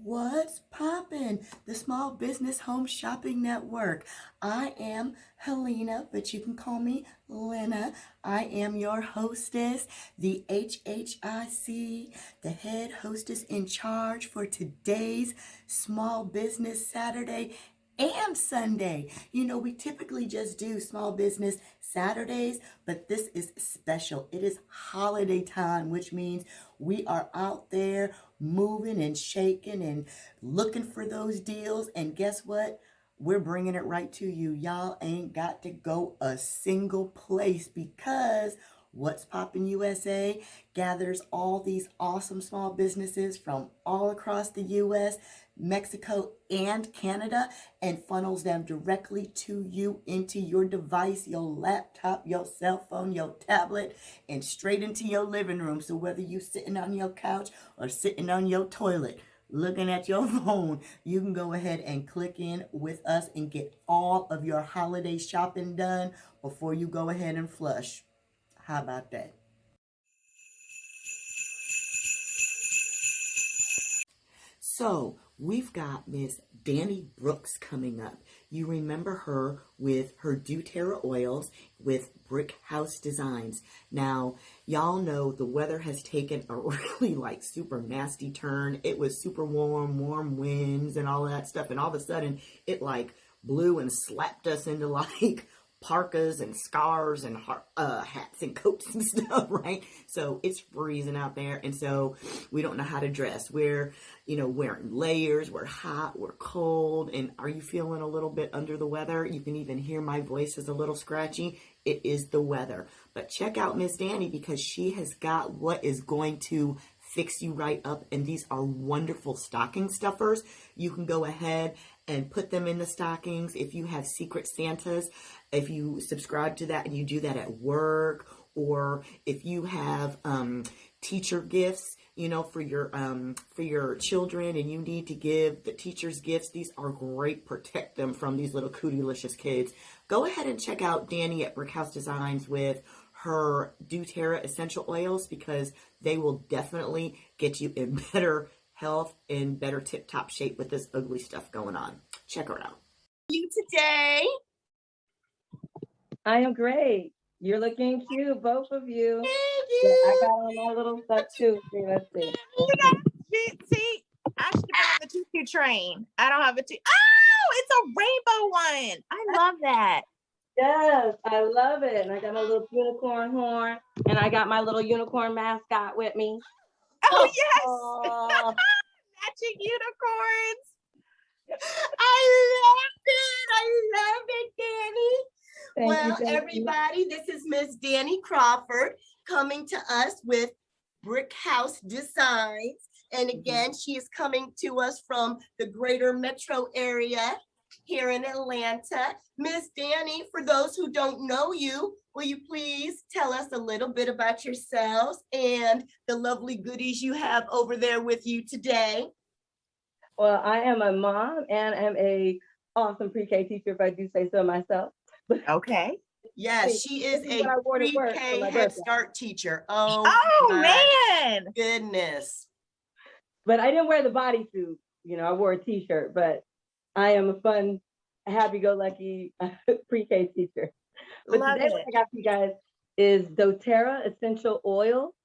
What's poppin'? The Small Business Home Shopping Network. I am Helena, but you can call me Lena. I am your hostess, the HHIC, the head hostess in charge for today's Small Business Saturday and Sunday. You know, we typically just do Small Business Saturdays, but this is special. It is holiday time, which means we are out there moving and shaking and looking for those deals. And guess what? We're bringing it right to you. Y'all ain't got to go a single place because What's Poppin' USA gathers all these awesome small businesses from all across the US, Mexico, and Canada and funnels them directly to you into your device, your laptop, your cell phone, your tablet, and straight into your living room. So whether you're sitting on your couch or sitting on your toilet, looking at your phone, you can go ahead and click in with us and get all of your holiday shopping done before you go ahead and flush. How about that? So we've got Miss Dani Brooks coming up. You remember her with her doTERRA oils with Brick House Designs. Now, y'all know the weather has taken a really super nasty turn. It was super warm winds and all that stuff. And all of a sudden it blew and slapped us into parkas and scarves and hats and coats and stuff, right? So it's freezing out there, and so we don't know how to dress. We're, wearing layers, we're hot, we're cold, and are you feeling a little bit under the weather? You can even hear my voice is a little scratchy. It is the weather. But check out Miss Dani because she has got what is going to fix you right up, and these are wonderful stocking stuffers. You can go ahead and put them in the stockings if you have Secret Santas, if you subscribe to that and you do that at work, or if you have teacher gifts, for your children, and you need to give the teachers gifts. These are great. Protect them from these little cootie-licious kids. Go ahead and check out Dani at Brick House Designs with her doTERRA essential oils because they will definitely get you in better health and better tip-top shape with this ugly stuff going on. Check her out. You today? I am great. You're looking cute, both of you. Thank Yeah, you. I got on my little stuff too. See, let's see. See, I should have been on the tutu train. I don't have a tutu. Oh, it's a rainbow one. I love that. Yes, I love it. And I got my little unicorn horn, and I got my little unicorn mascot with me. Oh, yes. Matching unicorns. I love it, Dani. Thank you. Everybody, this is Miss Dani Crawford coming to us with Brick House Designs. And again, she is coming to us from the greater metro area here in Atlanta. Miss Dani, for those who don't know you, will you please tell us a little bit about yourselves and the lovely goodies you have over there with you today? Well, I am a mom and I'm a awesome pre-K teacher, if I do say so myself. Okay. Yes, she is a pre-K Head Start teacher. Oh man. Goodness. But I didn't wear the bodysuit. I wore a t-shirt, but I am a fun, happy-go-lucky pre-K teacher. But today what I got for you guys is doTERRA essential oil.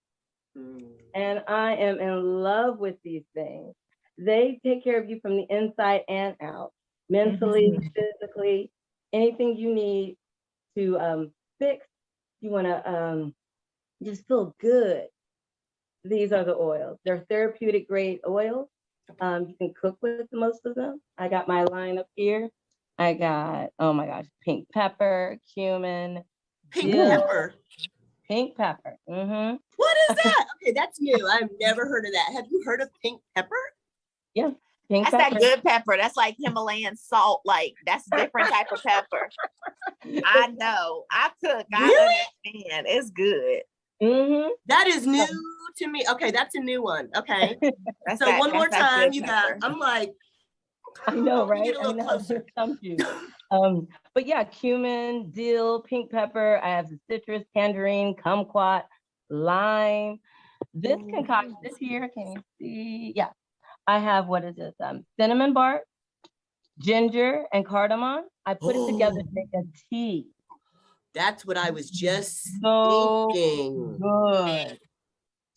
And I am in love with these things. They take care of you from the inside and out, mentally, physically, anything you need to fix. You want to just feel good. These are the oils. They're therapeutic grade oils. You can cook with most of them. I got my line up here. I got, oh my gosh, pink pepper, cumin. Pink pepper? Pink pepper. Mm-hmm. What is that? Okay, that's new. I've never heard of that. Have you heard of pink pepper? Yeah. That's that good pepper. That's like Himalayan salt. That's a different type of pepper. I know. I cook. Really? I understand. It's good. Mm-hmm. That is new to me. Okay, that's a new one. Okay. So one more time, you got. I'm like, I know, right? Get a little closer. But yeah, cumin, dill, pink pepper. I have the citrus, tangerine, kumquat, lime. This concoction, this here, can you see? Yeah. I have, what is this? Cinnamon bark, ginger, and cardamom. I put it together to make a tea. That's what I was just So thinking. good.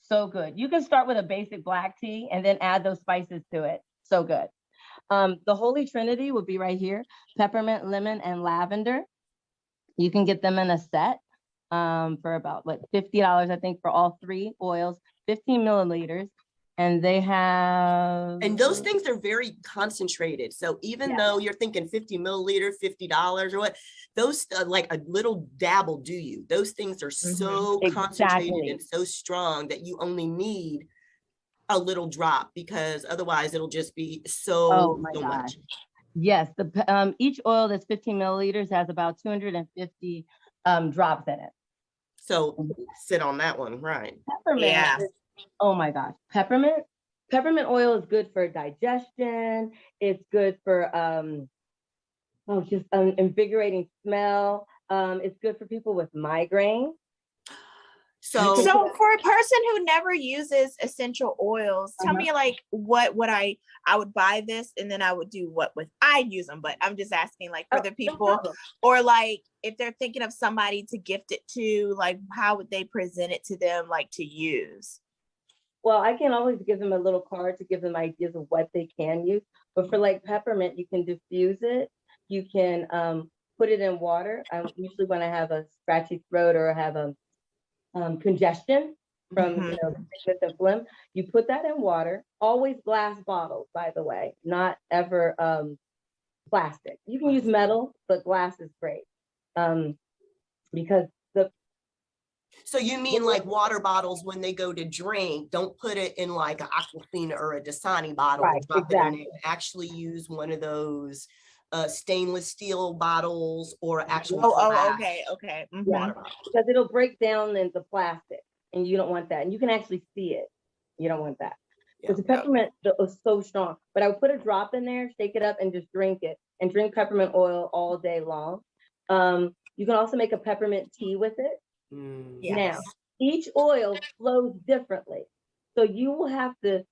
So good. You can start with a basic black tea and then add those spices to it. So good. The Holy Trinity would be right here: peppermint, lemon, and lavender. You can get them in a set for about $50, I think, for all 3 oils, 15 milliliters. And they have, and those things are very concentrated. So even though you're thinking 50 milliliter, $50 or what, those like a little dab will do you. Those things are so concentrated and so strong that you only need a little drop, because otherwise it'll just be so much. Yes, each oil that's 15 milliliters has about 250 drops in it. So sit on that one, right? Peppermint. Oh my gosh, peppermint oil is good for digestion. It's good for just invigorating smell. It's good for people with migraine. So for a person who never uses essential oils, tell me like what would I would buy this and then I would do what with I use them, but I'm just asking like for the people, or like if they're thinking of somebody to gift it to, like how would they present it to them, like to use? Well, I can always give them a little card to give them ideas of what they can use. But for like peppermint, you can diffuse it. You can put it in water. Usually when I have a scratchy throat or I have a congestion from sickness and phlegm, you put that in water. Always glass bottles, by the way, not ever plastic. You can use metal, but glass is great because so you mean like water bottles when they go to drink, don't put it in like an Aquafina or a Dasani bottle, right, drop it in it. Actually use one of those stainless steel bottles or actual okay. Water bottle. Because it'll break down into plastic and you don't want that. And you can actually see it. You don't want that. Because the peppermint is so strong. But I would put a drop in there, shake it up, and just drink it. And drink peppermint oil all day long. You can also make a peppermint tea with it. Now, each oil flows differently. So you will have to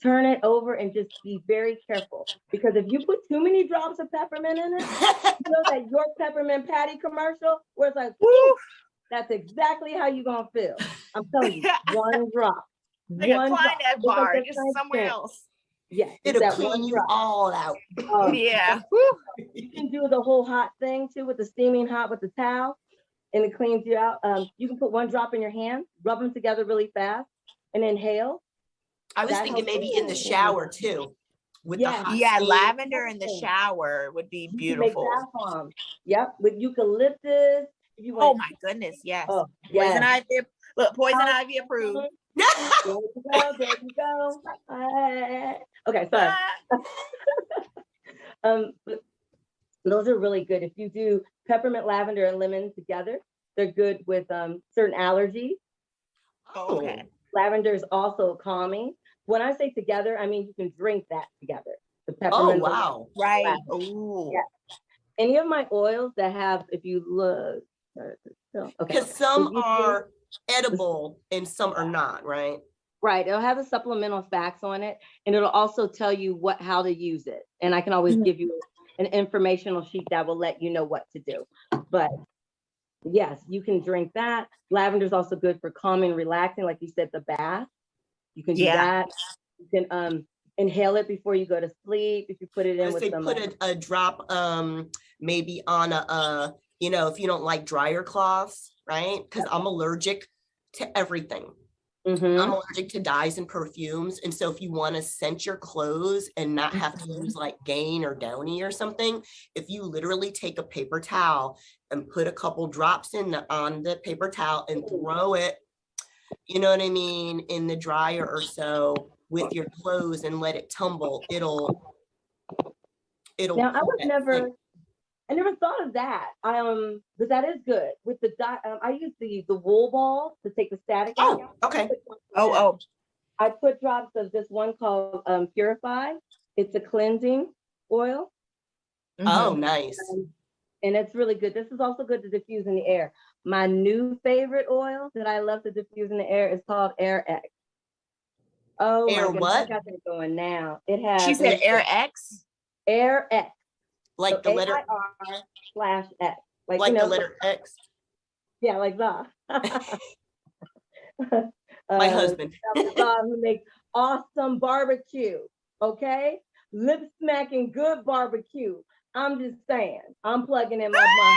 turn it over and just be very careful. Because if you put too many drops of peppermint in it, you know that York Peppermint Patty commercial where it's like, whoo, that's exactly how you're going to feel. I'm telling you, one drop. Like a Kleenex bar, just somewhere else. Yes, it'll clean you all out. You can do the whole hot thing too with the steaming hot with the towel, and it cleans you out. You can put one drop in your hand, rub them together really fast, and inhale. I was thinking maybe in the shower too. With the hot steam. Lavender in the shower would be beautiful. You can make bath bombs. Yep, with eucalyptus. If you want. Oh my goodness, yes. Poison ivy. Look, poison ivy approved. There you go. Okay, sorry. Those are really good. If you do peppermint, lavender, and lemon together, they're good with certain allergies. Okay. Lavender is also calming. When I say together, I mean you can drink that together. The peppermint. Oh wow! Right. Ooh. Yeah. Any of my oils that have, if you look, because some are edible and some are not, right? Right. It'll have the supplemental facts on it, and it'll also tell you how to use it. And I can always give you an informational sheet that will let you know what to do. But yes, you can drink that. Lavender is also good for calming, relaxing, like you said, the bath. You can do that. You can inhale it before you go to sleep. If you put it in with some, put a drop, maybe on a if you don't like dryer cloths, right? Because I'm allergic to everything. I'm allergic to dyes and perfumes. And so if you want to scent your clothes and not have to use like Gain or Downy or something, if you literally take a paper towel and put a couple drops on the paper towel and throw it, you know what I mean, in the dryer or so with your clothes and let it tumble, it'll. Now I never thought of that. But that is good. With the I use the wool ball to take the static out. Okay. I put drops of this one called Purify. It's a cleansing oil. Oh, nice. And it's really good. This is also good to diffuse in the air. My new favorite oil that I love to diffuse in the air is called Air X. Oh Air my goodness, what? I got that going now. It has. She said Air X. Air X. Like So the letter AIR/X. like the letter X. Yeah, like the. My husband. Who makes awesome barbecue. Okay, lip smacking good barbecue. I'm just saying. I'm plugging in my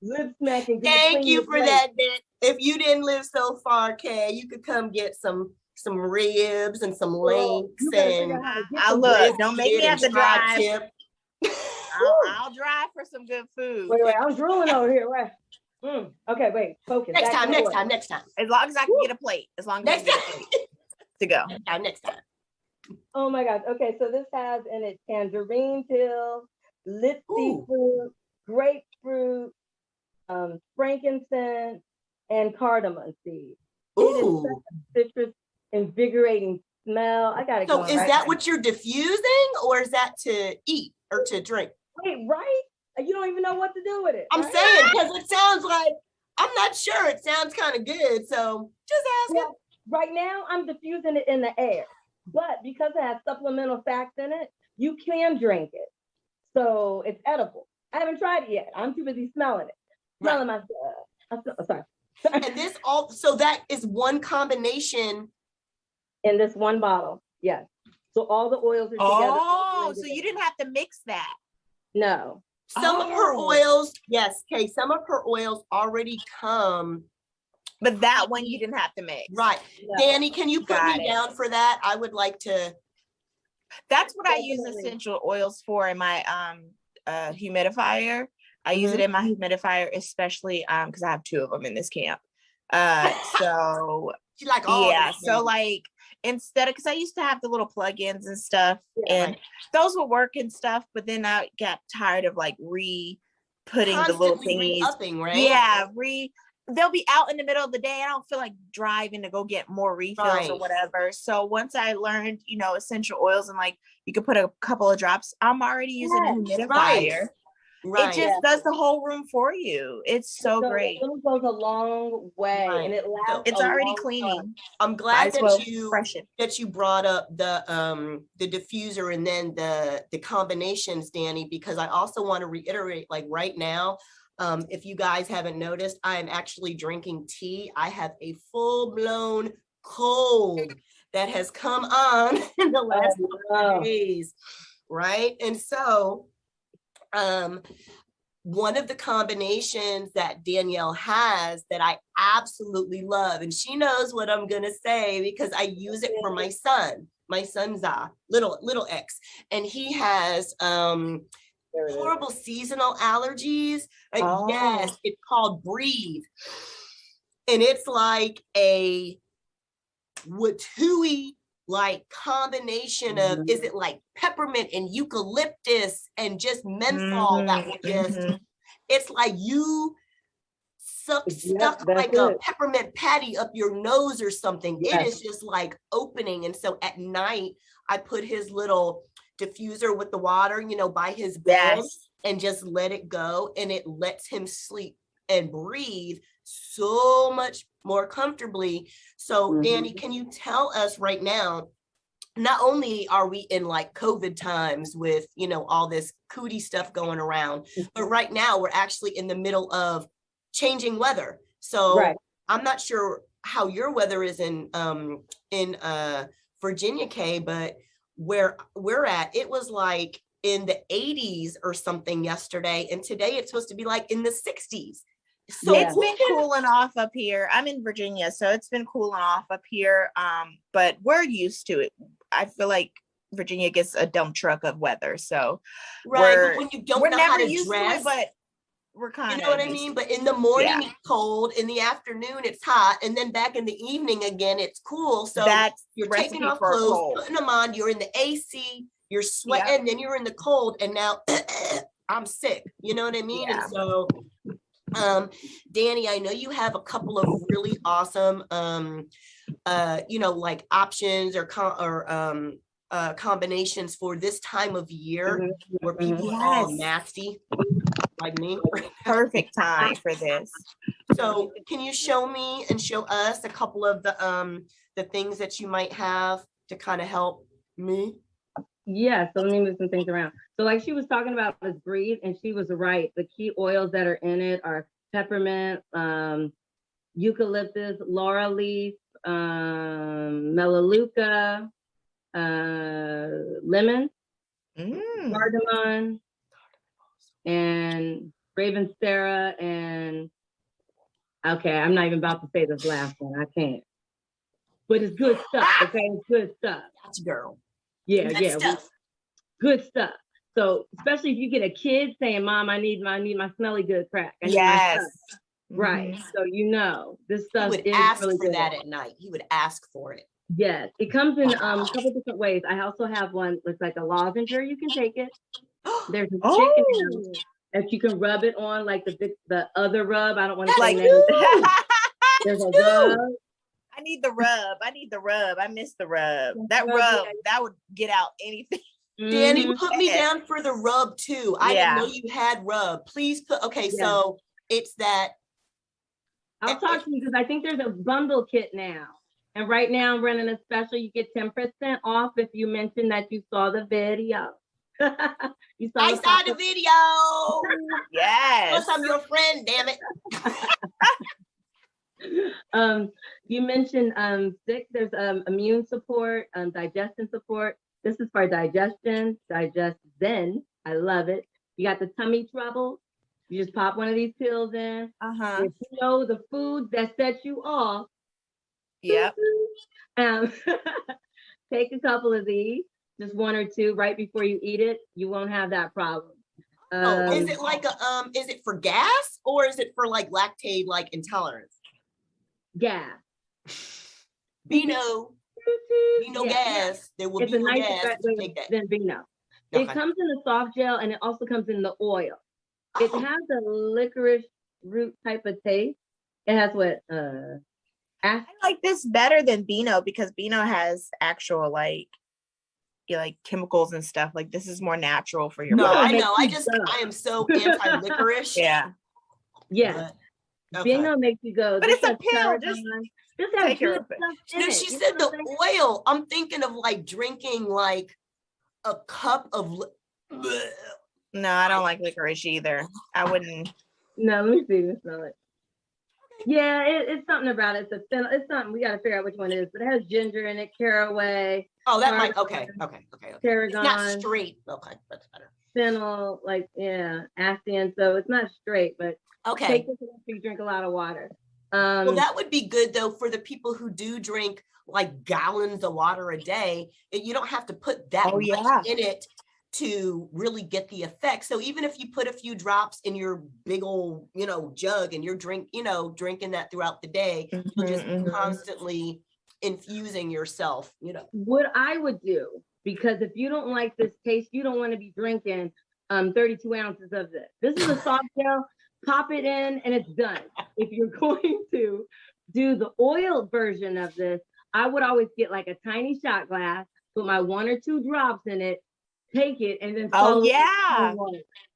lip smacking good. Thank you for that, Dan. If you didn't live so far, Kay, you could come get some ribs and some links and I look. Don't make me have to drive. I'll drive for some good food. Wait, I'm drooling over here. Wait. Okay, wait. Focus. Next time. As long as I can get a plate. As long as I can get a plate to go. Next time. Oh my gosh. Okay, so this has in it tangerine peel, lit seafood, grapefruit, frankincense, and cardamom seed. It is such a citrus, invigorating smell. I gotta go. So is that what you're diffusing, or is that to eat or to drink? Wait, right? You don't even know what to do with it. I'm saying, because it sounds like, I'm not sure. It sounds kind of good. So just ask it. Right now, I'm diffusing it in the air. But because it has supplemental fats in it, you can drink it. So it's edible. I haven't tried it yet. I'm too busy smelling it. Smelling myself. Sorry. And this so that is one combination. In this one bottle. Yes. So all the oils are together. Oh, so you didn't have to mix that. No. Some of her oils, yes, Kay, some of her oils already come. But that one you didn't have to mix. Right. No. Dani, can you put me down for that? I would like to. That's what I use essential oils for in my humidifier. I use it in my humidifier, especially because I have 2 of them in this camp. So you like all so like instead of, because I used to have the little plugins and stuff, and those would work and stuff, but then I got tired of like putting the little thingies. Right? Yeah, they'll be out in the middle of the day. I don't feel like driving to go get more refills or whatever. So once I learned, essential oils and like you could put a couple of drops, I'm already using a humidifier. Right. It just does the whole room for you. It's so great. It goes a long way, and it lasts. It's already cleaning. Time. I'm glad that you brought up the diffuser and then the combinations, Dani, because I also want to reiterate, like right now, if you guys haven't noticed, I am actually drinking tea. I have a full-blown cold that has come on in the last couple of days, right? And so one of the combinations that Danielle has that I absolutely love, and she knows what I'm gonna say because I use it for my son. My son's little X, and he has horrible seasonal allergies. Yes, it's called Breathe, and it's like a Watui like combination of, is it like peppermint and eucalyptus and just menthol that will just, it's like you stuck like a peppermint patty up your nose or something. It is just like opening. And so at night, I put his little diffuser with the water, by his bed and just let it go. And it lets him sleep and breathe so much more comfortably. So Dani, can you tell us right now, not only are we in like COVID times with, all this cootie stuff going around, but right now we're actually in the middle of changing weather. So I'm not sure how your weather is in Virginia, Kay, but where we're at, it was like in the 80s or something yesterday. And today it's supposed to be like in the 60s. So it's been cooling off up here. I'm in Virginia, so it's been cooling off up here. But we're used to it. I feel like Virginia gets a dump truck of weather. So but when you don't know how to dress, but we're kind of, what I mean? But in the morning it's cold, in the afternoon it's hot, and then back in the evening again it's cool. So you're taking off clothes, putting them on, you're in the AC, you're sweating, then you're in the cold, and now I'm sick. You know what I mean? And so Dani, I know you have a couple of really awesome like options or combinations for this time of year where people are all nasty like me. Perfect time for this. So can you show me and show us a couple of the things that you might have to kind of help me? Yeah, so let me move some things around. So like she was talking about this breathe, and she was right. The key oils that are in it are peppermint, eucalyptus, laurel leaf, melaleuca, lemon, cardamom, and Ravensthera, and okay, I'm not even about to say this last one. I can't. But it's good stuff, okay? It's good stuff. That's girl. Yeah, Good yeah. stuff. Good stuff. So especially if you get a kid saying, "Mom, I need my smelly good crack." I need my Yes. stuff. Right. So this stuff He would is ask really for good. that at night. He would ask for it. Yes, it comes in a couple different ways. I also have one that's like a lozenger. You can take it. There's a chicken that you can rub it on, like the other rub. I don't want to say names. There's a rub. I need the rub. I miss the rub. That rub, that would get out anything. Danny, put me down for the rub too. I didn't know you had rub. Please put, so it's that. I'll talk to you because I think there's a bundle kit now. And right now I'm running a special. You get 10% off if you mention that you saw the video. I saw the video. Yes. Plus I'm your friend, damn it. You mentioned sick. There's immune support, digestion support. This is for digestion, digest zen. I love it. You got the tummy trouble. You just pop one of these pills in. If you know the foods that set you off. Yep. Take a couple of these, just one or two right before you eat it. You won't have that problem. Is it like is it for gas or is it for like lactate like intolerance? Gas. Vino gas. There will be no gas. Take that. Than Vino. It comes in a soft gel and it also comes in the oil. It has a licorice root type of taste. It has what I like this better than Beano because Beano has actual like chemicals and stuff. Like this is more natural for your body. I know. I am so anti-licorice. Yeah. Beano makes you go. But it's a pill. Just take it. No, she said the oil. I'm thinking of like drinking like a cup of. No, I don't like licorice either. I wouldn't. No, let me see. Let's smell it. Yeah, it's something about it. It's something we got to figure out which one it is, but it has ginger in it, caraway. Oh, that might. Okay. Tarragon. It's not straight. Okay, that's better. Fennel, Astian. So it's not straight, but take this if you drink a lot of water. Well, that would be good though for the people who do drink like gallons of water a day. You don't have to put that much in it to really get the effect. So even if you put a few drops in your big old, jug and you're drinking that throughout the day, you'll just constantly infusing yourself, What I would do, because if you don't like this taste, you don't want to be drinking 32 ounces of this. This is a soft gel, pop it in and it's done. If you're going to do the oil version of this, I would always get like a tiny shot glass, put my 1 or 2 drops in it, take it, and then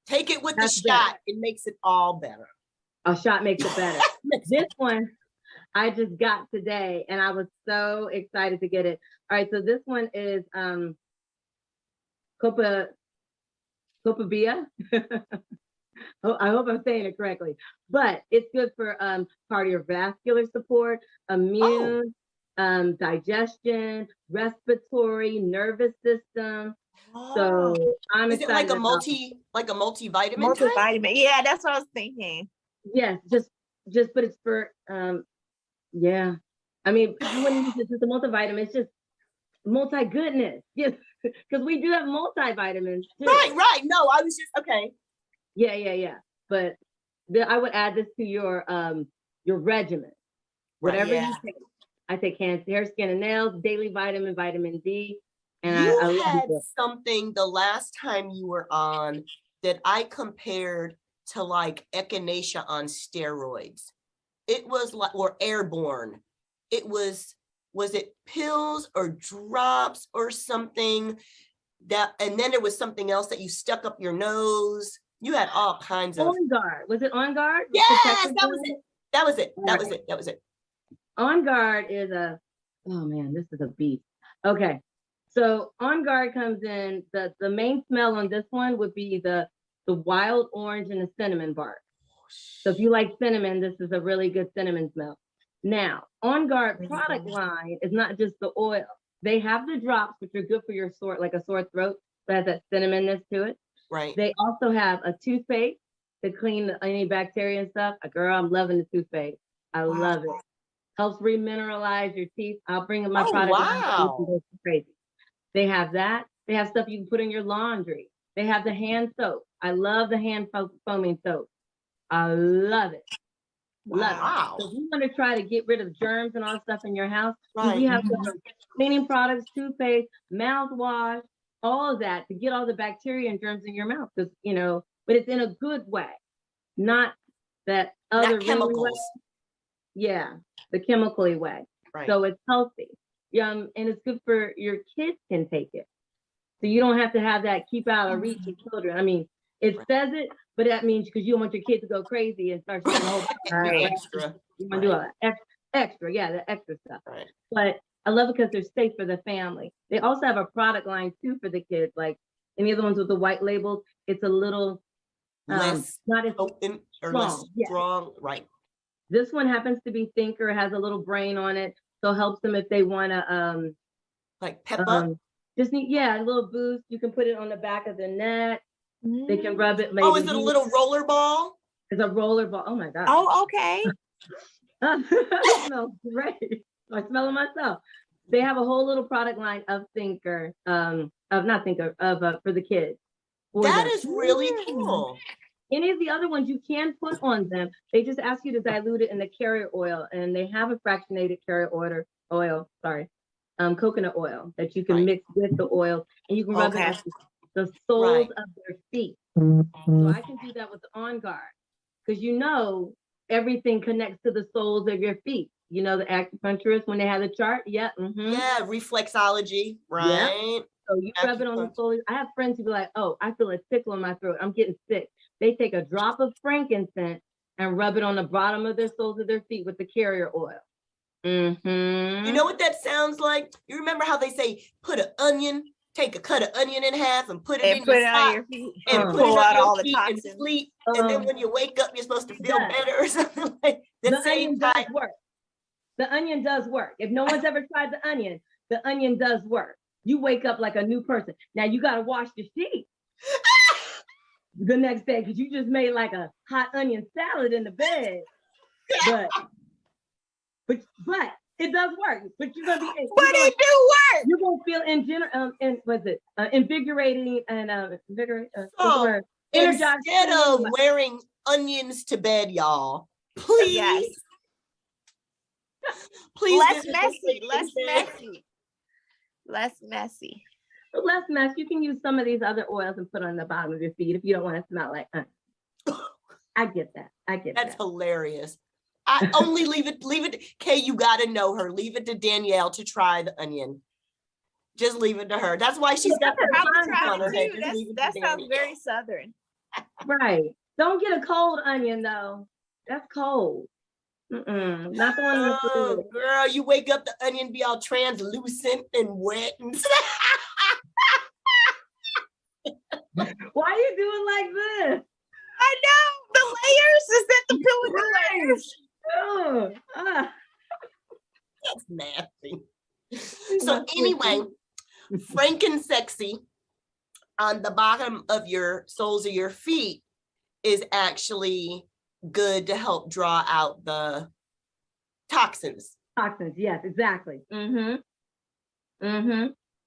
take it with the shot. It makes it all better. A shot makes it better. This one I just got today, and I was so excited to get it. All right, so this one is Copabia. I hope I'm saying it correctly, but it's good for cardiovascular support, immune, digestion, respiratory, nervous system. So I'm excited. Is it like a multivitamin? Multivitamin. Yeah, that's what I was thinking. Yes, just but it's for yeah. I mean, you wouldn't use it as a multivitamin. It's just multi-goodness. Yes, because we do have multivitamins too. Right. No, I was just okay. Yeah. But I would add this to your regimen. Whatever you take. I take hair, skin, and nails, daily vitamin D. And you had something the last time you were on that I compared to like echinacea on steroids. It was like, or airborne. It was it pills or drops or something that, and then there was something else that you stuck up your nose. You had all kinds of. On Guard. Was it On Guard? Yes, that was it. That was it. On Guard is Oh man, this is a beast. Okay. So On Guard comes in, the main smell on this one would be the wild orange and the cinnamon bark. So if you like cinnamon, this is a really good cinnamon smell. Now, On Guard product line is not just the oil. They have the drops, which are good for your like a sore throat, but has that cinnamonness to it. Right. They also have a toothpaste to clean any bacteria and stuff. Girl, I'm loving the toothpaste. I love it. Helps remineralize your teeth. I'll bring in my product line. Go crazy. They have that. They have stuff you can put in your laundry. They have the hand soap. I love the hand foaming soap. I love it. Love it. So if you want to try to get rid of germs and all that stuff in your house, we have cleaning products, toothpaste, mouthwash, all of that to get all the bacteria and germs in your mouth. Because, you know, but it's in a good way, not that other chemicals. Yeah, the chemically way. Right. So it's healthy. And it's good for your kids can take it. So you don't have to have that keep out of reach of children. I mean, it says it, but that means because you don't want your kids to go crazy and start doing the whole extra. You want to do all that extra, the extra stuff. Right. But I love it because they're safe for the family. They also have a product line too for the kids, like any of the ones with the white labels. It's a little less not as open or less strong, right? This one happens to be thinker, has a little brain on it, so helps them if they want to like pep up. Just need a little boost. You can put it on the back of the neck. They can rub it. Oh, is it a little roller ball? It's a roller ball. Oh my god. Oh, okay. It smells great. I smell it myself. They have a whole little product line of thinker, for the kids. That is really cool. Any of the other ones you can put on them. They just ask you to dilute it in the carrier oil, and they have a fractionated carrier oil. Coconut oil that you can mix with the oil, and you can rub it on the soles of their feet. So I can do that with the On Guard because everything connects to the soles of your feet. You know, the acupuncturist when they have the chart. Yeah. Yeah, reflexology, right? Yep. So you rub it on the soles. I have friends who be like, "Oh, I feel a tickle in my throat. I'm getting sick." They take a drop of frankincense and rub it on the bottom of their soles of their feet with the carrier oil. You know what that sounds like? You remember how they say put cut an onion in half and put it in your sock and pull out all the toxins and sleep. And then when you wake up, you're supposed to feel better or something like that. The onion does work. The onion does work. If no one's ever tried the onion does work. You wake up like a new person. Now you got to wash the sheets the next day because you just made like a hot onion salad in the bed. But it does work. But you're gonna be. But it do work. You're gonna feel invigorating and energized. Instead of wearing onions to bed, y'all, please, please, less messy. So less mess. You can use some of these other oils and put on the bottom of your feet if you don't want to smell like onion. I get that. That's hilarious. I only leave it, Kay, you got to know her. Leave it to Danielle to try the onion. Just leave it to her. That's why she's got the on her head. That sounds very Southern. Right. Don't get a cold onion, though. That's cold. Not the one in the food. Girl, you wake up, the onion be all translucent and wet. And why are you doing like this? I know. The layers. Is that the pill with the layers? That's nasty. So anyway, Frankensexy on the bottom of your soles of your feet is actually good to help draw out the toxins. Yes, exactly.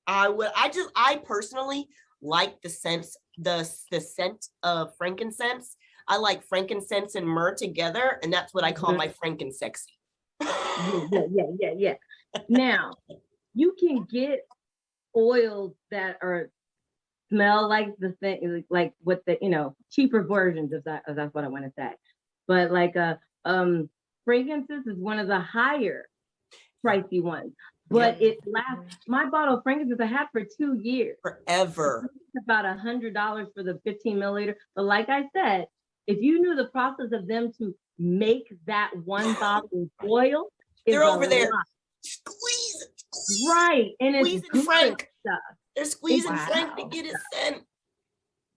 I personally like the scent of frankincense. I like frankincense and myrrh together, and that's what I call my Frankensexy. Yeah. Now, you can get oils that smell like the thing, like with the cheaper versions of that. That's what I want to say. But like frankincense is one of the higher pricey ones. But it lasts. My bottle of frankincense I had for 2 years. Forever. It's about $100 for the 15 milliliter. But like I said, if you knew the process of them to make that one bottle of oil, they're over there Right. And it's squeezing Frank. stuff. They're squeezing Frank to get his scent.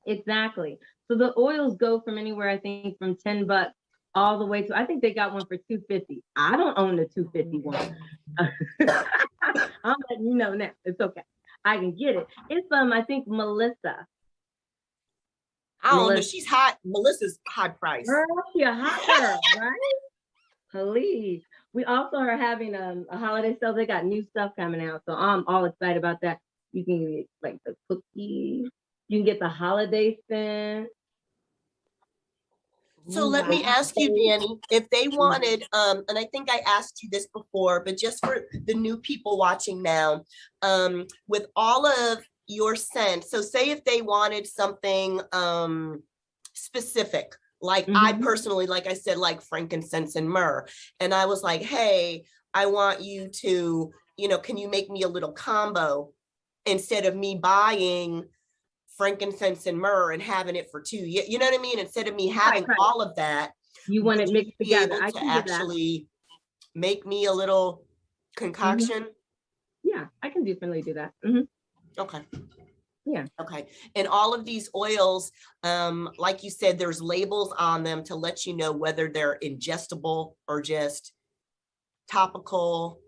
Exactly. So the oils go from anywhere, I think, from $10 all the way to, I think they got one for $250. I don't own the $250 one. I'm letting you know now. It's okay. I can get it. It's I think Melissa. I don't know. She's hot. Melissa's high price. Girl, she a hot girl, right? Please. We also are having a holiday sale. They got new stuff coming out. So I'm all excited about that. You can get like the cookies. You can get the holiday scent. So let me ask you, Dani, if they wanted, and I think I asked you this before, but just for the new people watching now, with all of your scents, so say if they wanted something specific, like I personally, like I said, like frankincense and myrrh, and I was like, hey, I want you to, can you make me a little combo instead of me buying frankincense and myrrh and having it for two, you know what I mean? Instead of me having all of that, you want it mixed together. I can actually make me a little concoction. Yeah, I can definitely do that. Okay. Yeah. Okay. And all of these oils, like you said, there's labels on them to let you know whether they're ingestible or just topical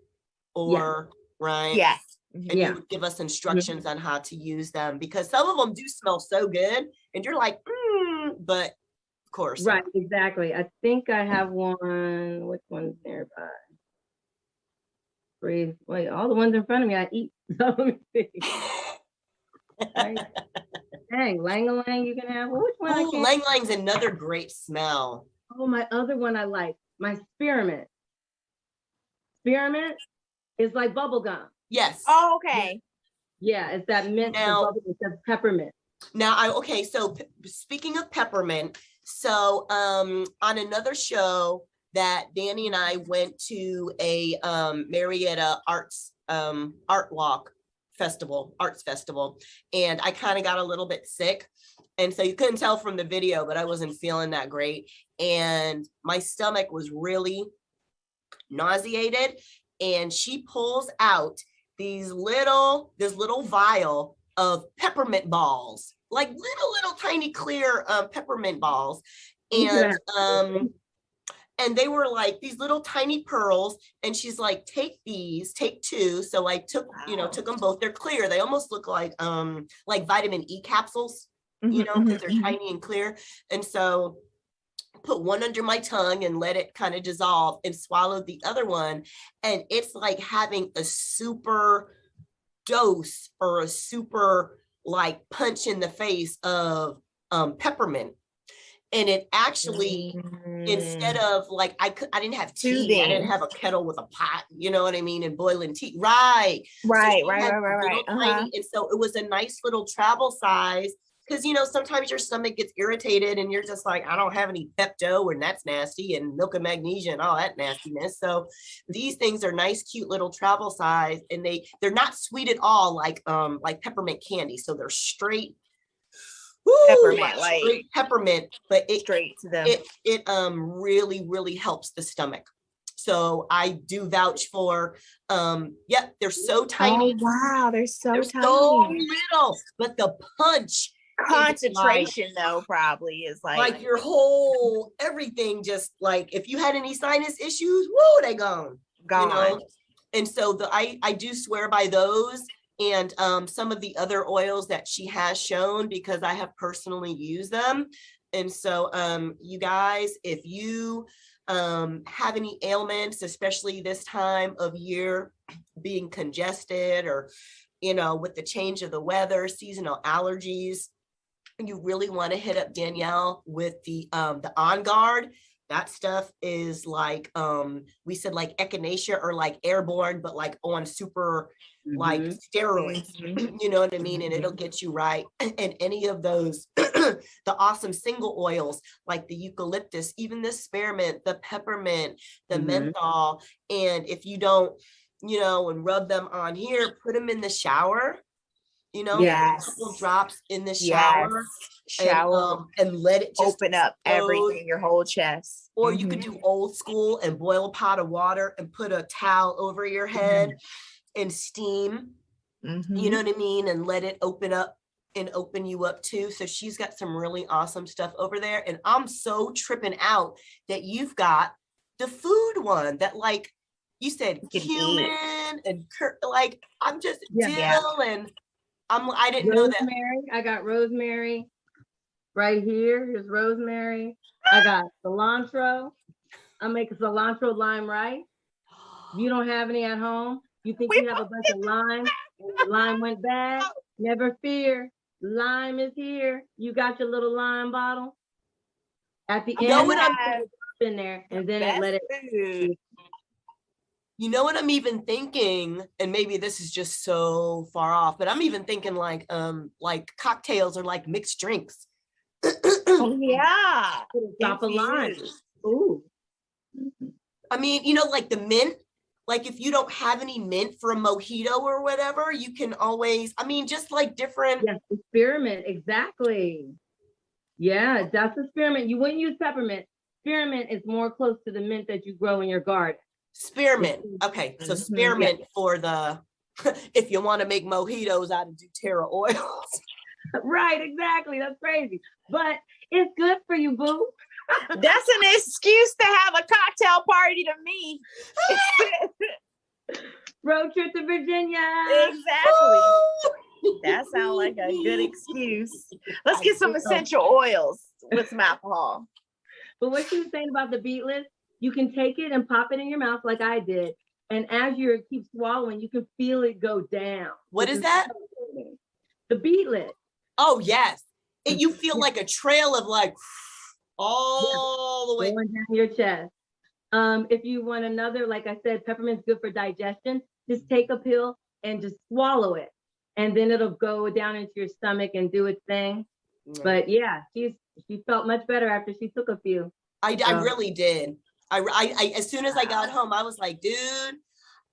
or right. Yes. And you would give us instructions on how to use them, because some of them do smell so good and you're like, but of course. Right, exactly. I think I have one. Which one's nearby? Wait, all the ones in front of me I eat. So let me see. Right. Dang, lang-a-lang you can have. Well, which one? Oh, lang-lang's another great smell. Oh, my other one I like. My spearmint. Spearmint is like bubble gum. Yes. Oh, okay. Yeah, it's that mint. Now, it's a peppermint. Now, so speaking of peppermint, so on another show that Dani and I went to a Marietta arts arts festival, and I kind of got a little bit sick, and so you couldn't tell from the video, but I wasn't feeling that great, and my stomach was really nauseated, and she pulls out this little vial of peppermint balls, like little tiny clear peppermint balls, and and they were like these little tiny pearls, and she's like, take two. So I took them both. They're clear. They almost look like vitamin E capsules, because they're tiny and clear. And so put one under my tongue and let it kind of dissolve, and swallowed the other one. And it's like having a super dose or a super like punch in the face of peppermint. And it actually, instead of like, I didn't have tea, I didn't have a kettle with a pot, you know what I mean? And boiling tea. Right. Right. And so it was a nice little travel size, because, sometimes your stomach gets irritated and you're just like, I don't have any Pepto, and that's nasty, and milk and magnesia and all that nastiness. So these things are nice, cute little travel size, and they're not sweet at all, like peppermint candy. So they're straight peppermint, straight peppermint, but it straight to them. It really, really helps the stomach. So I do vouch for, they're so tiny. Oh, wow, they're so tiny. So little, but the punch concentration though probably is like your whole everything, just like if you had any sinus issues, woo, they gone. And so I do swear by those, and some of the other oils that she has shown, because I have personally used them. And so you guys, if you have any ailments, especially this time of year, being congested, or with the change of the weather, seasonal allergies, you really want to hit up Danielle with the On Guard. That stuff is like we said, like echinacea, or like airborne, but like on super like steroids, you know what I mean? And it'll get you right. And any of those, the awesome single oils, like the eucalyptus, even the spearmint, the peppermint, the menthol. And if you don't, and rub them on here, put them in the shower. A couple drops in the shower, and let it just open up everything, your whole chest. Or you could do old school and boil a pot of water and put a towel over your head and steam, Mm-hmm. you know what I mean? And let it open up and open you up too. So she's got some really awesome stuff over there. And I'm so tripping out that you've got the food one that, like you said, cumin and like, I'm just dill and I didn't know that. I got rosemary right here. Here's rosemary. I got cilantro. I'm making cilantro lime rice. If you don't have any at home, you think you have a bunch of lime and the lime went bad, never fear. Lime is here. You got your little lime bottle. At the end, I'm in there, and then it let it. You know what I'm even thinking, and maybe this is just so far off, but I'm even thinking like cocktails or like mixed drinks. Oh yeah, drop a lime. Ooh. I mean, you know, like the mint. Like if you don't have any mint for a mojito or whatever, you can always, I mean, just like different. Yes, spearmint, exactly. Yeah, that's a spearmint. You wouldn't use peppermint. Spearmint is more close to the mint that you grow in your garden. Spearmint. Okay, so spearmint for the, if you want to make mojitos out of doTERRA oils. Right, exactly. That's crazy. But it's good for you, boo. That's an excuse to have a cocktail party to me. Road trip to Virginia. Exactly. That sounds like a good excuse. Let's get some essential oils with some alcohol. But what she was saying about the beetless, you can take it and pop it in your mouth like I did. And as you keep swallowing, you can feel it go down. What is that? The beetless. Oh, yes. You feel like a trail of like all the way going down your chest. If you want another, like I said, peppermint's good for digestion. Just take a pill and just swallow it, and then it'll go down into your stomach and do its thing. But yeah, she felt much better after she took a few. I really did. I as soon as I got home, I was like, dude,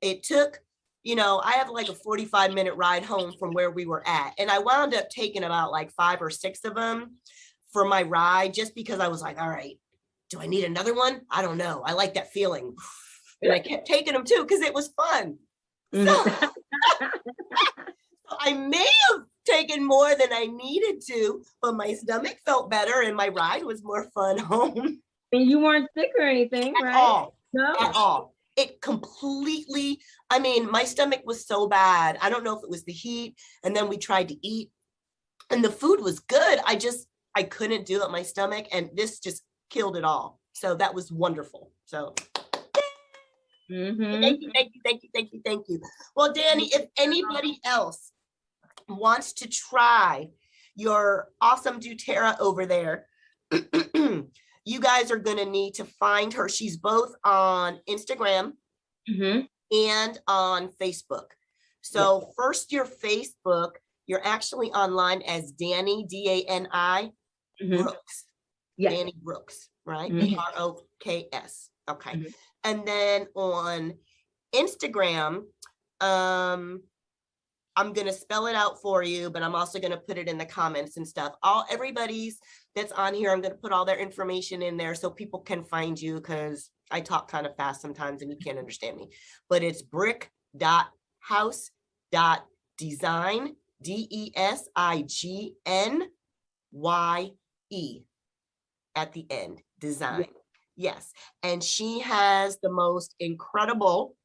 it took, you know, I have like a 45-minute ride home from where we were at, and I wound up taking about like 5 or 6 of them for my ride, just because I was like, all right, do I need another one? I don't know. I like that feeling. And I kept taking them too, because it was fun. So, I may have taken more than I needed to, but my stomach felt better and my ride was more fun home. And you weren't sick or anything, right? All. No. At all. It completely, I mean, my stomach was so bad. I don't know if it was the heat. And then we tried to eat and the food was good. I couldn't do it, my stomach, and this just killed it all. So that was wonderful. So thank you. Well, Dani, if anybody else wants to try your awesome doTERRA over there, you guys are going to need to find her. She's both on Instagram and on Facebook. So first, your Facebook, you're actually online as Dani, Dani Brooks. Yes. Dani Brooks, right? Brooks. Okay. And then on Instagram, I'm going to spell it out for you, but I'm also going to put it in the comments and stuff. Everybody's that's on here, I'm going to put all their information in there so people can find you, because I talk kind of fast sometimes and you can't understand me. But it's brick.house.design, DESIGNYE at the end, design. Yes. And she has the most incredible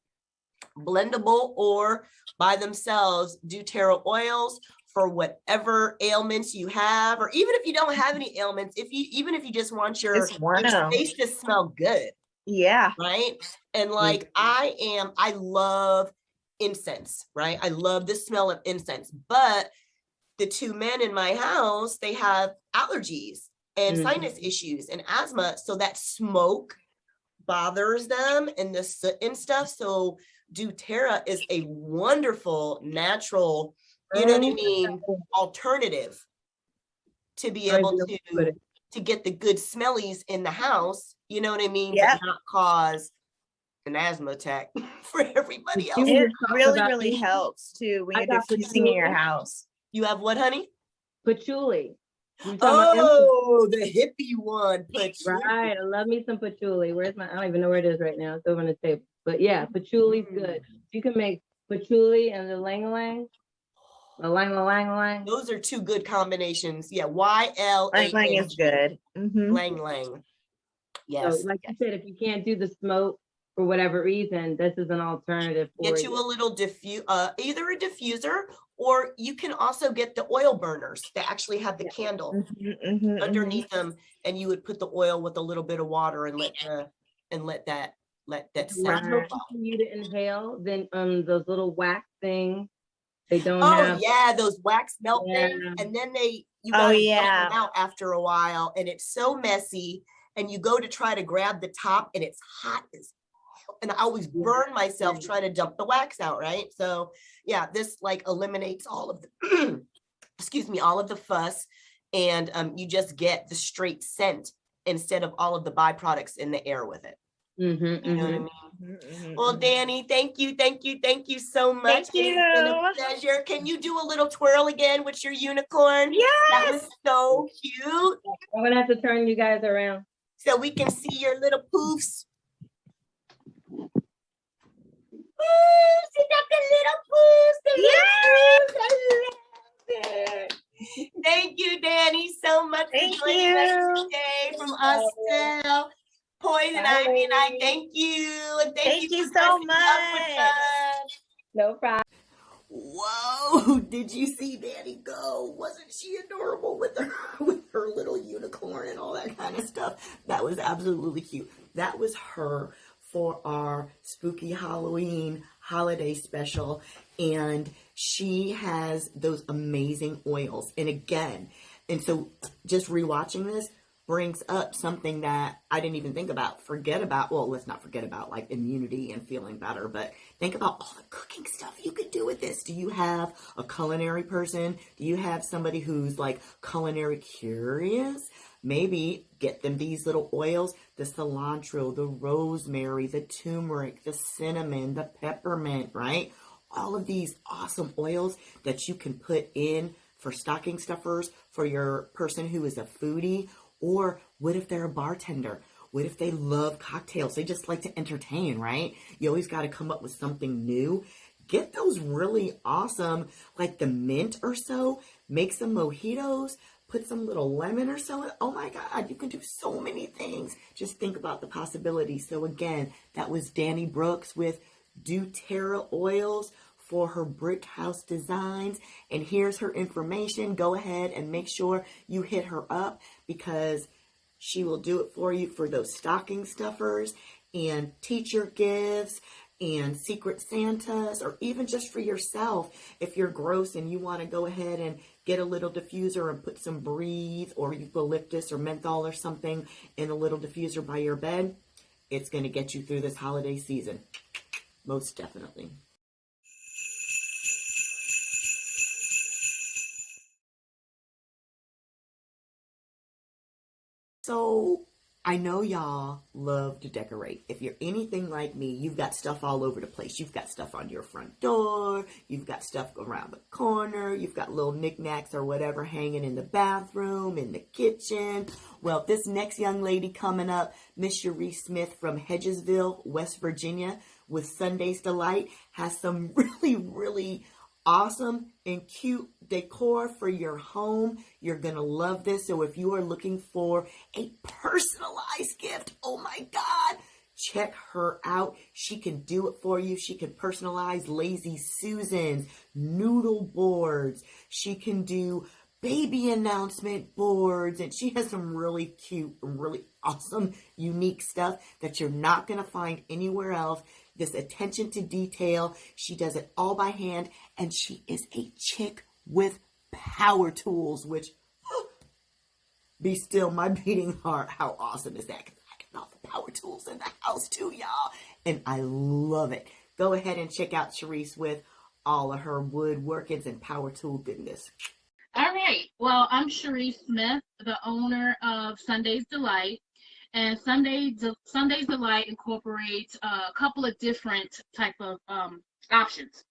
blendable or by themselves doTERRA oils for whatever ailments you have, or even if you don't have any ailments, even if you just want your space to smell good. Yeah. Right. And like I love incense, right? I love the smell of incense, but the 2 men in my house, they have allergies and sinus issues and asthma. So that smoke bothers them and the soot and stuff. So doTERRA is a wonderful natural, you know what I mean, alternative to be able to get the good smellies in the house, you know what I mean, but not cause an asthma attack for everybody else. It really helps too when you're diffusing in your house. You have what, honey? Patchouli. Oh, the hippie one. Patchouli. Right. I love me some patchouli. I don't even know where it is right now. It's over on the table. But yeah, patchouli's good. You can make patchouli and the lang lang. The lang lang lang. Those are two good combinations. Yeah, YLANG. Lang lang is good. Lang lang. Yes. So, like you said, if you can't do the smoke for whatever reason, this is an alternative for Get you a little either a diffuser, or you can also get the oil burners that actually have the candle underneath them, and you would put the oil with a little bit of water and let that sound. For you to inhale, then those little wax things, they don't Oh have. yeah, those wax melt things, and then you gotta dump them out after a while, and it's so messy. And you go to try to grab the top, and it's hot as hell. And I always burn myself trying to dump the wax out, right? So yeah, this like eliminates all of the excuse me, all of the fuss, and you just get the straight scent instead of all of the byproducts in the air with it. You know what I mean? Well, Dani, thank you so much. Thank you. It's been a pleasure. Can you do a little twirl again with your unicorn? Yes. That was so cute. I'm gonna have to turn you guys around so we can see your little poofs. Ooh, she got the little poofs. Yes. I love it. Thank you, Dani, so much for joining us today from Austell. Poison Ivy and I thank you. And thank you so much. No problem. Whoa, did you see Dani go? Wasn't she adorable with her little unicorn and all that kind of stuff? That was absolutely cute. That was her for our spooky Halloween holiday special. And she has those amazing oils. And so just rewatching this brings up something that I didn't even think about. Let's not forget about like immunity and feeling better, but think about all the cooking stuff you could do with this. Do you have a culinary person? Do you have somebody who's like culinary curious? Maybe get them these little oils, the cilantro, the rosemary, the turmeric, the cinnamon, the peppermint, right? All of these awesome oils that you can put in for stocking stuffers for your person who is a foodie. Or what if they're a bartender? What if they love cocktails? They just like to entertain, right? You always got to come up with something new. Get those really awesome, like the mint or so. Make some mojitos. Put some little lemon or so. Oh my God, you can do so many things. Just think about the possibilities. So again, that was Dani Brooks with doTERRA oils for her brick house designs. And here's her information. Go ahead and make sure you hit her up because she will do it for you for those stocking stuffers and teacher gifts and secret Santas, or even just for yourself. If you're gross and you want to go ahead and get a little diffuser and put some Breathe or eucalyptus or menthol or something in a little diffuser by your bed, it's going to get you through this holiday season. Most definitely. So I know y'all love to decorate. If you're anything like me, you've got stuff all over the place. You've got stuff on your front door. You've got stuff around the corner. You've got little knickknacks or whatever hanging in the bathroom, in the kitchen. Well, this next young lady coming up, Miss Sharese Smith from Hedgesville, West Virginia, with Sunday's Delight, has some really, really awesome and cute decor for your home. You're gonna love this. So if you are looking for a personalized gift, oh my God, check her out. She can do it for you. She can personalize Lazy Susans, noodle boards. She can do baby announcement boards, and she has some really cute, really awesome, unique stuff that you're not gonna find anywhere else. This attention to detail. She does it all by hand, and she is a chick with power tools, which, be still my beating heart. How awesome is that? Because I got all the power tools in the house too, y'all, and I love it. Go ahead and check out Sharese with all of her woodworkings and power tool goodness. All right. Well, I'm Sharese Smith, the owner of Sunday's Delight. And Sunday's Delight incorporates a couple of different type of options.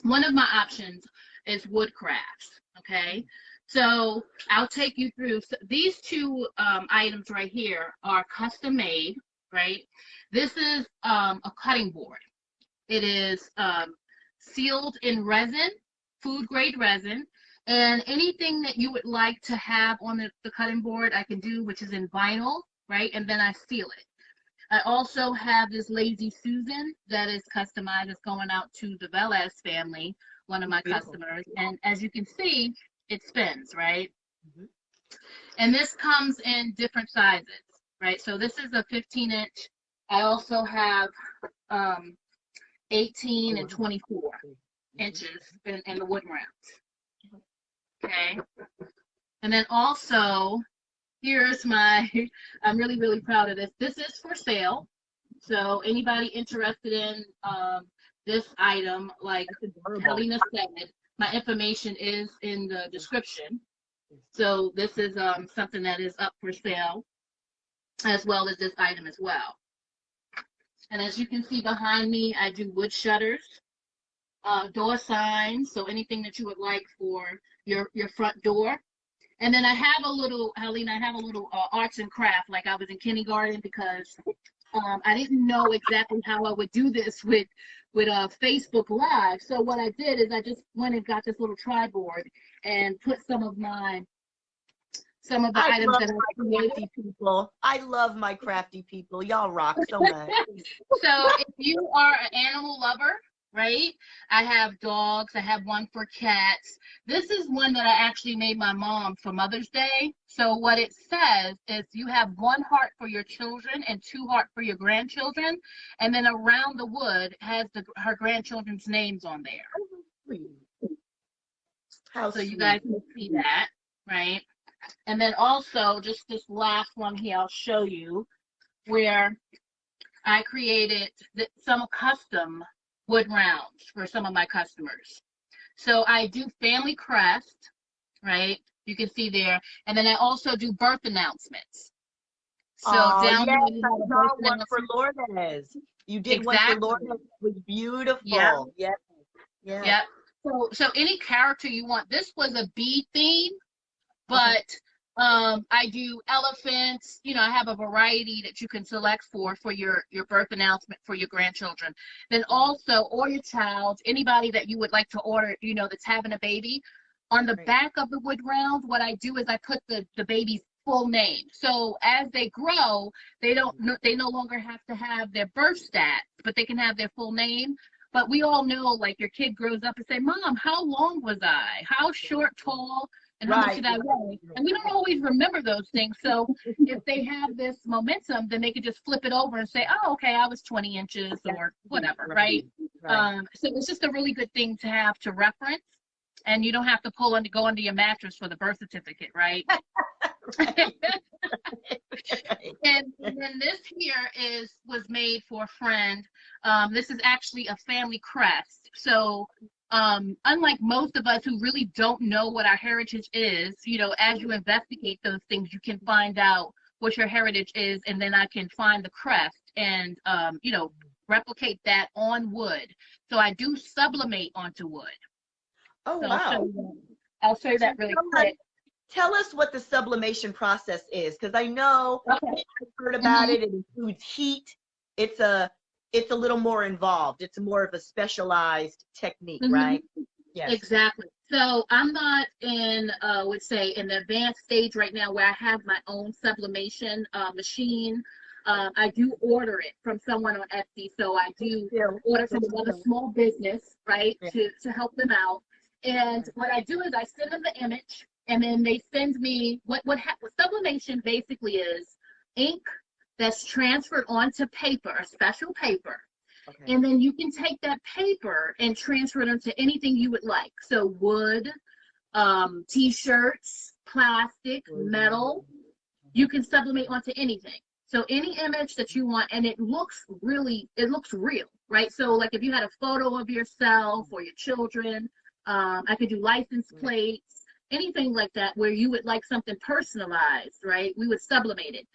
One of my options is wood crafts, okay? So I'll take you through. These two items right here are custom made, right? This is a cutting board. It is sealed in resin, food grade resin, and anything that you would like to have on the cutting board, I can do, which is in vinyl, right? And then I seal it. I also have this Lazy Susan that is customized. It's going out to the Velez family, one of my customers. And as you can see, it spins, right? Mm-hmm. And this comes in different sizes, right? So this is a 15-inch. I also have 18 and 24 inches in the wood rounds. Okay. And then also, here's my, I'm really, really proud of this. This is for sale. So anybody interested in this item, like Helena said, my information is in the description. So this is something that is up for sale, as well as this item as well. And as you can see behind me, I do wood shutters, door signs, so anything that you would like for your front door. And then I have a little, Helena, I have a little arts and craft, like I was in kindergarten, because I didn't know exactly how I would do this with Facebook Live. So what I did is I just went and got this little triboard and put some of the items that I created. People. I love my crafty people. Y'all rock so much. So if you are an animal lover, right? I have dogs. I have one for cats. This is one that I actually made my mom for Mother's Day. So what it says is you have 1 heart for your children and 2 hearts for your grandchildren. And then around the wood has her grandchildren's names on there. How so sweet. You guys can see that, right? And then also just this last one here, I'll show you, where I created some custom wood rounds for some of my customers. So I do family crest, right? You can see there. And then I also do birth announcements. So down yes, here, I saw one for Lourdes. You did exactly. one for Lourdes. It was beautiful. Yep. Yep. So any character you want. This was a bee theme, but I do elephants. You know, I have a variety that you can select for your birth announcement for your grandchildren. Then also, or your child, anybody that you would like to order, you know, that's having a baby. On the back of the wood round, what I do is I put the baby's full name. So as they grow, they no longer have to have their birth stats, but they can have their full name. But we all know, like, your kid grows up and say, Mom, how long was I? How short, tall, and how much did I weigh? And we don't always remember those things. So if they have this momentum, then they can just flip it over and say, oh, okay, I was 20 inches or whatever, right? So it's just a really good thing to have to reference. And you don't have to go under your mattress for the birth certificate, right? And then this here was made for a friend. This is actually a family crest. So unlike most of us who really don't know what our heritage is, you know, as you investigate those things, you can find out what your heritage is, and then I can find the crest and, you know, replicate that on wood. So I do sublimate onto wood. Oh, so wow. I'll show you that really quick. Tell us what the sublimation process is, because I know I've heard about it. It includes heat. It's a little more involved. It's more of a specialized technique, right? Yes. Exactly. So I'm not in, would say, in the advanced stage right now where I have my own sublimation machine. I do order it from someone on Etsy. So I do order from another small business, right, to help them out. And what I do is I send them the image, and then they send me what sublimation basically is ink that's transferred onto paper, a special paper. Okay. And then you can take that paper and transfer it onto anything you would like. So wood, t-shirts, plastic, metal, you can sublimate onto anything. So any image that you want, and it looks real, right? So like if you had a photo of yourself or your children, I could do license plates, anything like that where you would like something personalized, right? We would sublimate it.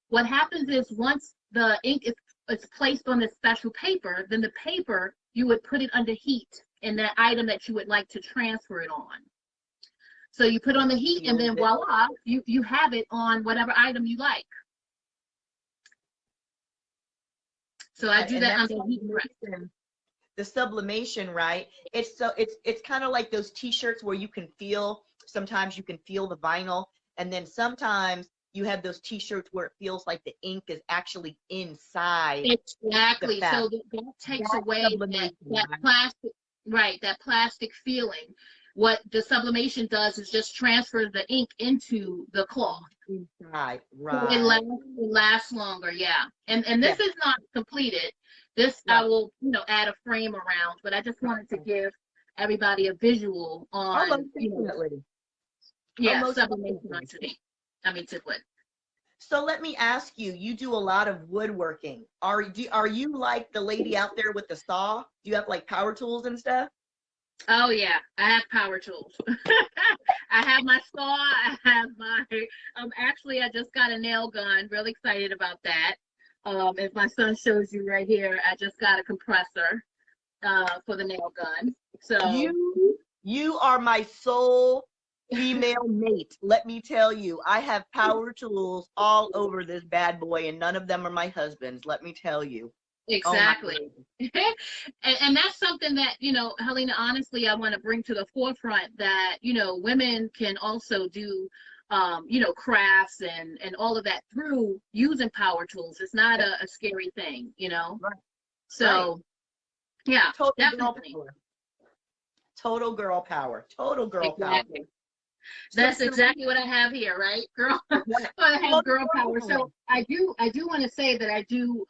What happens is once the ink is placed on this special paper, then the paper, you would put it under heat in that item that you would like to transfer it on. So you put on the heat, and then voila, you have it on whatever item you like. So I do that under heat. the sublimation, right? It's kind of like those t-shirts where you can feel, sometimes you can feel the vinyl, and then sometimes you have those t-shirts where it feels like the ink is actually inside. Exactly. So that takes away that plastic, right? That plastic feeling. What the sublimation does is just transfer the ink into the cloth. Right, So it lasts longer, yeah. And this is not completed. This I will, add a frame around, but I just wanted to give everybody a visual on, sublimation to wood. So let me ask you, you do a lot of woodworking. Are you like the lady out there with the saw? Do you have like power tools and stuff? Oh yeah, I have power tools. I have my saw, I have my, actually I just got a nail gun, really excited about that. If my son shows you right here, I just got a compressor for the nail gun. So you are my sole female mate. Let me tell you, I have power tools all over this bad boy, and none of them are my husband's. Let me tell you. Exactly. And that's something that, Helena, honestly, I want to bring to the forefront that, women can also do, crafts and all of that through using power tools. It's not a scary thing, Right. So, yeah, definitely. Total girl power. Total girl power. That's exactly what I have here, right, girl? I have girl power. So I do want to say that I do,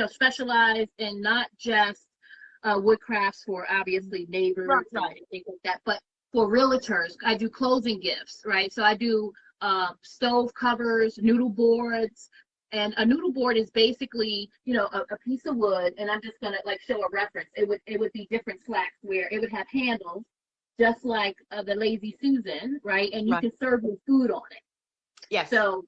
specialize in not just wood crafts for obviously neighbors and things like that, but for realtors, I do closing gifts, right? So I do stove covers, noodle boards, and a noodle board is basically, a piece of wood, and I'm just gonna show a reference. It would be different slats where it would have handles, just like the Lazy Susan, right? And you can serve your food on it. Yes. So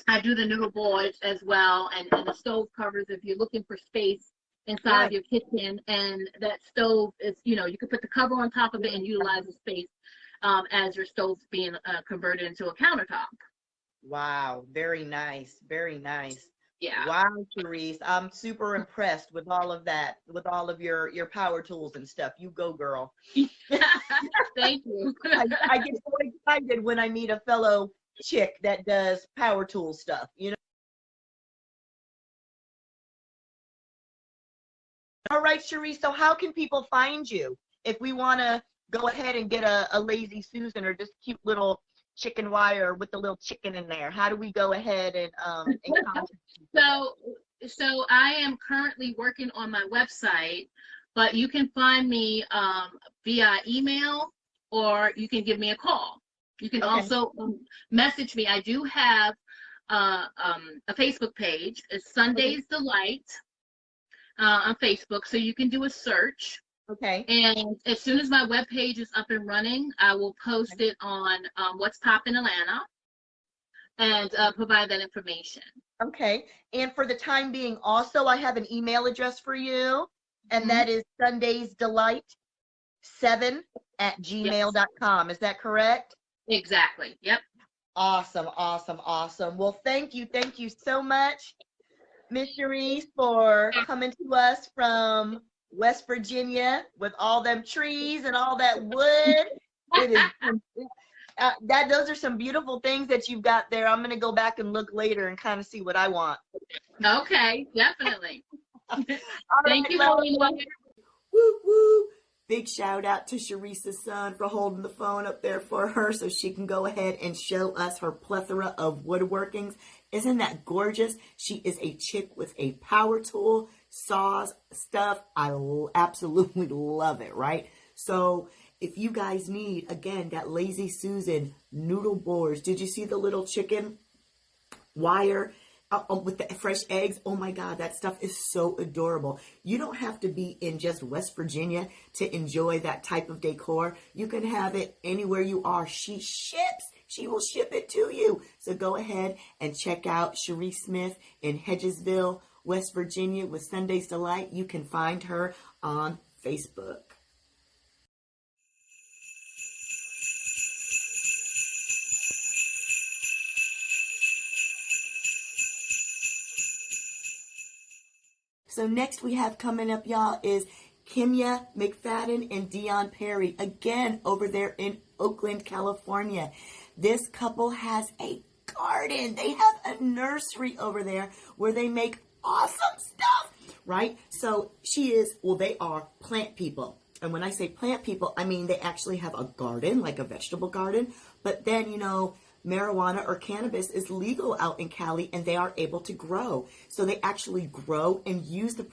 I do the noodle boards as well, and the stove covers if you're looking for space inside your kitchen, and that stove is, you can put the cover on top of it and utilize the space as your stove's being converted into a countertop. Wow, very nice, very nice. Yeah. Wow, Sharese, I'm super impressed with all of that, with all of your power tools and stuff. You go, girl. Thank you. I get so excited when I meet a fellow chick that does power tool stuff, All right, Sharese, so how can people find you if we want to go ahead and get a Lazy Susan or just cute little chicken wire with the little chicken in there? How do we go ahead and contact you? So I am currently working on my website, but you can find me via email, or you can give me a call. You can also message me. I do have a Facebook page. It's Sunday's Delight on Facebook, so you can do a search. Okay. And as soon as my webpage is up and running, I will post it on What's Poppin' Atlanta and provide that information. Okay. And for the time being, also, I have an email address for you, and that is sundaysdelight7@gmail.com. Is that correct? Exactly. Yep. Awesome, awesome, awesome. Well, thank you so much, Miss Sharese, for coming to us from West Virginia with all them trees and all that wood. It is those are some beautiful things that you've got there. I'm gonna go back and look later and kind of see what I want. Okay, definitely. Thank you. Woo woo! Big shout out to Sharese's son for holding the phone up there for her so she can go ahead and show us her plethora of woodworkings. Isn't that gorgeous? She is a chick with a power tool, saws, stuff. I absolutely love it, right? So if you guys need, again, that Lazy Susan noodle boards, did you see the little chicken wire with the fresh eggs? Oh my God, that stuff is so adorable. You don't have to be in just West Virginia to enjoy that type of decor. You can have it anywhere you are. She will ship it to you. So go ahead and check out Sharese Smith in Hedgesville, West Virginia with Sunday's Delight. You can find her on Facebook. So next we have coming up, y'all, is Kimya, McFadden, and Deon Perry, again over there in Oakland, California. This couple has a garden. They have a nursery over there where they make awesome stuff, right? So they are plant people. And when I say plant people, I mean they actually have a garden, like a vegetable garden. But then, marijuana or cannabis is legal out in Cali, and they are able to grow. So they actually grow and use the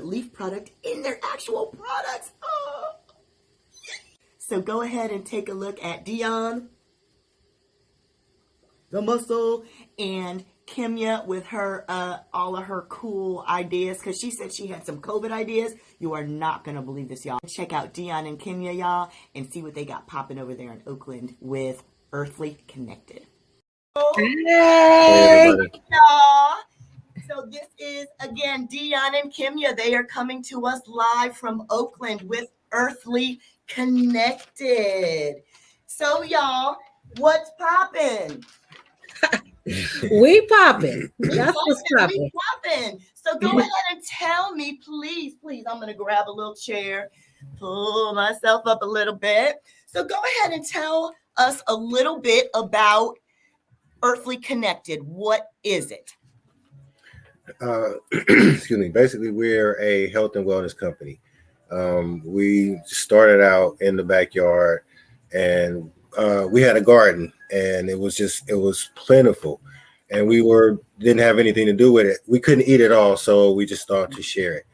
leaf product in their actual products. Oh. So go ahead and take a look at Deon, the muscle, and Kimya with her all of her cool ideas, because she said she had some COVID ideas. You are not going to believe this, y'all. Check out Deon and Kimya, y'all, and see what they got popping over there in Oakland with Earthly Connected. Hey, y'all. So this is, again, Deon and Kimya. They are coming to us live from Oakland with Earthly Connected. So, y'all, what's poppin'? We popping. That's what's popping. We popping. So go ahead and tell me, please. I'm going to grab a little chair, pull myself up a little bit. So go ahead and tell us a little bit about Earthly Connected. What is it? Excuse me. Basically, we're a health and wellness company. We started out in the backyard, and we had a garden, and it was plentiful, and we didn't have anything to do with it. We couldn't eat it all, so we just started to share it,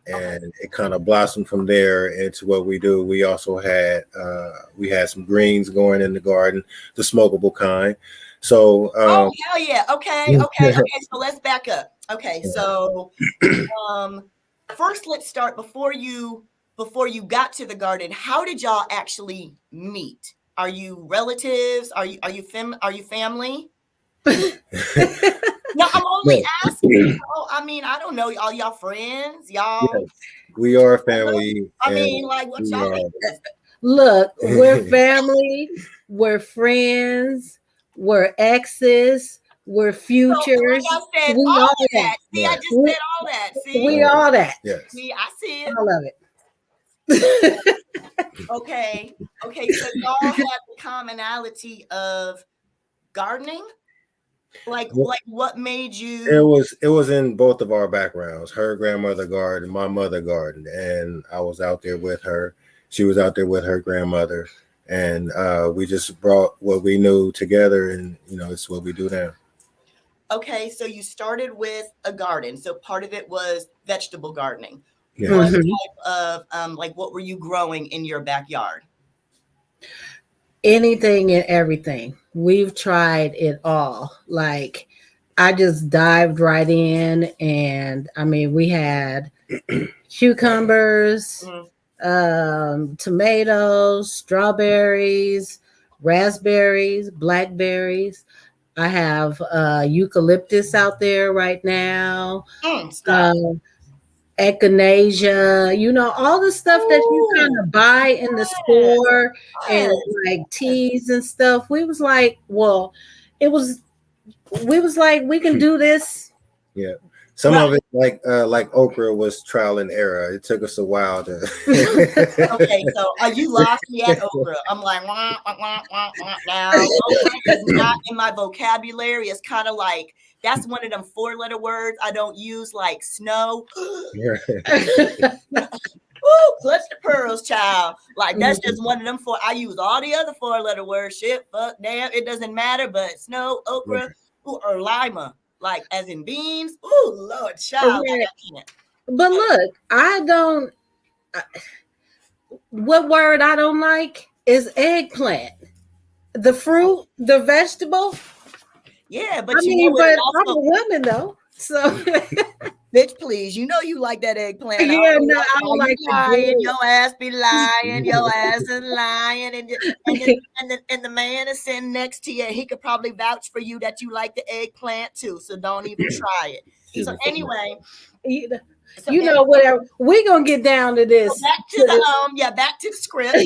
and it kind of blossomed from there into what we do. We also had some greens going in the garden, the smokable kind. So oh hell yeah. Okay. So let's back up. Okay, so first let's start before you got to the garden. How did y'all actually meet? Are you relatives? Are you family? No, I'm only asking. I don't know. Are y'all friends? Y'all? Yes, we are family. What y'all? Look, we're family. We're friends. We're exes. We're futures. So, like I said, all that. See, I just said all that. See, we all that. Yes. See, I see it. All of it. Okay. So y'all have the commonality of gardening. Like what made you? It was in both of our backgrounds. Her grandmother gardened, my mother gardened, and I was out there with her. She was out there with her grandmother, and we just brought what we knew together, and it's what we do now. Okay, so you started with a garden. So part of it was vegetable gardening. Yeah. What type of what were you growing in your backyard? Anything and everything. We've tried it all. Like, I just dived right in, and we had cucumbers, tomatoes, strawberries, raspberries, blackberries. I have eucalyptus out there right now. Echinacea, all the stuff that you kind of buy in the store, and like teas and stuff. We was like, we can do this. Yeah. Some of it, like okra, was trial and error. It took us a while to. Okay, so you lost me at okra. I'm like, wah, wah, wah, wah, wah. Now, okra is not in my vocabulary. It's kind of like, that's one of them 4-letter words I don't use, like snow. Ooh, clutch the pearls, child. Like, that's just one of them four. I use all the other 4-letter words. Shit, fuck, damn, it doesn't matter. But snow, okra, or lima. Like, as in beans. Oh, Lord, child. Okay. I can't. But look, what word I don't like is eggplant. The fruit, the vegetable. Yeah, but I'm a woman though. So, bitch, please. You like that eggplant. Yeah, I don't like lying. Your ass be lying. Your ass is lying. And the man is sitting next to you. He could probably vouch for you that you like the eggplant too. So don't even try it. So anyway. Whatever. We're gonna get down to this. So back to the script.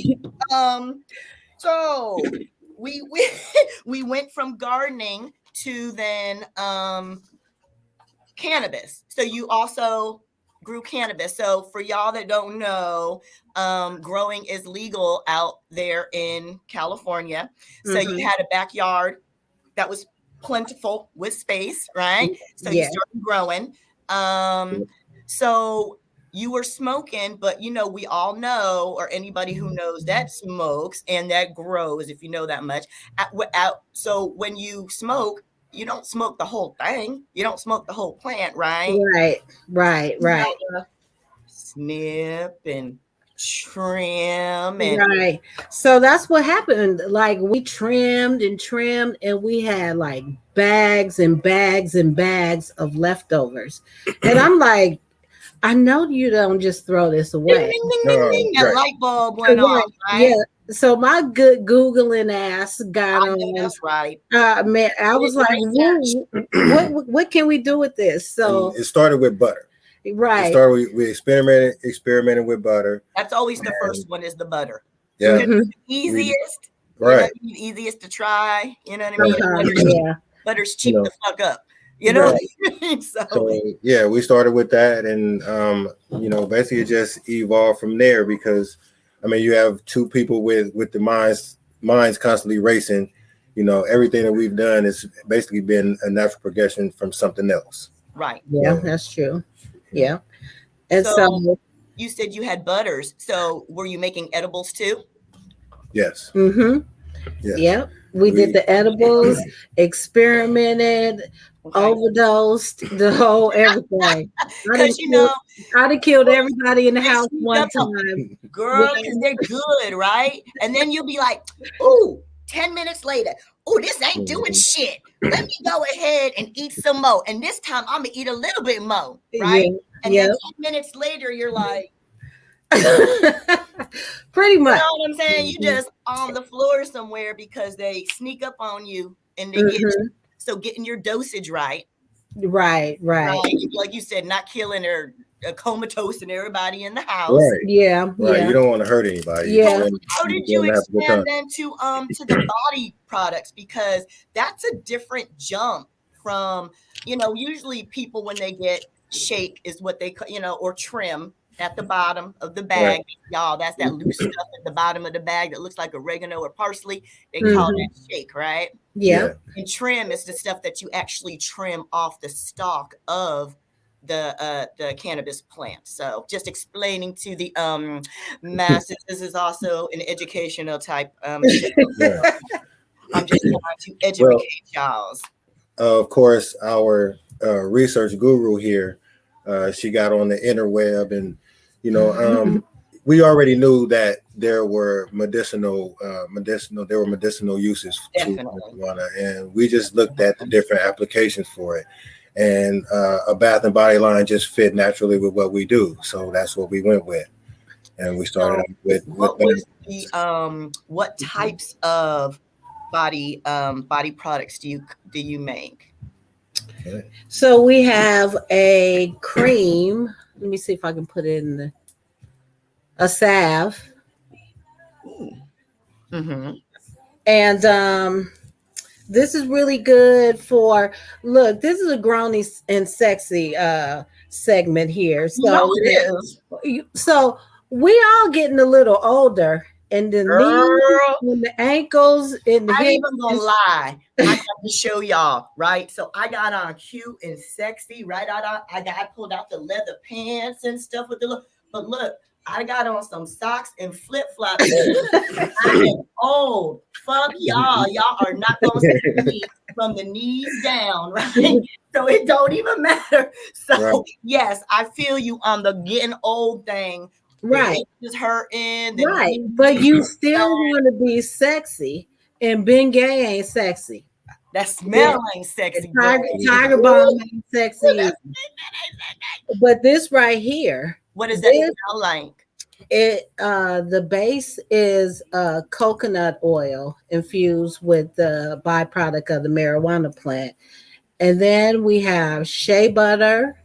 So we went from gardening to then cannabis. So you also grew cannabis. So for y'all that don't know, growing is legal out there in California. So you had a backyard that was plentiful with space, right? So you started growing. So you were smoking, but you know, we all know, or anybody who knows that smokes and that grows, if you know that much. So when you smoke, you don't smoke the whole thing. You don't smoke the whole plant, right? Right. Snip and trim and right. So that's what happened. Like we trimmed, and we had like bags and bags and bags of leftovers. And I'm like, I know you don't just throw this away. Ding, ding, ding, ding, ding. That light bulb went off, right? Yeah. So my good Googling ass got on. That's right. Man, I was like, what can we do with this? So it started with butter. Right. It started we experimented with butter. That's always the first one, is the butter. Yeah. Easiest. Right. You know, easiest to try. You know what I mean? Butter's cheap to fuck up. You know. Right. So yeah, we started with that, and you know, basically it just evolved from there, because I mean, you have two people with the minds constantly racing. You know, everything that we've done has basically been a natural progression from something else. Right. Yeah, that's true. Yeah. And so you said you had butters. So were you making edibles too? Yes. Yeah. We did the edibles, experimented, overdosed, the whole everything. Because you know, I'd have killed everybody in the house one time. Girl, because they're good, right? And then you'll be like, ooh, 10 minutes later, ooh, this ain't doing shit. Let me go ahead and eat some more. And this time I'm gonna eat a little bit more, right? And then 10 minutes later, you're like, pretty much. You know what I'm saying? You just on the floor somewhere because they sneak up on you and they get you. So getting your dosage right. Right. Like you said, not killing or comatose and everybody in the house. Right. Yeah. You don't want to hurt anybody. Yeah. How did you expand then to the body products? Because that's a different jump from, you know, usually people when they get shake is what they, you know, or trim at the bottom of the bag. Right. Y'all, that's that loose stuff at the bottom of the bag that looks like oregano or parsley. They call that shake, right? Yeah. And trim is the stuff that you actually trim off the stalk of the cannabis plant. So just explaining to the masses, this is also an educational type show. I'm just trying to educate y'all. Of course, our research guru here, she got on the interweb, and you know, we already knew that there were medicinal uses to marijuana, and we just looked at the different applications for it. And a bath and body line just fit naturally with what we do, so that's what we went with. And we started with what types of body products do you make? Okay. So we have a cream. Let me see if I can put it in a salve. And this is really good for, look, this is a grown and sexy segment here. So, so we all getting a little older, and the knees and the ankles and the hips. I ain't even gonna lie. I got to show y'all, right? So I got on cute and sexy, right? I pulled out the leather pants and stuff with the look. But look, I got on some socks and flip-flops. I am old. Fuck y'all. Y'all are not gonna see me from the knees down, right? So it don't even matter. So yes, I feel you on the getting old thing. Right. Just hurting. Right. But you still want to be sexy, and Bengay ain't sexy. That smell ain't sexy. Tiger Balm ain't sexy. But this right here. What does that smell like? It the base is coconut oil infused with the byproduct of the marijuana plant. And then we have shea butter,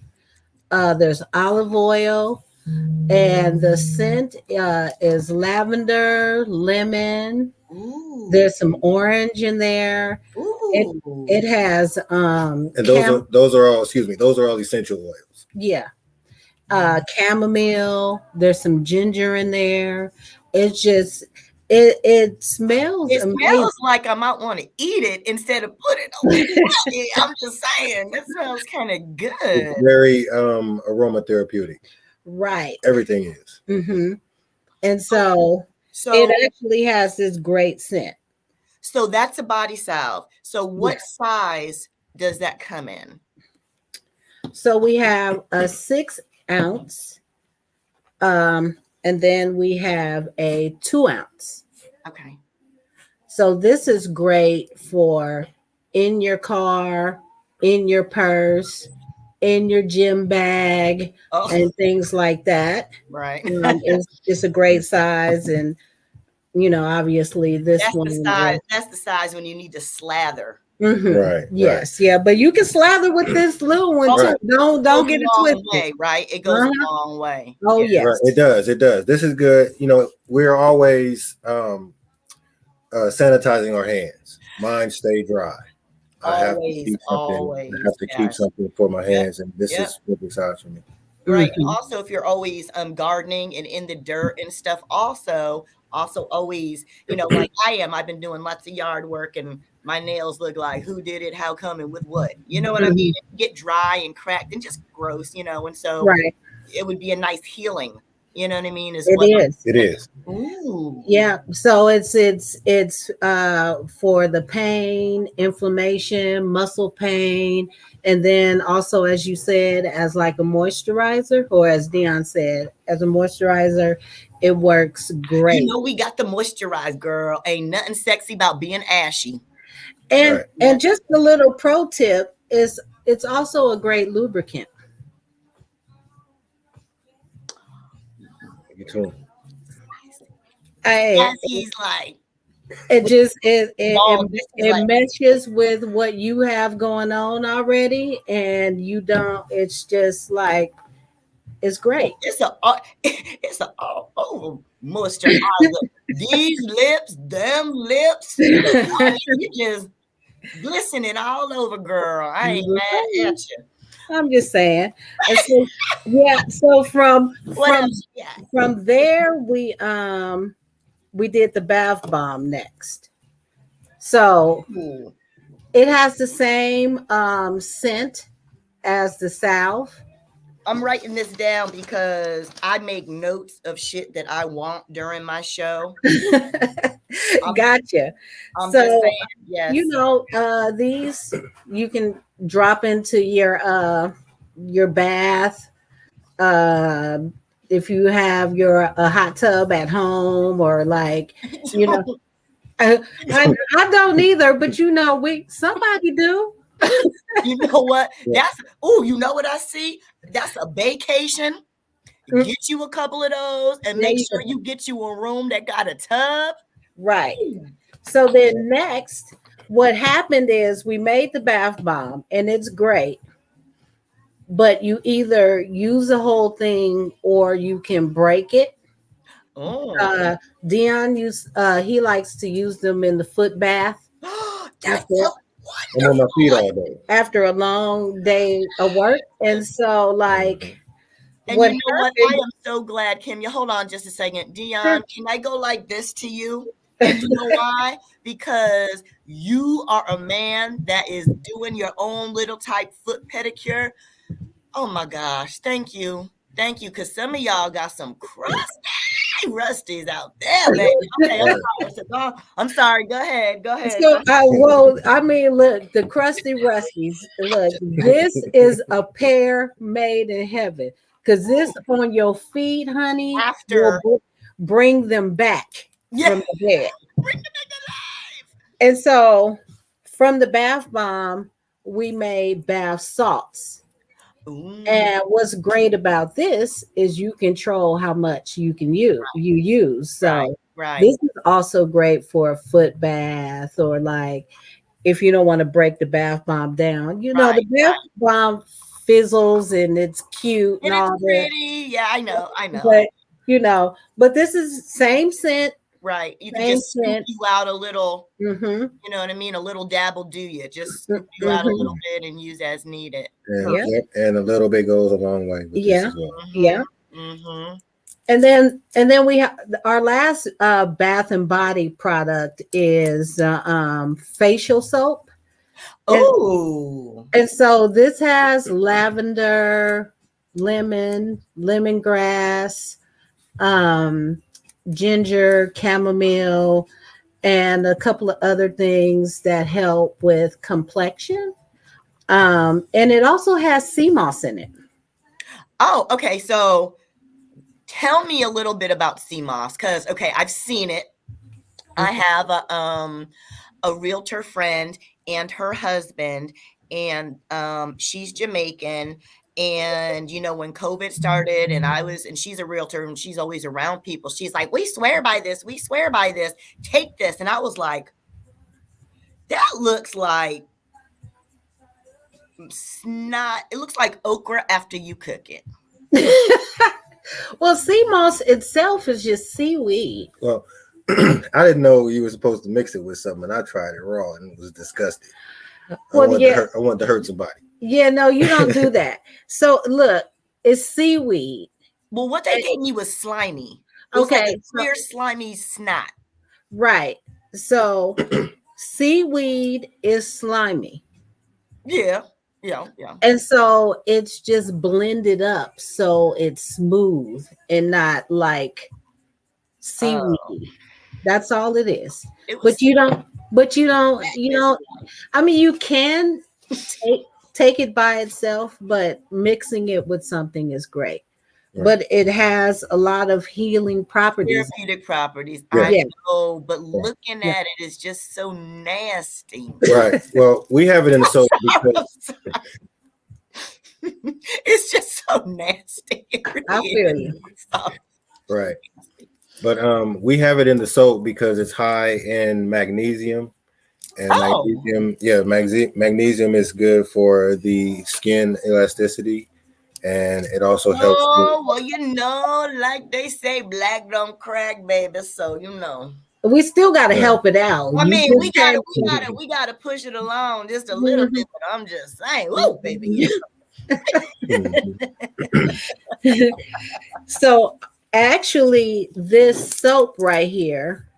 there's olive oil, and the scent is lavender, lemon. Ooh. There's some orange in there. It has and those are all essential oils. Yeah. chamomile. There's some ginger in there. It's just it smells It amazing. smells like I might want to eat it instead of put it on my body. I'm just saying, that smells kind of good. It's very aromatherapeutic. Right. Everything is. Mm-hmm. And so it actually has this great scent. So that's a body salve. So what size does that come in? So we have a 6 ounce, and then we have a 2 ounce. Okay. So this is great for in your car, in your purse, in your gym bag, and things like that. Right. It's a great size, and obviously that's the size when you need to slather. Mm-hmm. Right. Yes. Right. Yeah. But you can slather with this little one too. Don't get it twisted. Way, right. It goes a long way. Oh yes. Right. It does. It does. This is good. We're always sanitizing our hands. Mine stay dry. I have to keep something for my hands, and this is perfect size for me. Right. Mm-hmm. Also, if you're always gardening and in the dirt and stuff, also always, like I am. I've been doing lots of yard work, and my nails look like who did it, how come, and with what. You know what I mean? Get dry and cracked and just gross, and so it would be a nice healing. You know what I mean? It is. Ooh. Yeah. So it's for the pain, inflammation, muscle pain, and then also, as you said, as like a moisturizer, or as Deon said, as a moisturizer, it works great. We got the moisturize, girl. Ain't nothing sexy about being ashy. And just a little pro tip is it's also a great lubricant. You too. He's like, it meshes with what you have going on already, and you don't. It's just like it's great. It's a moisturizer. These lips, them lips, you just glistening all over, girl. I ain't mad at you. I'm just saying. So, so from there we did the bath bomb next. So it has the same scent as the salve. I'm writing this down because I make notes of shit that I want during my show. Gotcha. I'm just saying, yes. These you can drop into your bath. If you have a hot tub at home, or like, I don't either, but somebody do. You know what? You know what I see? That's a vacation. Get you a couple of those and make sure you get you a room that got a tub. Right. So then next, what happened is we made the bath bomb, and it's great. But you either use the whole thing or you can break it. Oh. Deon he likes to use them in the foot bath. I'm on my feet all day after a long day of work, and so like. And you know what? I am so glad, Kimya. Hold on just a second. Deon, can I go like this to you? And you know why? Because you are a man that is doing your own little type foot pedicure. Oh my gosh. Thank you. Thank you. Because some of y'all got some rusties out there, baby. Okay, I'm sorry. Go ahead. So, look, the crusty rusties. Look, this is a pair made in heaven. Because this on your feet, honey, will bring them back from the bed. Bring them back alive. And so from the bath bomb, we made bath salts. Ooh. And what's great about this is you control how much you use. So this is also great for a foot bath, or like if you don't want to break the bath bomb down. The bath bomb fizzles and it's cute and all pretty. Yeah, I know. But but this is same scent, Right. You can Same just scoop scent. you out a little, Mm-hmm. you know what I mean? A little dab will do you. Just scoop you out a Mm-hmm. little bit and use as needed. And, Yeah. yep, and a little bit goes a long way with this Yeah. as well. Yeah. Mm-hmm. And then we have our last bath and body product is facial soap. Oh. And so this has lavender, lemon, lemongrass, ginger, chamomile, and a couple of other things that help with complexion. And it also has sea moss in it. Oh, okay. So tell me a little bit about sea moss, because okay, I've seen it. I have a realtor friend and her husband, and she's Jamaican. And you know, when COVID started, and she's a realtor and she's always around people, she's like, we swear by this, take this. And I was like, that looks like snot. It looks like okra after you cook it. Well, sea moss itself is just seaweed. Well, I didn't know you were supposed to mix it with something, and I tried it raw and it was disgusting. Well, I want to hurt somebody. Yeah, no, you don't do that. So look, it's seaweed. Well, what they gave me was slimy. It was like a clear, slimy snot. Right. So seaweed is slimy. Yeah. And so it's just blended up so it's smooth and not like seaweed. That's all it is. But you don't, I mean, you can take it by itself, but mixing it with something is great. Right. But it has a lot of healing properties. Therapeutic properties. Yeah. I know, but looking at it is just so nasty. Right. Well, we have it in the soap because it's just so nasty. Really I feel you. Right. But we have it in the soap because it's high in magnesium. And magnesium is good for the skin elasticity. And it also helps. Oh, well, you know, like they say, black don't crack, baby. So, you know. We still got to help it out. I mean, we gotta push it along just a little bit. But I'm just saying, whoa, baby. So actually, this soap right here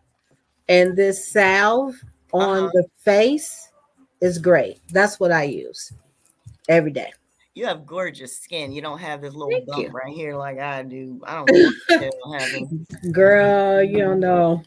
and this salve on the face is great. That's what I use every day. You have gorgeous skin. You don't have this little bump right here like I do. I don't know what the hell happened. Girl, you don't know.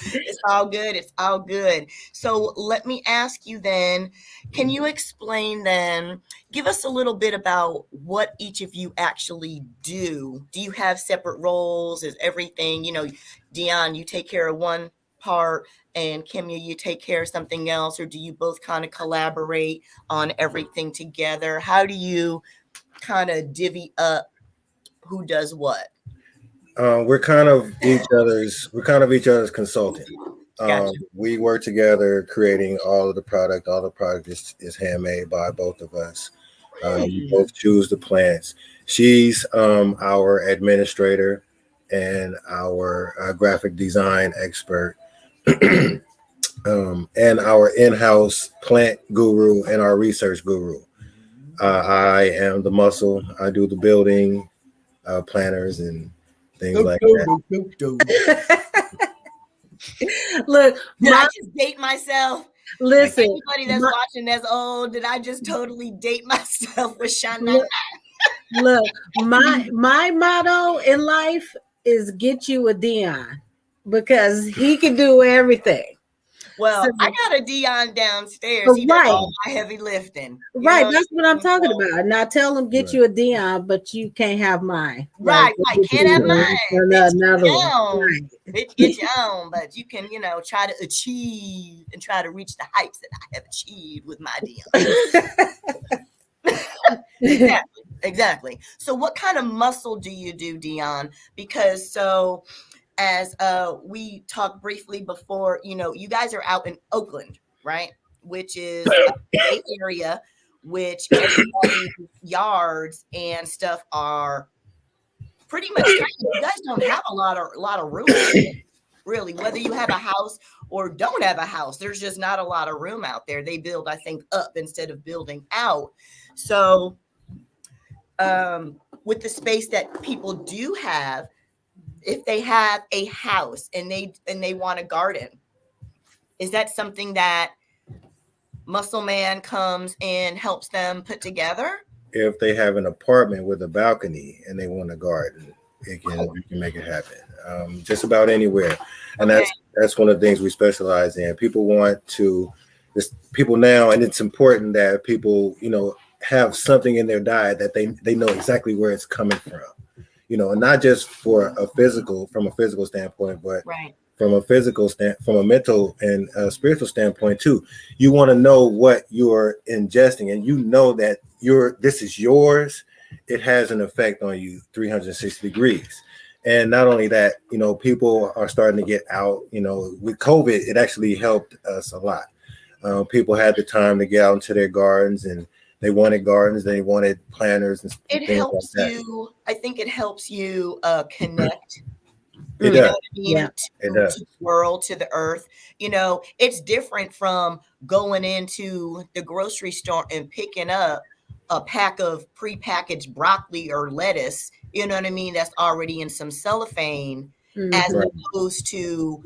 It's all good. It's all good. So let me ask you then, can you explain then, give us a little bit about what each of you actually do? Do you have separate roles? Is everything, you know, Deon, you take care of one part, and Kimya, you take care of something else, or do you both kind of collaborate on everything together? How do you kind of divvy up who does what? We're kind of each other's consultant. Gotcha. We work together creating all of the product. All the product is handmade by both of us. We both choose the plants. She's our administrator and our graphic design expert. And our in-house plant guru and our research guru. I am the muscle. I do the building planners and things like that. Look, did I just date myself? Listen, anybody that's watching that's old, did I just totally date myself with Shana? Look, my motto in life is get you a Deon because he can do everything. Well, I got a Deon downstairs. He does all my heavy lifting. Right, that's what I'm talking about. Now tell him get you a Deon, but you can't have mine. Right, can't have mine. Another one. Bitch, get your own, but you can, you know, try to achieve and try to reach the heights that I have achieved with my Deon. Exactly. So what kind of muscle do you do, Deon? Because as we talked briefly before, you know, you guys are out in Oakland, right? Which is a Bay area, which everybody's yards and stuff are pretty much tiny. You guys don't have a lot of room, really. Whether you have a house or don't have a house, there's just not a lot of room out there. They build, I think, up instead of building out. So, with the space that people do have, if they have a house and they want a garden, is that something that Muscle Man comes and helps them put together? If they have an apartment with a balcony and they want a garden, we can make it happen. Just about anywhere. And that's one of the things we specialize in. People want to, people now, and it's important that people, have something in their diet that they know exactly where it's coming from, and not just from a physical standpoint, but from a mental and spiritual standpoint too. You want to know what you're ingesting, and that this is yours. It has an effect on you 360 degrees. And not only that, people are starting to get out. With COVID, it actually helped us a lot. People had the time to get out into their gardens, and they wanted gardens, they wanted planters, and it helps like you. I think it helps you connect. It does. To the world, to the earth. It's different from going into the grocery store and picking up a pack of prepackaged broccoli or lettuce, that's already in some cellophane, as opposed to,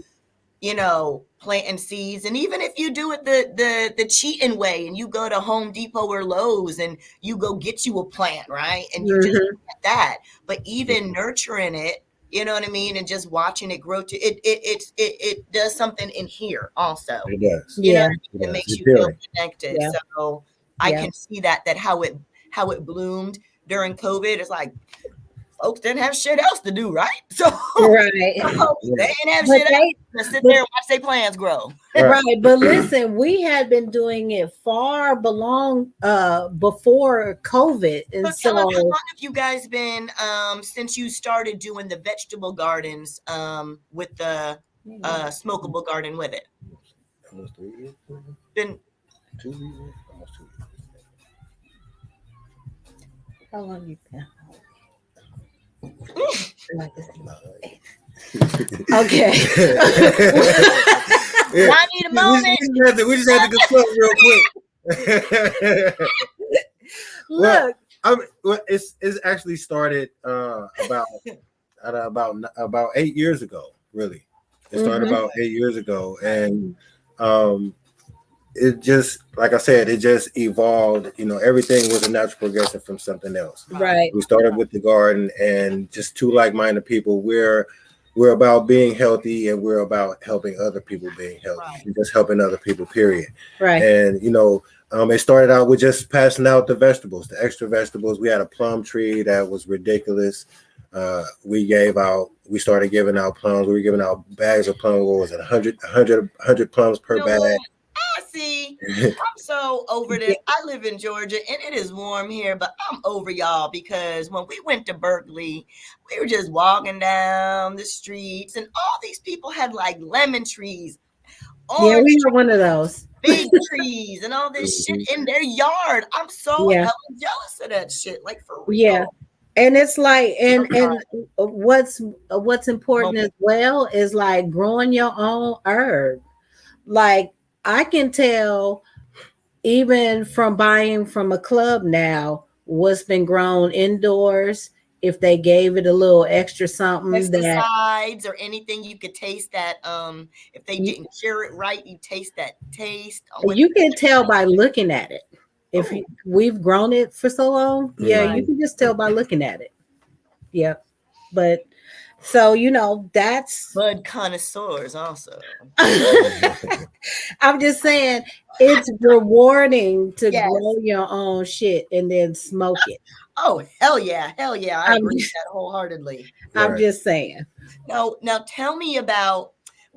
planting seeds. And even if you do it the cheating way and you go to Home Depot or Lowe's and you go get you a plant, right? And you just get that. But even nurturing it, and just watching it grow it does something in here also. It does. It makes you feel connected. Yeah. So I can see that how it bloomed during COVID. It's like folks didn't have shit else to do, right? So they didn't have shit else to sit there and watch their plants grow. Right. But listen, we had been doing it far before COVID. And so how long have you guys been since you started doing the vegetable gardens with the smokable garden with it? Almost 3 years. Been 2 years. Almost 2 years. How long you been? Okay. I need a moment. We just had to consult real quick. Look, it's actually started about 8 years ago. Really, it started about 8 years ago, and it just, like I said, it just evolved. Everything was a natural progression from something else. Right. We started with the garden, and just two like-minded people. We're about being healthy, and we're about helping other people being healthy, and just helping other people, period. Right. And it started out with just passing out the vegetables, the extra vegetables. We had a plum tree that was ridiculous. We started giving out plums. We were giving out bags of plums. What was it? 100 plums per bag. See, I'm so over this. I live in Georgia and it is warm here, but I'm over y'all because when we went to Berkeley, we were just walking down the streets and all these people had like lemon trees. Yeah, we were one of those. Big trees and all this shit in their yard. I'm so hella jealous of that shit. Like for real. Yeah. And it's like, and what's important as well is like growing your own herb. Like, I can tell even from buying from a club now what's been grown indoors. If they gave it a little extra something, pesticides or anything, you could taste that. If they didn't cure it right, you taste that taste. You can tell by looking at it. If we've grown it for so long, you can just tell by looking at it. Yeah, but. So, that's bud connoisseurs also. I'm just saying it's rewarding to grow your own shit and then smoke it. Oh, hell yeah. I agree with that wholeheartedly. I'm just saying. Now tell me about,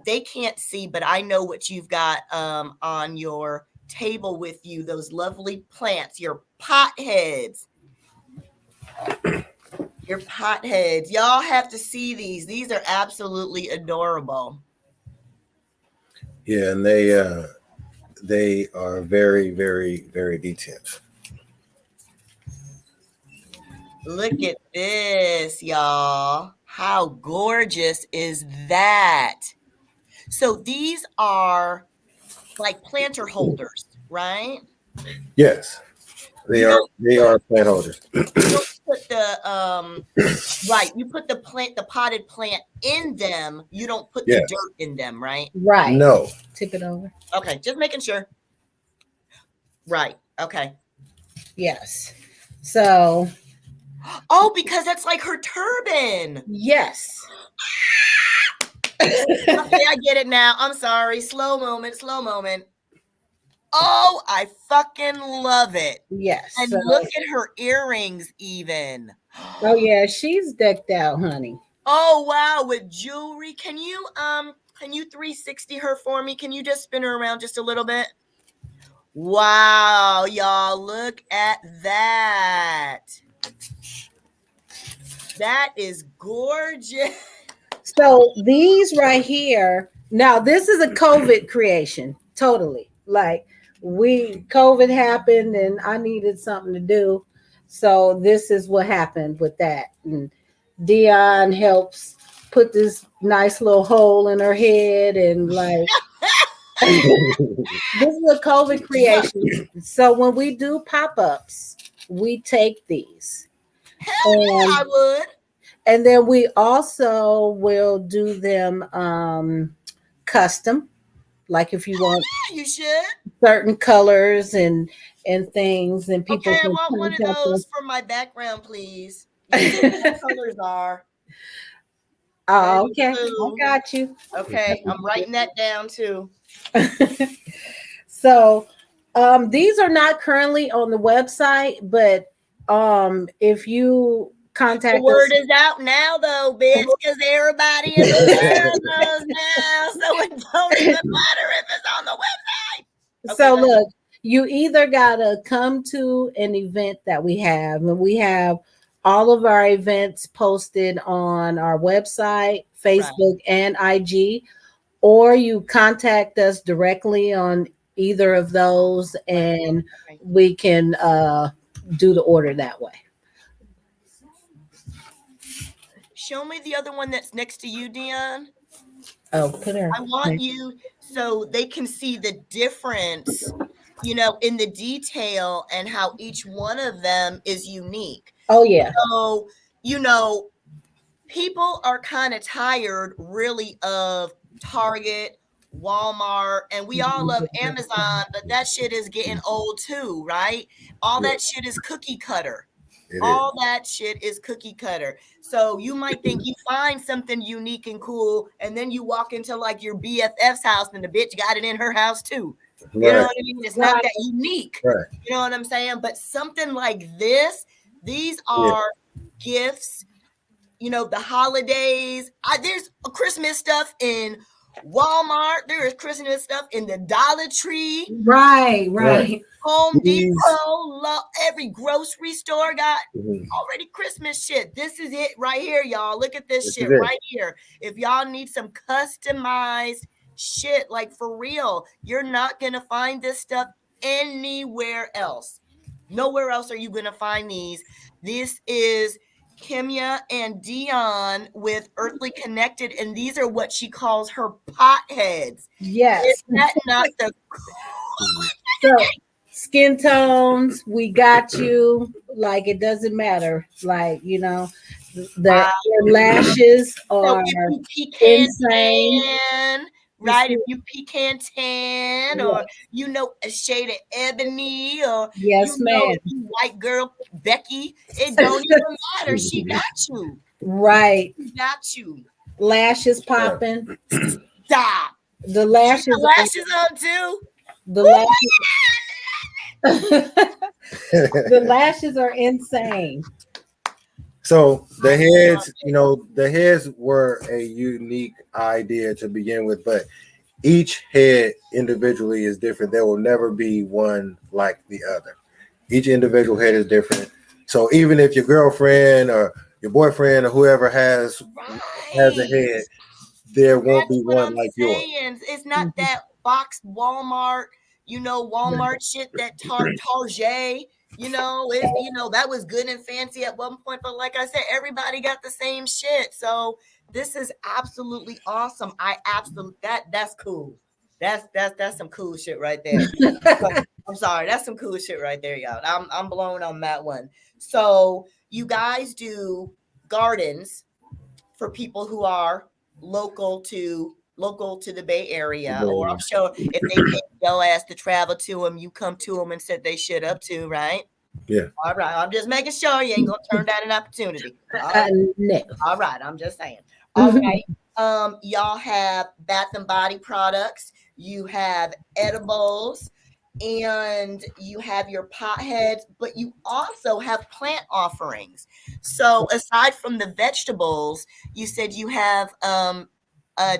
they can't see, but I know what you've got on your table with you, those lovely plants, your pot heads. Your pot heads. Y'all have to see these. These are absolutely adorable. Yeah, and they are very, very, very detailed. Look at this, y'all. How gorgeous is that? So these are like planter holders, right? Yes, they are plant holders. You don't put the right. You put the potted plant in them. You don't put the dirt in them, right? Right. No. Tip it over. Okay, just making sure. Right. Okay. Yes. So. Oh, because that's like her turban. Yes. Okay, I get it now. I'm sorry. Slow moment. Oh, I fucking love it. Yes. And look at her earrings even. Oh yeah, she's decked out, honey. Oh wow, with jewelry. Can you 360 her for me? Can you just spin her around just a little bit? Wow, y'all, look at that. That is gorgeous. So these right here, now this is a COVID creation, totally. Like COVID happened and I needed something to do. So this is what happened with that. And Deon helps put this nice little hole in her head and like this is a COVID creation. So when we do pop-ups, we take these. Hell yeah, I would. And then we also will do them custom. Like if you want, you should certain colors and things, and people. Okay, I want one of those for my background, please. What colors are? Oh, okay, I got you. Okay, I'm writing that down too. So, these are not currently on the website, but if you contact the word us, is out now, though, bitch, because everybody in the world knows now, so it don't even matter if it's on the website. Okay, so look, you either gotta come to an event that we have, and we have all of our events posted on our website, Facebook, and IG, or you contact us directly on either of those, and we can do the order that way. Show me the other one that's next to you, Deon. Oh, put her. I want you so they can see the difference, in the detail and how each one of them is unique. Oh, yeah. So, people are kind of tired, really, of Target, Walmart, and we all love Amazon, but that shit is getting old too, right? All that shit is cookie cutter. All that shit is cookie cutter. So you might think you find something unique and cool, and then you walk into like your BFF's house and the bitch got it in her house too. You know what I mean? It's not that unique. Right. You know what I'm saying? But something like this, these are gifts, the holidays. There's Christmas stuff in Walmart. There is Christmas stuff in the Dollar Tree. Right. Home Depot, every grocery store got already Christmas shit. This is it right here, y'all. Look at this shit right here. If y'all need some customized shit, like for real, you're not gonna find this stuff anywhere else. Nowhere else are you gonna find these. This is Kimya and Deon with Earthly Connected, and these are what she calls her pot heads. Yes. Is that not the so skin tones, we got you. Like it doesn't matter. Like, the lashes are insane. Right, if you pecan tan, or a shade of ebony, or ma'am, white girl Becky, it don't even matter. She got you. Right. She got you. Lashes popping. Stop. The lashes on too. The lashes. The lashes are insane. So the heads were a unique idea to begin with, but each head individually is different. There will never be one like the other. Each individual head is different. So even if your girlfriend or your boyfriend or whoever has a head, there won't be one like yours. It's not that box Walmart, Walmart shit, that Target, that was good and fancy at one point, but like I said, everybody got the same shit. So this is absolutely awesome. That's cool. That's some cool shit right there. I'm sorry, that's some cool shit right there, y'all. I'm blown on that one. So you guys do gardens for people who are local to the Bay Area, or I'm sure if they pay your ass to travel to them, you come to them and set they shit up too, right? Yeah. All right. I'm just making sure you ain't gonna turn down an opportunity. No. All right. I'm just saying. All right. Y'all have bath and body products. You have edibles, and you have your pot heads, but you also have plant offerings. So aside from the vegetables, you said you have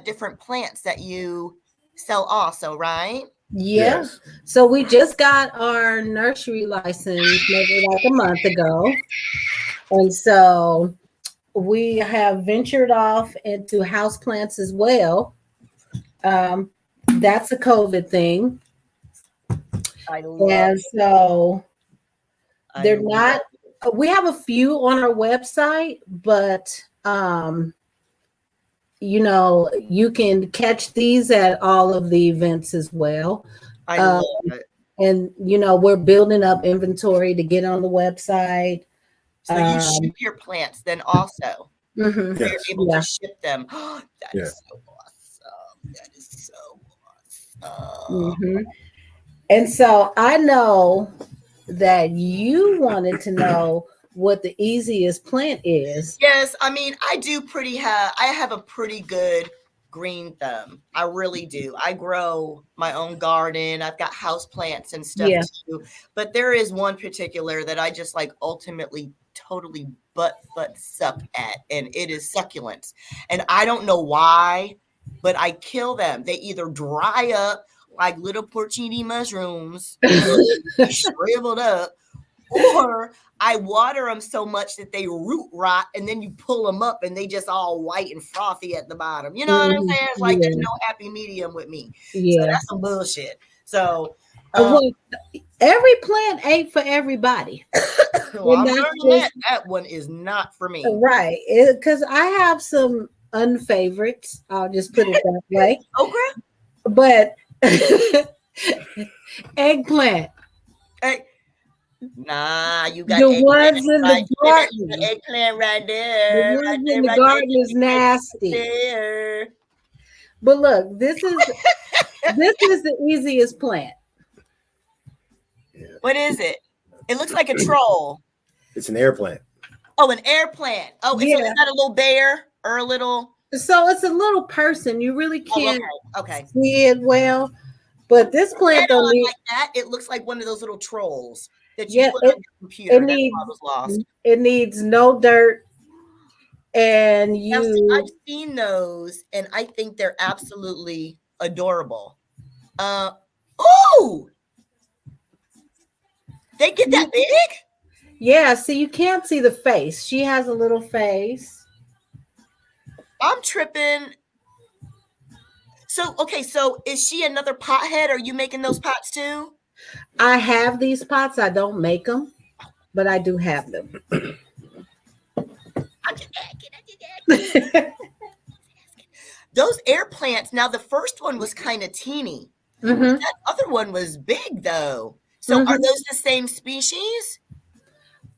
different plants that you sell also, right? Yeah. Yes. So we just got our nursery license maybe like a month ago. And so we have ventured off into houseplants as well. That's a COVID thing. And so they're not, we have a few on our website, but you can catch these at all of the events as well. I love it. And we're building up inventory to get on the website. So you ship your plants then also. Mm-hmm. You're able to ship them. That is so awesome. That is so awesome. Mm-hmm. And so I know that you wanted to know what the easiest plant is. Yes, I mean, I have a pretty good green thumb. I really do. I grow my own garden. I've got house plants and stuff too. But there is one particular that I just like ultimately totally butt suck at, and it is succulents. And I don't know why, but I kill them. They either dry up like little porcini mushrooms, shriveled up, or I water them so much that they root rot, and then you pull them up and they just all white and frothy at the bottom. You know what I'm saying? It's like there's no happy medium with me. Yeah. So that's some bullshit. So every plant ain't for everybody. Well, I'm learning that one is not for me. Right. Because I have some unfavorites. I'll just put it that way. Okay. But eggplant. Nah, you got the ones in the garden. The eggplant right there. The ones in the garden is nasty. There. But look, this is the easiest plant. What is it? It looks like a troll. It's an air plant. Oh, an air plant. Oh, so is that a little bear or a little? So it's a little person. You really can't okay. see it well. But this plant don't need like that. It looks like one of those little trolls that you put on your computer. It needs no dirt. And I've seen those, and I think they're absolutely adorable. They get that big? Yeah, so you can't see the face. She has a little face. I'm tripping. So is she another pothead? Are you making those pots too? I have these pots. I don't make them, but I do have them. Those air plants. Now, the first one was kind of teeny. Mm-hmm. That other one was big, though. So, are those the same species?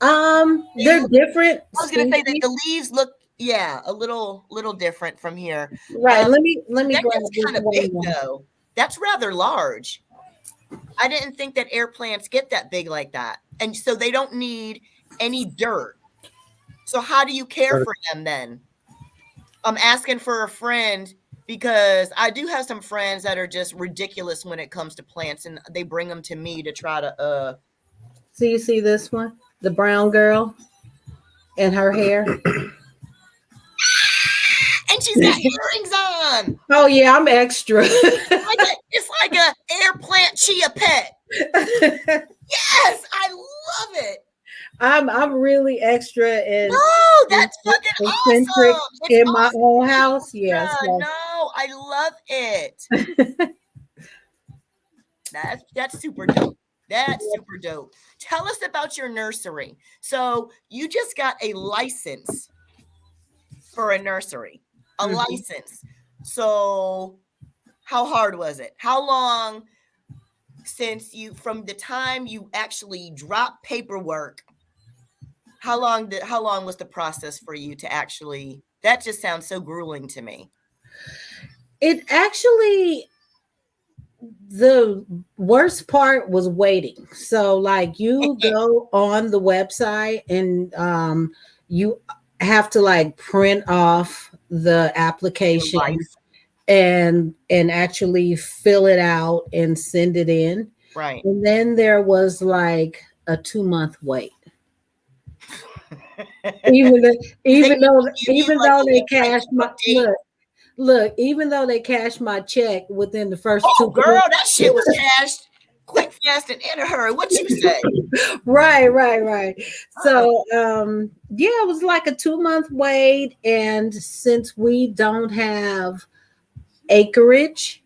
They're different. I was going to say that the leaves look, a little different from here. Right. Let me grab this kind of big, though. That's rather large. I didn't think that air plants get that big like that, and so they don't need any dirt. So, how do you care for them then? I'm asking for a friend because I do have some friends that are just ridiculous when it comes to plants, and they bring them to me to try to. So you see this one, the brown girl, and her hair, and she's got earrings on. Oh yeah, I'm extra. It's like a air plant chia pet. Yes, I love it. I'm really extra and that's fucking eccentric in my own house. Yes. No, I love it. That's super dope. That's super dope. Tell us about your nursery. So you just got a license for a nursery, a license. So how hard was it? How long since from the time you actually dropped paperwork? How long was the process for you to actually? That just sounds so grueling to me. It actually, the worst part was waiting. So like you go on the website and you have to like print off the application and actually fill it out and send it in. Right. And then there was like a 2-month wait. even though they cashed my look, even though they cashed my check within the first 2 girl, months. That shit was cashed quick, fast, and in a hurry. What you say? Right. So it was like a 2-month wait. And since we don't have acreage,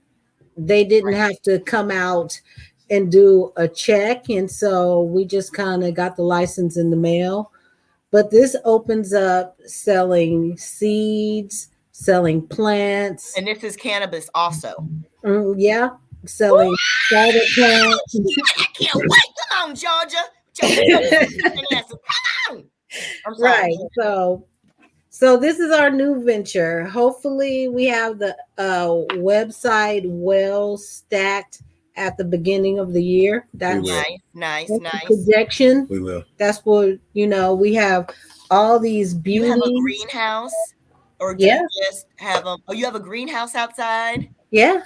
they didn't have to come out and do a check. And so we just kind of got the license in the mail. But this opens up selling seeds, selling plants. And this is cannabis also. Yeah, selling cider plants. I can't wait. Come on, Georgia. Come on. I'm sorry. Right. So this is our new venture. Hopefully we have the website well stacked at the beginning of the year. That's nice. Projection. We will. That's what, we have all these beauties. You have a greenhouse? Or do you just have them? Oh, you have a greenhouse outside? Yeah.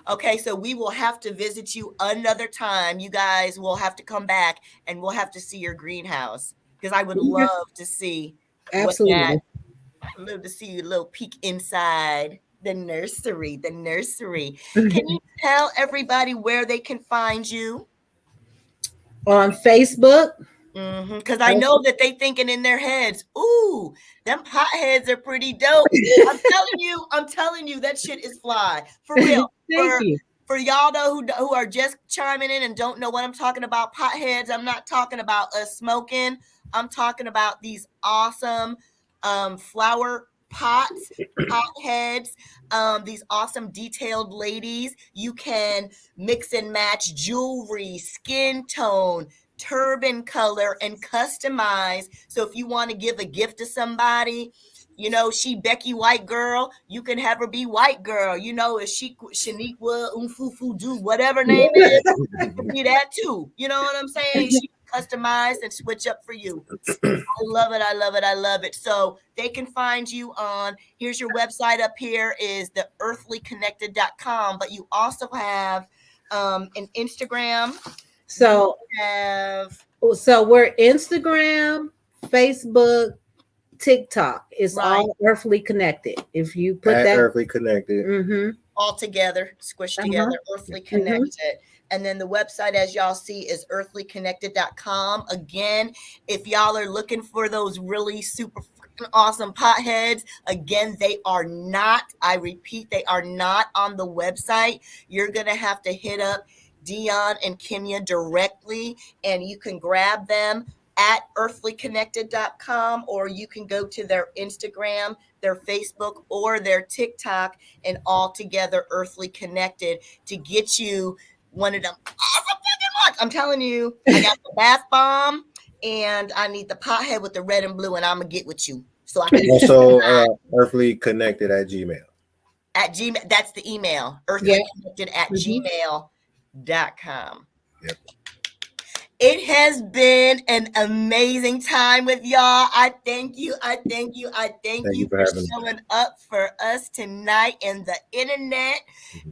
Okay, so we will have to visit you another time. You guys will have to come back and we'll have to see your greenhouse because I would love to see. Absolutely. I'd love to see you a little peek inside the nursery. Can you tell everybody where they can find you? On Facebook. Because I know that they thinking in their heads, ooh, them potheads are pretty dope. I'm telling you, that shit is fly. For real. For y'all though who are just chiming in and don't know what I'm talking about, potheads, I'm not talking about us smoking. I'm talking about these awesome flower pots, potheads, these awesome detailed ladies. You can mix and match jewelry, skin tone, turban color, and customize. So if you want to give a gift to somebody, she Becky White girl, you can have her be white girl. If she Shaniqua Umfufu do whatever name is, it could be that too. You know what I'm saying? She customize and switch up for you. I love it. So they can find you on, here's your website up here is the earthlyconnected.com, but you also have an Instagram. So we're Instagram, Facebook, TikTok. It's all Earthly Connected. If you put that Earthly Connected, all together, squished together, Earthly Connected. And then the website, as y'all see, is earthlyconnected.com. Again, if y'all are looking for those really super awesome potheads, again, they are not, I repeat, they are not on the website. You're going to have to hit up Deon and Kimya directly, and you can grab them at earthlyconnected.com, or you can go to their Instagram, their Facebook, or their TikTok, and all together Earthly Connected to get you one of them awesome fucking ones. I'm telling you, I got the bath bomb and I need the pothead with the red and blue, and I'm gonna get with you. So I can also Earthly Connected at Gmail. At Gmail, that's the email. Earthlyconnected at gmail.com. Yep. It has been an amazing time with y'all. I thank you for showing up for us tonight in the internet.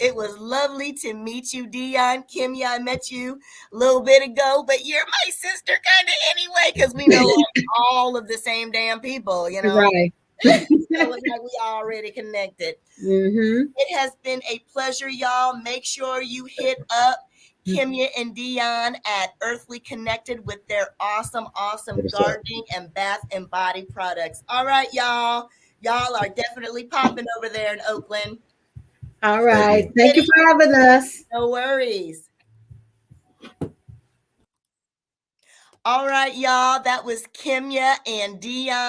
It was lovely to meet you, Deon. Kimya, I met you a little bit ago, but you're my sister kind of anyway, because we know all of the same damn people, Right. So it's like we already connected. It has been a pleasure, y'all. Make sure you hit up Kimya and Deon at Earthly Connected with their awesome gardening and bath and body products. All right, y'all. Y'all are definitely popping over there in Oakland. All right. Thank you for having us. No worries. All right, y'all. That was Kimya and Deon.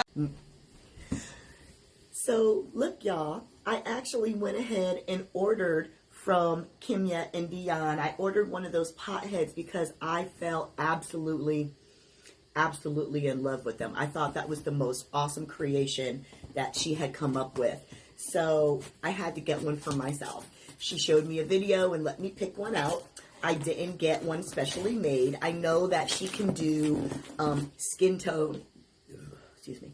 So look, y'all, I actually went ahead and ordered from Kimya and Deon. I ordered one of those potheads because I fell absolutely in love with them. I thought that was the most awesome creation that she had come up with. So I had to get one for myself. She showed me a video and let me pick one out. I didn't get one specially made. I know that she can do skin tone. Excuse me.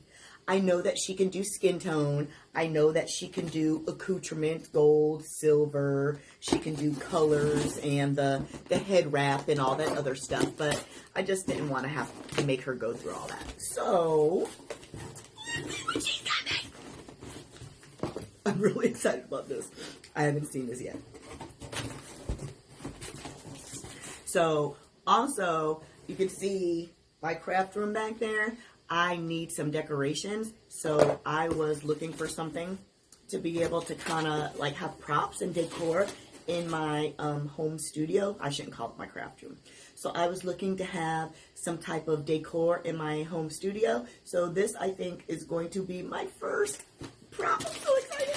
I know that she can do skin tone. I know that she can do accoutrements, gold, silver. She can do colors and the head wrap and all that other stuff. But I just didn't want to have to make her go through all that. So, she's coming. I'm really excited about this. I haven't seen this yet. So, also, you can see my craft room back there. I need some decorations, so I was looking for something to be able to kind of like have props and decor in my home studio. I shouldn't call it my craft room. So I was looking to have some type of decor in my home studio. So this, I think, is going to be my first prop. I'm so excited.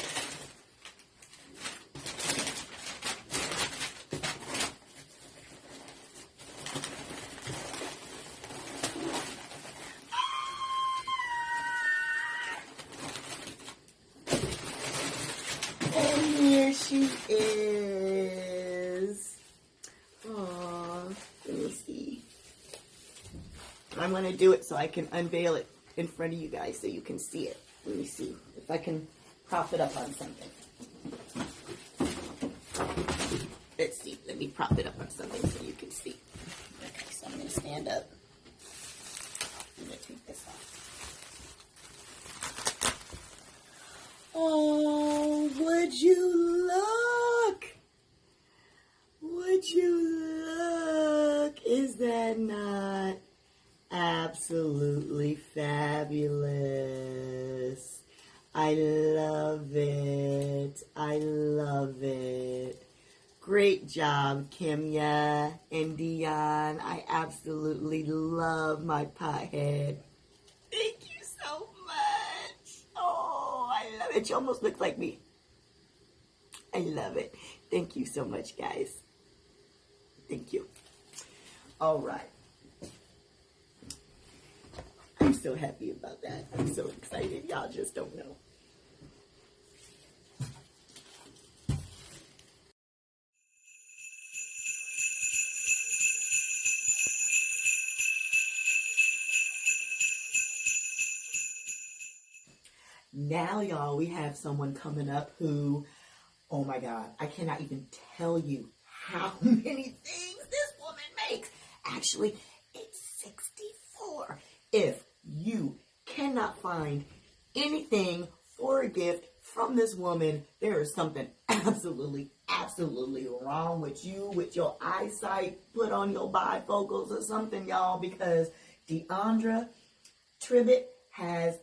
She is. Aww, let me see. I'm going to do it so I can unveil it in front of you guys so you can see it. Let me see if I can prop it up on something. Let's see. Let me prop it up on something so you can see. Okay, so I'm going to stand up. I'm going to take this off. Oh, would you look? Would you look? Is that not absolutely fabulous? I love it. I love it. Great job, Kimya and Deon. I absolutely love my pothead. Thank you so much. Oh, I love it. She almost looks like me. I love it. Thank you so much, guys. Thank you. All right. I'm so happy about that. I'm so excited. Y'all just don't know. Now, y'all, we have someone coming up who, oh my God, I cannot even tell you how many things this woman makes. Actually, it's 64. If you cannot find anything for a gift from this woman, there is something absolutely wrong with you, with your eyesight. Put on your bifocals or something, y'all, because Diondra Tribett has,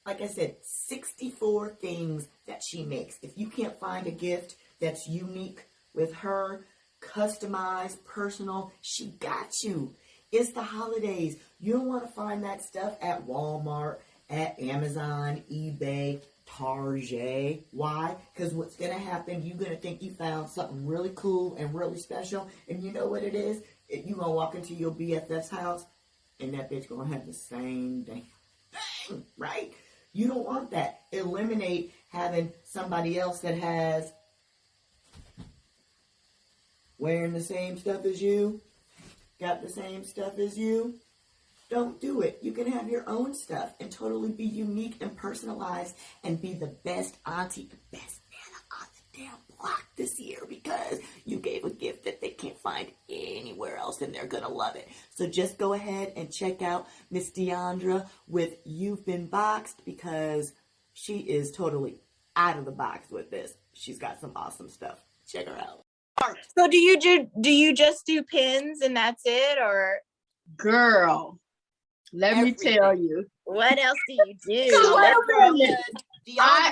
like I said, 64 things that she makes. If you can't find a gift that's unique with her, customized, personal, she got you. It's the holidays. You don't want to find that stuff at Walmart, at Amazon, eBay, Target. Why? Because what's going to happen, you're going to think you found something really cool and really special, and you know what it is? You're going to walk into your BFF's house, and that bitch going to have the same damn thing, right? You don't want that. Eliminate having somebody else that has wearing the same stuff as you, got the same stuff as you. Don't do it. You can have your own stuff and totally be unique and personalized and be the best auntie, the best Nana on the damn block this year because you gave a gift that they can't find anywhere else and they're going to love it. So just go ahead and check out Miss Diondra with You've Been Boxed because she is totally out of the box with this. She's got some awesome stuff. Check her out. So do you just do pins and that's it, or girl? Let me tell you. What else do you do? I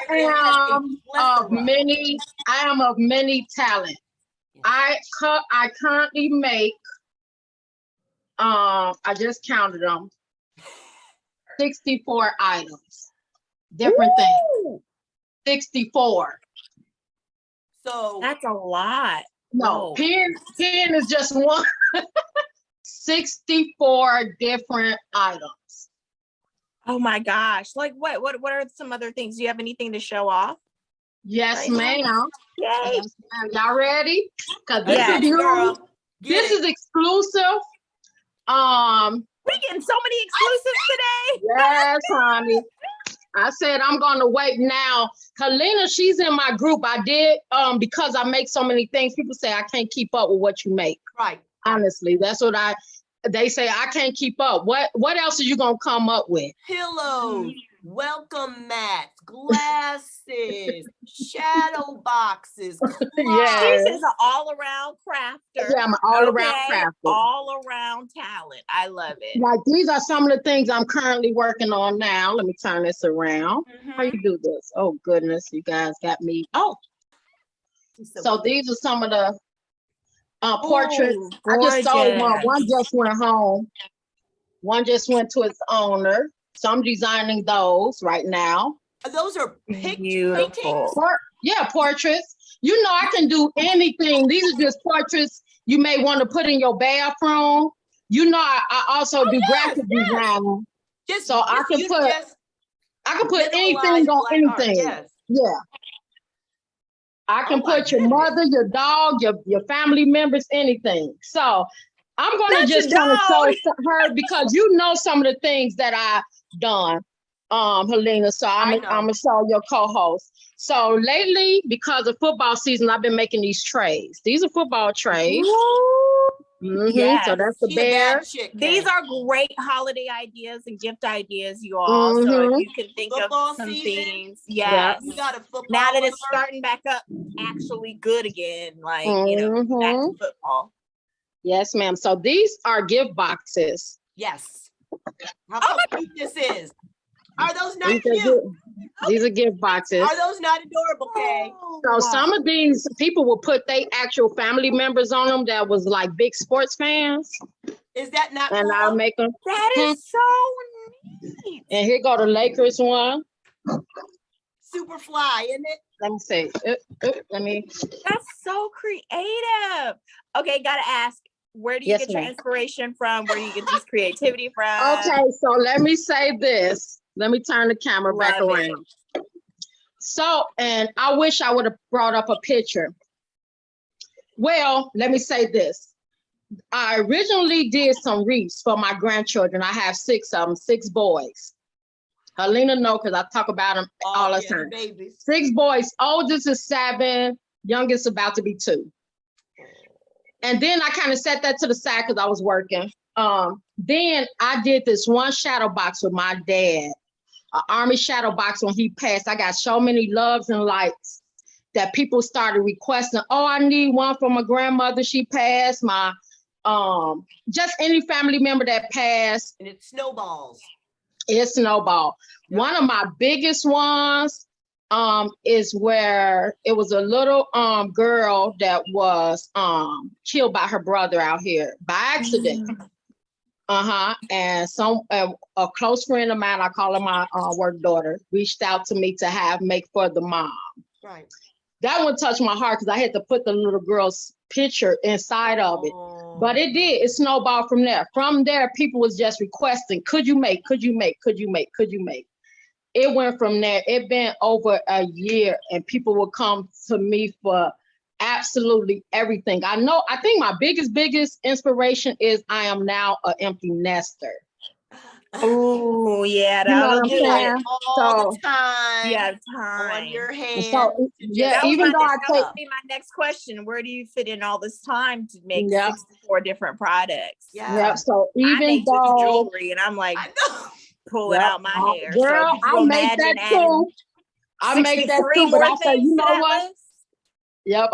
am of many talents. I currently make I just counted them. 64 items. Different things. 64. So That's a lot. No, pen is just one. 64 different items. Oh my gosh. Like what are some other things? Do you have anything to show off? Yes, Right. ma'am. Yay. Yes, ma'am. Y'all ready? Because this Yes, is new. girl. This is exclusive. We getting so many exclusives today. Yes, honey. I said I'm gonna wait now. Helena, she's in my group. I did because I make so many things. People say I can't keep up with what you make. right. Honestly, that's what they say I can't keep up. What else are you gonna come up with? Pillows, welcome mats, glasses, shadow boxes. Yes. This is an all-around crafter. Yeah, I'm an all-around crafter. All-around talent. I love it. Like these are some of the things I'm currently working on now. Let me turn this around. How you do this? Oh goodness, you guys got me. Oh, so these are some of the portraits. I just sold one. One just went home. One just went to its owner. So I'm designing those right now. Those are beautiful. Portraits. You know, I can do anything. These are just portraits you may want to put in your bathroom. You know, I also do graphic design. So I can put anything on anything. Yes. Yeah. I can put your mother, your dog, your family members, anything. So I'm going to just kind of show her because you know some of the things that I've done, Helena. So I'm going to show your co-host. So lately, because of football season, I've been making these trays. These are football trays. Yes. So that's the bear. These are great holiday ideas and gift ideas, you all. So if you can think football of some season, things, yes. You got a football now that it's starting back up, actually good again, like you know, back to football. Yes, ma'am. So these are gift boxes. Yes. How cute this is. Are those not cute? These are gift boxes. Are those not adorable, Kay? So some of these people will put their actual family members on them that was like big sports fans. Is that not and cool? I'll make them. That is so neat. And here go the Lakers one. Super fly, isn't it? Let me see. Let me. That's so creative. Okay, gotta ask. Where do you get your inspiration from? Where do you get this creativity from? Okay, so let me say this. Let me turn the camera back around. So, and I wish I would have brought up a picture. Well, let me say this. I originally did some wreaths for my grandchildren. I have 6 of them, 6 boys. Helena know because I talk about them all the time. Babies. 6 boys. Oldest is 7. Youngest about to be 2. And then I kind of set that to the side because I was working. Then I did this one shadow box with my dad, an Army shadow box when he passed. I got so many loves and likes that people started requesting, oh, I need one for my grandmother. She passed. My just any family member that passed. And it snowballs. It snowballed. Yep. One of my biggest ones is where it was a little girl that was killed by her brother out here by accident. And a close friend of mine, I call her my work daughter, reached out to me to make for the mom. Right. That one touched my heart because I had to put the little girl's picture inside of it. But it did. It snowballed from there. From there, people was just requesting, could you make? It went from there. It been over a year and people would come to me for absolutely everything. I think my biggest inspiration is I am now an empty nester. Oh yeah, that'll do it all the time. Yeah, time on your hands. So, yeah, even though that would be my next question. Where do you fit in all this time to make 64 different products? Yeah. So even though jewelry, and I'm like pulling out my hair. Girl, so I make that too. I make that too, but I say, you know what? Yep,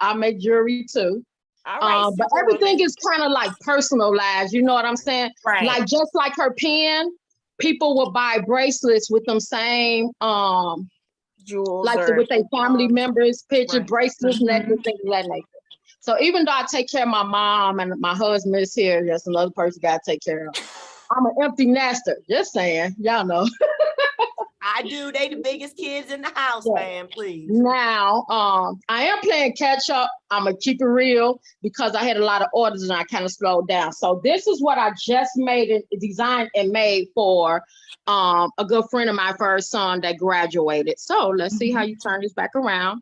I make jewelry too. All right, but everything is kind of like personalized, you know what I'm saying? Right. Like just like her pen, people will buy bracelets with them same jewels, like with their family members, picture bracelets, necklaces, things like that. So even though I take care of my mom and my husband is here, there's another person got to take care of. I'm an empty nester. Just saying, y'all know. I do. They the biggest kids in the house, man. Please. Now, I am playing catch up. I'm gonna keep it real because I had a lot of orders and I kind of slowed down. So this is what I just made and designed and made for a good friend of mine for her son that graduated. So let's see how you turn this back around.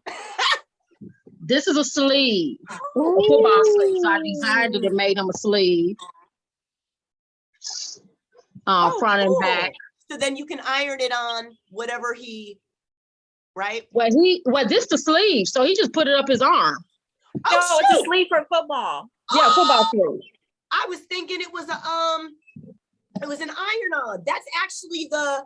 This is a sleeve, a football sleeve. So I designed it and made him a sleeve. Front and back. So then you can iron it on whatever he, right? Well, this the sleeve. So he just put it up his arm. Oh, no, it's a sleeve for football. Yeah, football sleeve. I was thinking it was an iron-on. That's actually the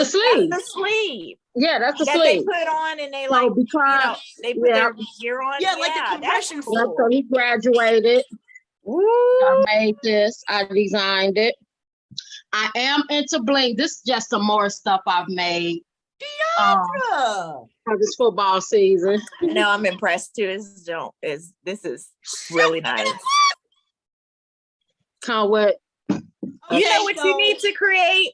sleeve. That's the sleeve. Yeah, that's the that sleeve. They put on and they So like, because, they put their gear on. Yeah, like the compression cool. Cool. So he graduated. I made this. I designed it. I am into bling. This is just some more stuff I've made. Diondra! For this football season. No, I'm impressed too. This is really nice. Can't wait. Okay, you know what you need to create?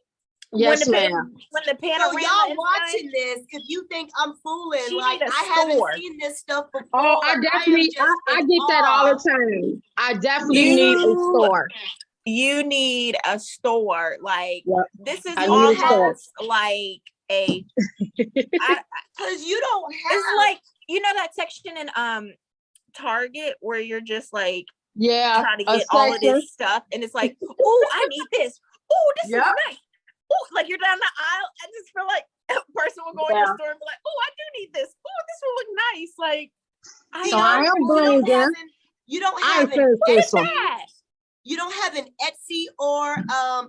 Yes, ma'am. When the panorama so y'all watching this, if you think I'm fooling, like I haven't seen this stuff before. Oh, I definitely, I get that all the time. I definitely need a store. You need a store. Like this is almost like a because you don't have. It's like that section in Target where you're just like trying to get all of this stuff, and it's like, oh, I need this. Oh, this is nice. Oh, like you're down the aisle, I just feel like a person will go in the store and be like, oh, I do need this. Oh, this will look nice. Like I am doing this. You don't have it. What is that? You don't have an Etsy or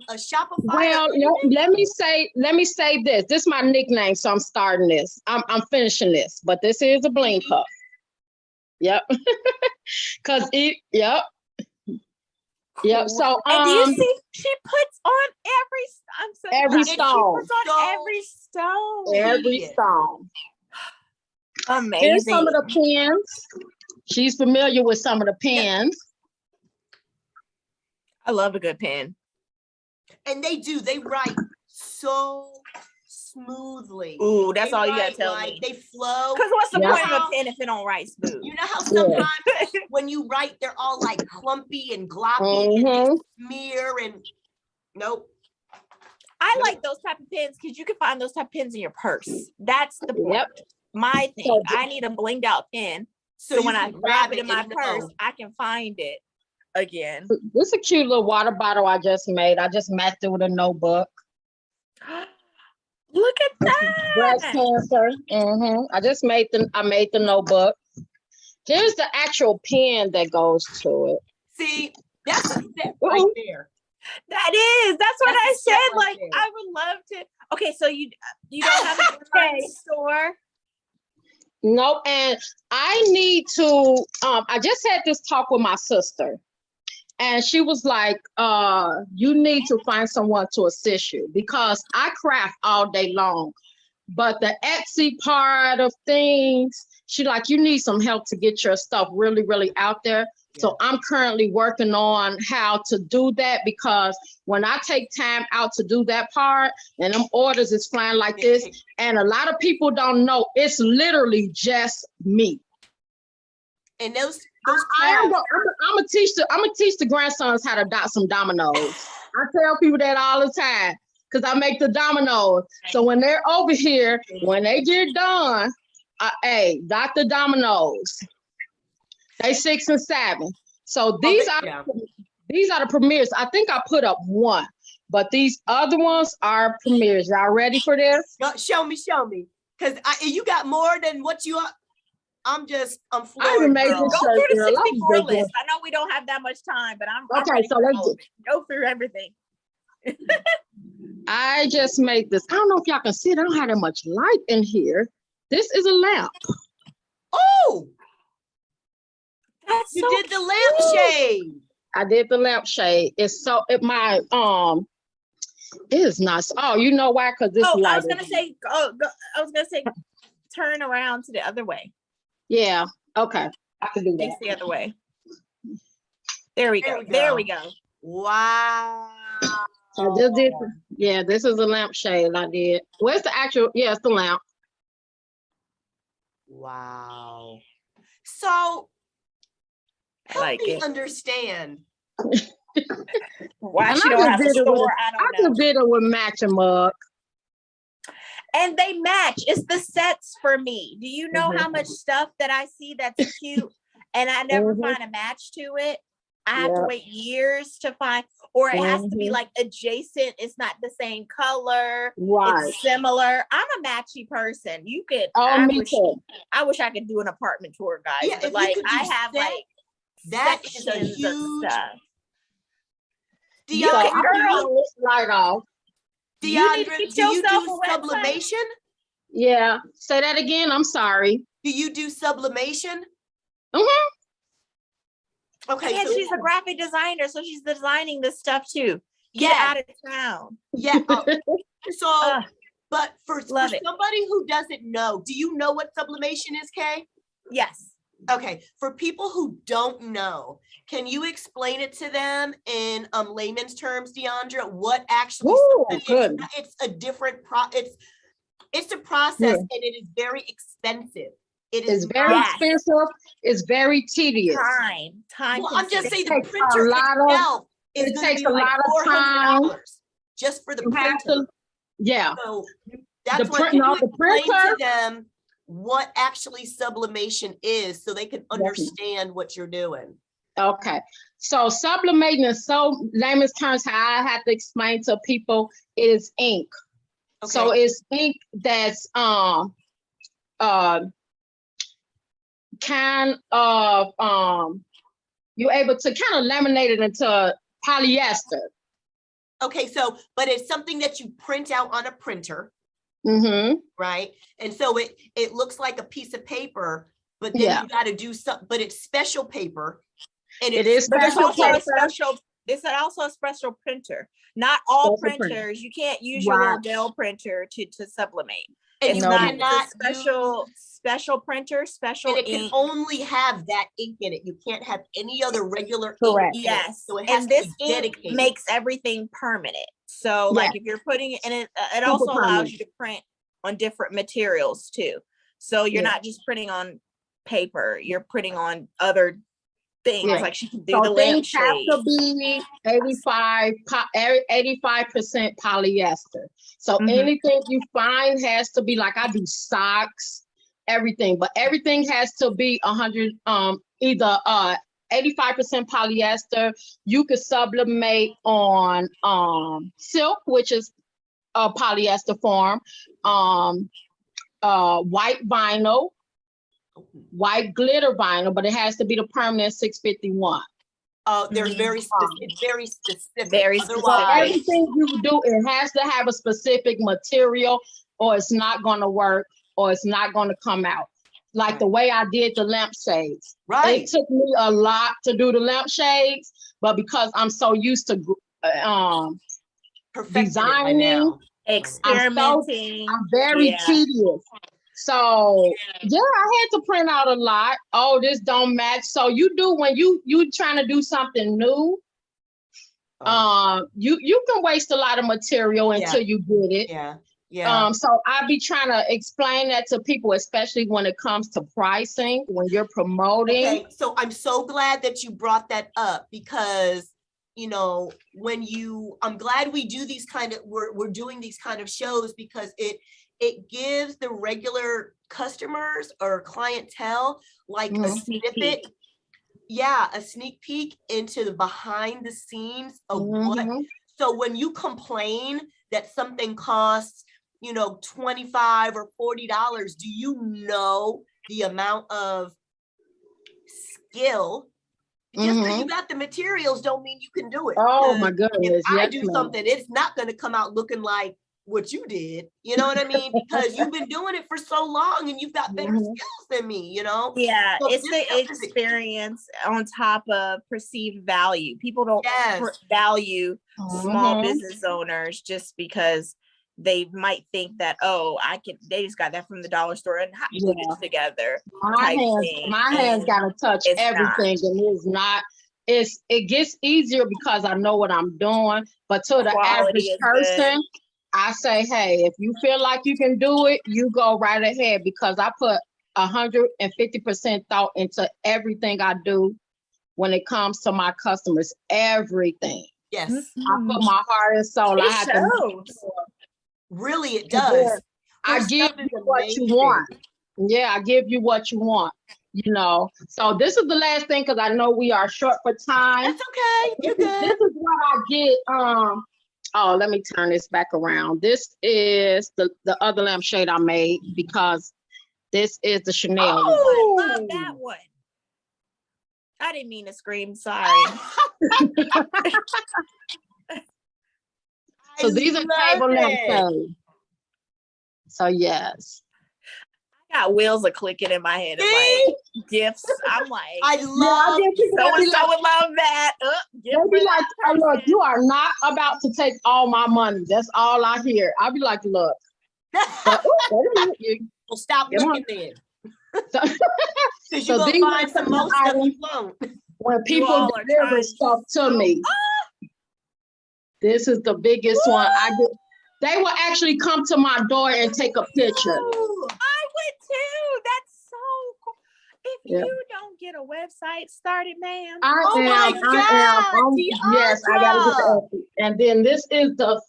a Shopify. Well, let me say this. This is my nickname, so I'm starting this. I'm finishing this, but this is a bling cup. Yep. Cause Yep. So and do you see she puts on every stone. She puts on every stone. Every stone. Amazing. Here's some of the pins. She's familiar with some of the pins. I love a good pen. And they write so smoothly. Ooh, that's all you gotta tell me. They flow. Because what's the point of a pen if it don't write smooth? You know how sometimes when you write, they're all like clumpy and gloppy and smear and nope. I like those type of pens because you can find those type of pens in your purse. That's the point. Yep. My thing. I need a blinged out pen. So when I grab it in my purse, I can find it again. This is a cute little water bottle I just made. I just matched it with a notebook. Look at that. Breast cancer. I made the notebook. Here's the actual pen that goes to it. See, that's a step right there. That's what I said. Like there. I would love to. Okay, so you don't have an online store? Nope. And I need to. I just had this talk with my sister. And she was like, you need to find someone to assist you because I craft all day long. But the Etsy part of things, she like, you need some help to get your stuff really, really out there. Yeah. So I'm currently working on how to do that because when I take time out to do that part and them orders is flying like this, and a lot of people don't know, it's literally just me. And those I'm gonna teach the grandsons how to dot some dominoes. I tell people that all the time because I make the dominoes. So when they're over here, when they get done, dot the dominoes. They 6 and 7. So these are the premieres. I think I put up one, but these other ones are premieres. Y'all ready for this? Show me, because you got more than what you are. I'm floored. Go through the 64 list. I know we don't have that much time, but I'm okay. So let's go through everything. I just made this. I don't know if y'all can see it. I don't have that much light in here. This is a lamp. Oh, that's you did the lampshade. I did the lampshade. It's so it is not. Oh, you know why? Because this light. I was gonna say turn around to the other way. Yeah. Okay. I can do Face that. the other way. There we go. There we go. Wow. So this did, yeah, this is a lampshade I did. Where's the actual, yeah, it's the lamp. Wow. So help me understand. Why And she I don't just have a did it with store, I I don't know. just did it with matching mug. And they match. It's the sets for me. Do you know how much stuff that I see that's cute and I never find a match to it? I have to wait years to find, or it has to be like adjacent. It's not the same color. Right. It's similar. I'm a matchy person. You could. Oh, me too. I wish I could do an apartment tour, guys. Yeah, but if like you could do I have set, like that is a sections of huge. stuff. So Deondra, I'm gonna turn this light off. Deondra, do you yourself do a website. sublimation? Yeah. Say that again. I'm sorry. Do you do sublimation? Mm-hmm. Okay, And so she's a graphic designer, so she's designing this stuff too. Get out of town. Yeah. So, but for love it. somebody who doesn't know, do you know what sublimation is, Kay? Yes. Okay. For people who don't know, can you explain it to them in layman's terms, Deondra? What actually? It's a different it's a process, and it is very expensive. It's very expensive. It's very tedious. Time. Well, I'm just saying the takes printer a lot of- itself is it going takes to be a like lot of time. $400 just for the You have printer. to- yeah. So that's The why print- can no, you the explain printer- to them what actually sublimation is so they can understand what you're doing. Okay. So sublimating is so layman's terms how I have to explain to people is ink. Okay. So it's ink that's kind of you're able to kind of laminate it into polyester. Okay, so but it's something that you print out on a printer, right? And so it looks like a piece of paper, but then you got to do something. But it's special paper, and it is special paper. This is also a special printer. Not all printers. You can't use your little Dell printer to sublimate. And it's you not cannot special printer, special and it ink. can only have that ink in it. You can't have any other regular ink in it. So it has and to this be ink dedicated. makes everything permanent. So like if you're putting it in it also allows you to print on different materials too. So you're not just printing on paper, you're printing on other things. Like she can do the things have lampshade. to be 85% polyester. So anything you find has to be like I do socks, everything, but everything has to be 100 either 85% polyester. You could sublimate on silk, which is a polyester form, white vinyl, white glitter vinyl, but it has to be the permanent 651. They're very specific. So everything you do, it has to have a specific material, or it's not going to work, or it's not going to come out. Like the way I did the lampshades. Right. It took me a lot to do the lampshades, but because I'm so used to designing, experimenting, I'm very tedious. So yeah, I had to print out a lot. Oh, this don't match. So you do when you trying to do something new. You can waste a lot of material until you get it. So I be trying to explain that to people, especially when it comes to pricing, when you're promoting. Okay, so I'm so glad that you brought that up because I'm glad we do these we're doing these kind of shows because it gives the regular customers or clientele like a snippet. A sneak peek into the behind the scenes of what. So when you complain that something costs, $25 or $40, do you know the amount of skill? Just because you got the materials don't mean you can do it. Oh my goodness. If I do something, it's not going to come out looking like what you did, you know what I mean? Because you've been doing it for so long and you've got better skills than me, Yeah, so it's the experience on top of perceived value. People don't value small business owners just because they might think that, oh, they just got that from the dollar store and put it together. My hands gotta touch everything, and it's not. It gets easier because I know what I'm doing. But to the average person, I say, hey, if you feel like you can do it, you go right ahead, because I put 150% thought into everything I do when it comes to my customers. Everything. Yes. I put my heart and soul. I have to. Really, it does. I give you what you want. Yeah, I give you what you want. You know. So this is the last thing, because I know we are short for time. That's okay. You're good. This is what I get. Oh, let me turn this back around. This is the other lampshade I made, because this is the Chanel. Oh, I love that one. I didn't mean to scream. Sorry. So these are table lampshades. So yes. I got wheels are clicking in my head of like gifts. I'm like, I love so would love that. They'll be like, oh, look, you are not about to take all my money. That's all I hear. I'll be like, look. Well, stop looking then. Because you're going to find some more stuff you won't. When people deliver stuff to me, this is the biggest one. They will actually come to my door and take a picture. I would too. That's so cool. If you don't get a website started, ma'am. I am. Yes, I gotta get the. And then this is the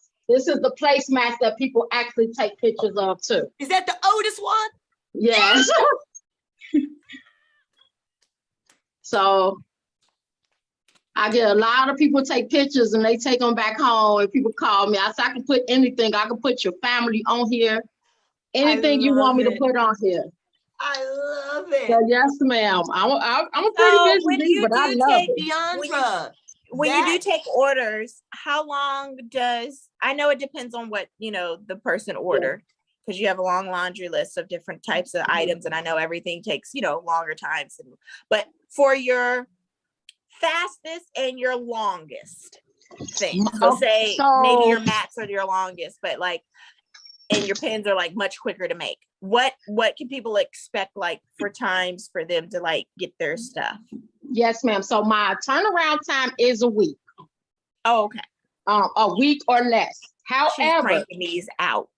placemats that people actually take pictures of too. Is that the Otis one? Yes. So I get a lot of people take pictures and they take them back home, and people call me. I said, I can put anything. I can put your family on here. Anything you want me to put on here. I love it. So yes, ma'am. I'm a pretty busy, but I love it. Diondra, when you do take orders, how long does, I know it depends on what, the person ordered, because you have a long laundry list of different types of items, and I know everything takes, longer times. But for your fastest and your longest thing, so maybe your mats are your longest, but like, and your pens are like much quicker to make. What can people expect like for times for them to like get their stuff? Yes, ma'am. So my turnaround time is a week. Oh, okay. A week or less. However, she's cranking these out.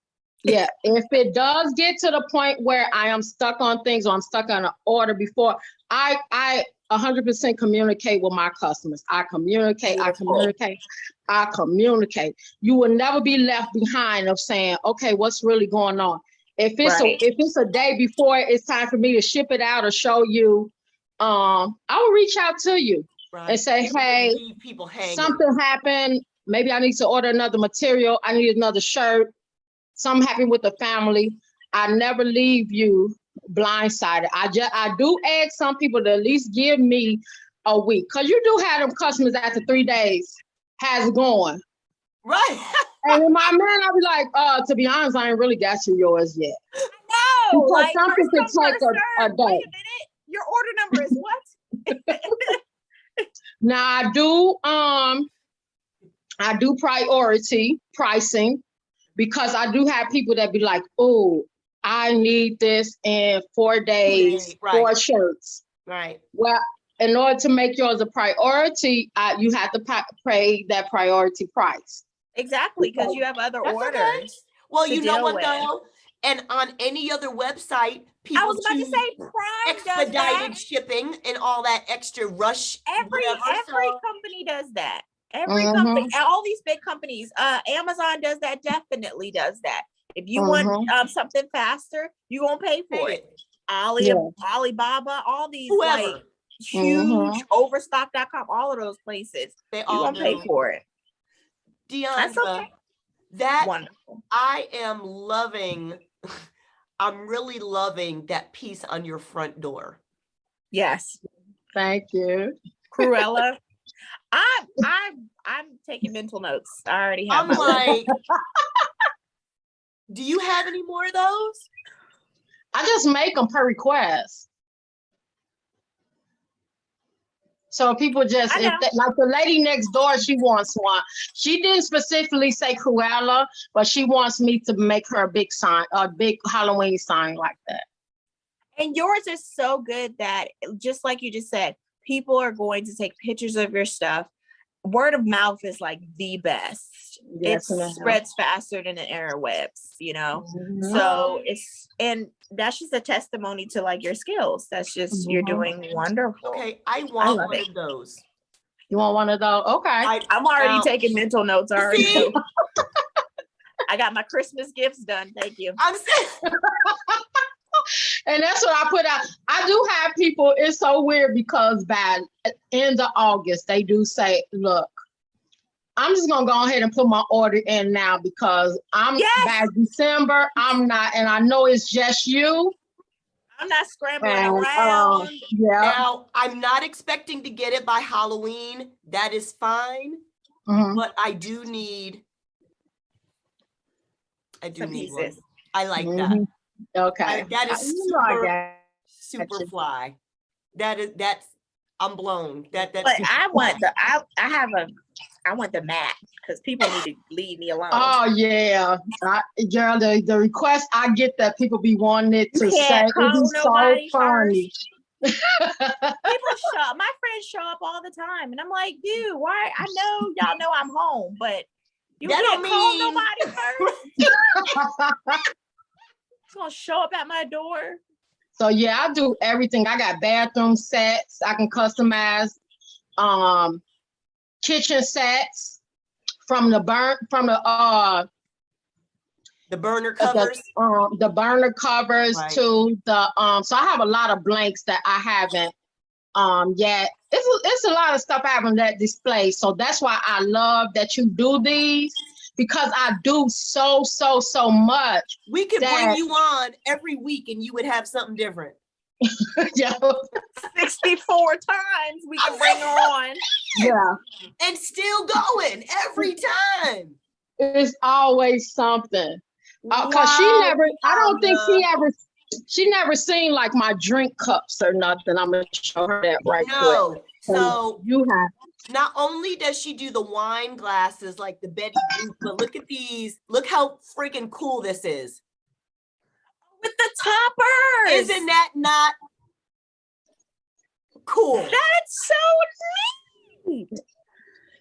Yeah, if it does get to the point where I am stuck on things, or I'm stuck on an order before, I 100% communicate with my customers. I communicate. You will never be left behind of saying, okay, what's really going on? If it's a day before it's time for me to ship it out or show you, I will reach out to you and say, hey, something happened. Maybe I need to order another material. I need another shirt. Something happened with the family. I never leave you blindsided. I do ask some people to at least give me a week, because you do have them customers after 3 days. How's it going? Right. And in my mind, I'll be like, to be honest, I ain't really got you yours yet. No, because like something can take a day. Wait a minute. Your order number is what? Now I do priority pricing, because I do have people that be like, oh, I need this in 4 days, 4 shirts. Right. Well, in order to make yours a priority, you have to pay that priority price. Exactly, because you have other orders. Okay. Well, you know what though? And on any other website, people I was about to say Prime expedited shipping and all that extra rush. Every company does that. Every company, all these big companies, Amazon does that, definitely does that. If you want something faster, you won't pay for it. Alibaba, all these like huge overstock.com, all of those places, you won't pay for it. Diondra, that's okay. That wonderful. I am loving. I'm really loving that piece on your front door. Yes. Thank you. Cruella. I'm taking mental notes. I already have. I'm like, do you have any more of those? I just make them per request. So people just, if they, like the lady next door, she wants one. She didn't specifically say Cruella, but she wants me to make her a big sign, a big Halloween sign like that. And yours is so good that, just like you just said, people are going to take pictures of your stuff. Word of mouth is like the best. Yes, it spreads faster than the interwebs, you know. So and that's just a testimony to like your skills. That's just you're doing wonderful. Okay, I want one of those. You want one of those? Okay. I'm already taking mental notes already. So. I got my Christmas gifts done. Thank you. I'm saying. And that's what I put out. I do have people, it's so weird because by end of August, they do say, look, I'm just gonna go ahead and put my order in now because by December, I'm not, and I know it's just you. I'm not scrambling around. Now, I'm not expecting to get it by Halloween. That is fine. But I do need one. I like that. Okay. That is super fly. That's I'm blown. That's but I want the mat because people need to leave me alone. Oh yeah. Girl, the request I get that people be wanting it to say it is so funny. People show up. My friends show up all the time and I'm like, dude, why? I know y'all know I'm home, but you can't call nobody first. It's gonna show up at my door. So yeah, I do everything. I got bathroom sets. I can customize kitchen sets from the burner covers. The burner covers to the so I have a lot of blanks that I haven't yet. It's a lot of stuff I haven't let display. So that's why I love that you do these. Because I do so much. We could bring you on every week and you would have something different. 64 times we can bring her on. Yeah. And still going every time. It's always something. Cause she never seen like my drink cups or nothing. I'm gonna show her that quick. So you have. Not only does she do the wine glasses like the Betty Boop, but look at these. Look how freaking cool this is. With the toppers. Isn't that not cool? That's so neat.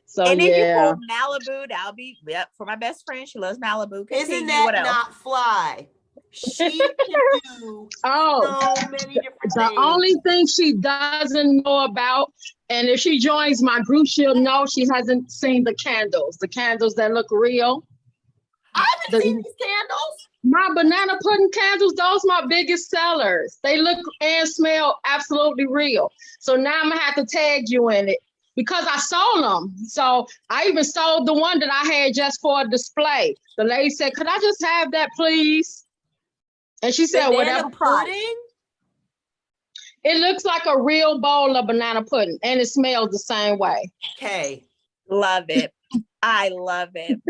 So and if you pull Malibu, that'll be for my best friend. She loves Malibu. Isn't that not fly? She can do so many different things. The only thing she doesn't know about, and if she joins my group, she'll know she hasn't seen the candles that look real. I haven't seen these candles. My banana pudding candles, those are my biggest sellers. They look and smell absolutely real. So now I'm gonna have to tag you in it because I sold them. So I even sold the one that I had just for a display. The lady said, could I just have that, please? And she said, whatever price. It looks like a real bowl of banana pudding and it smells the same way. Okay. Love it. I love it.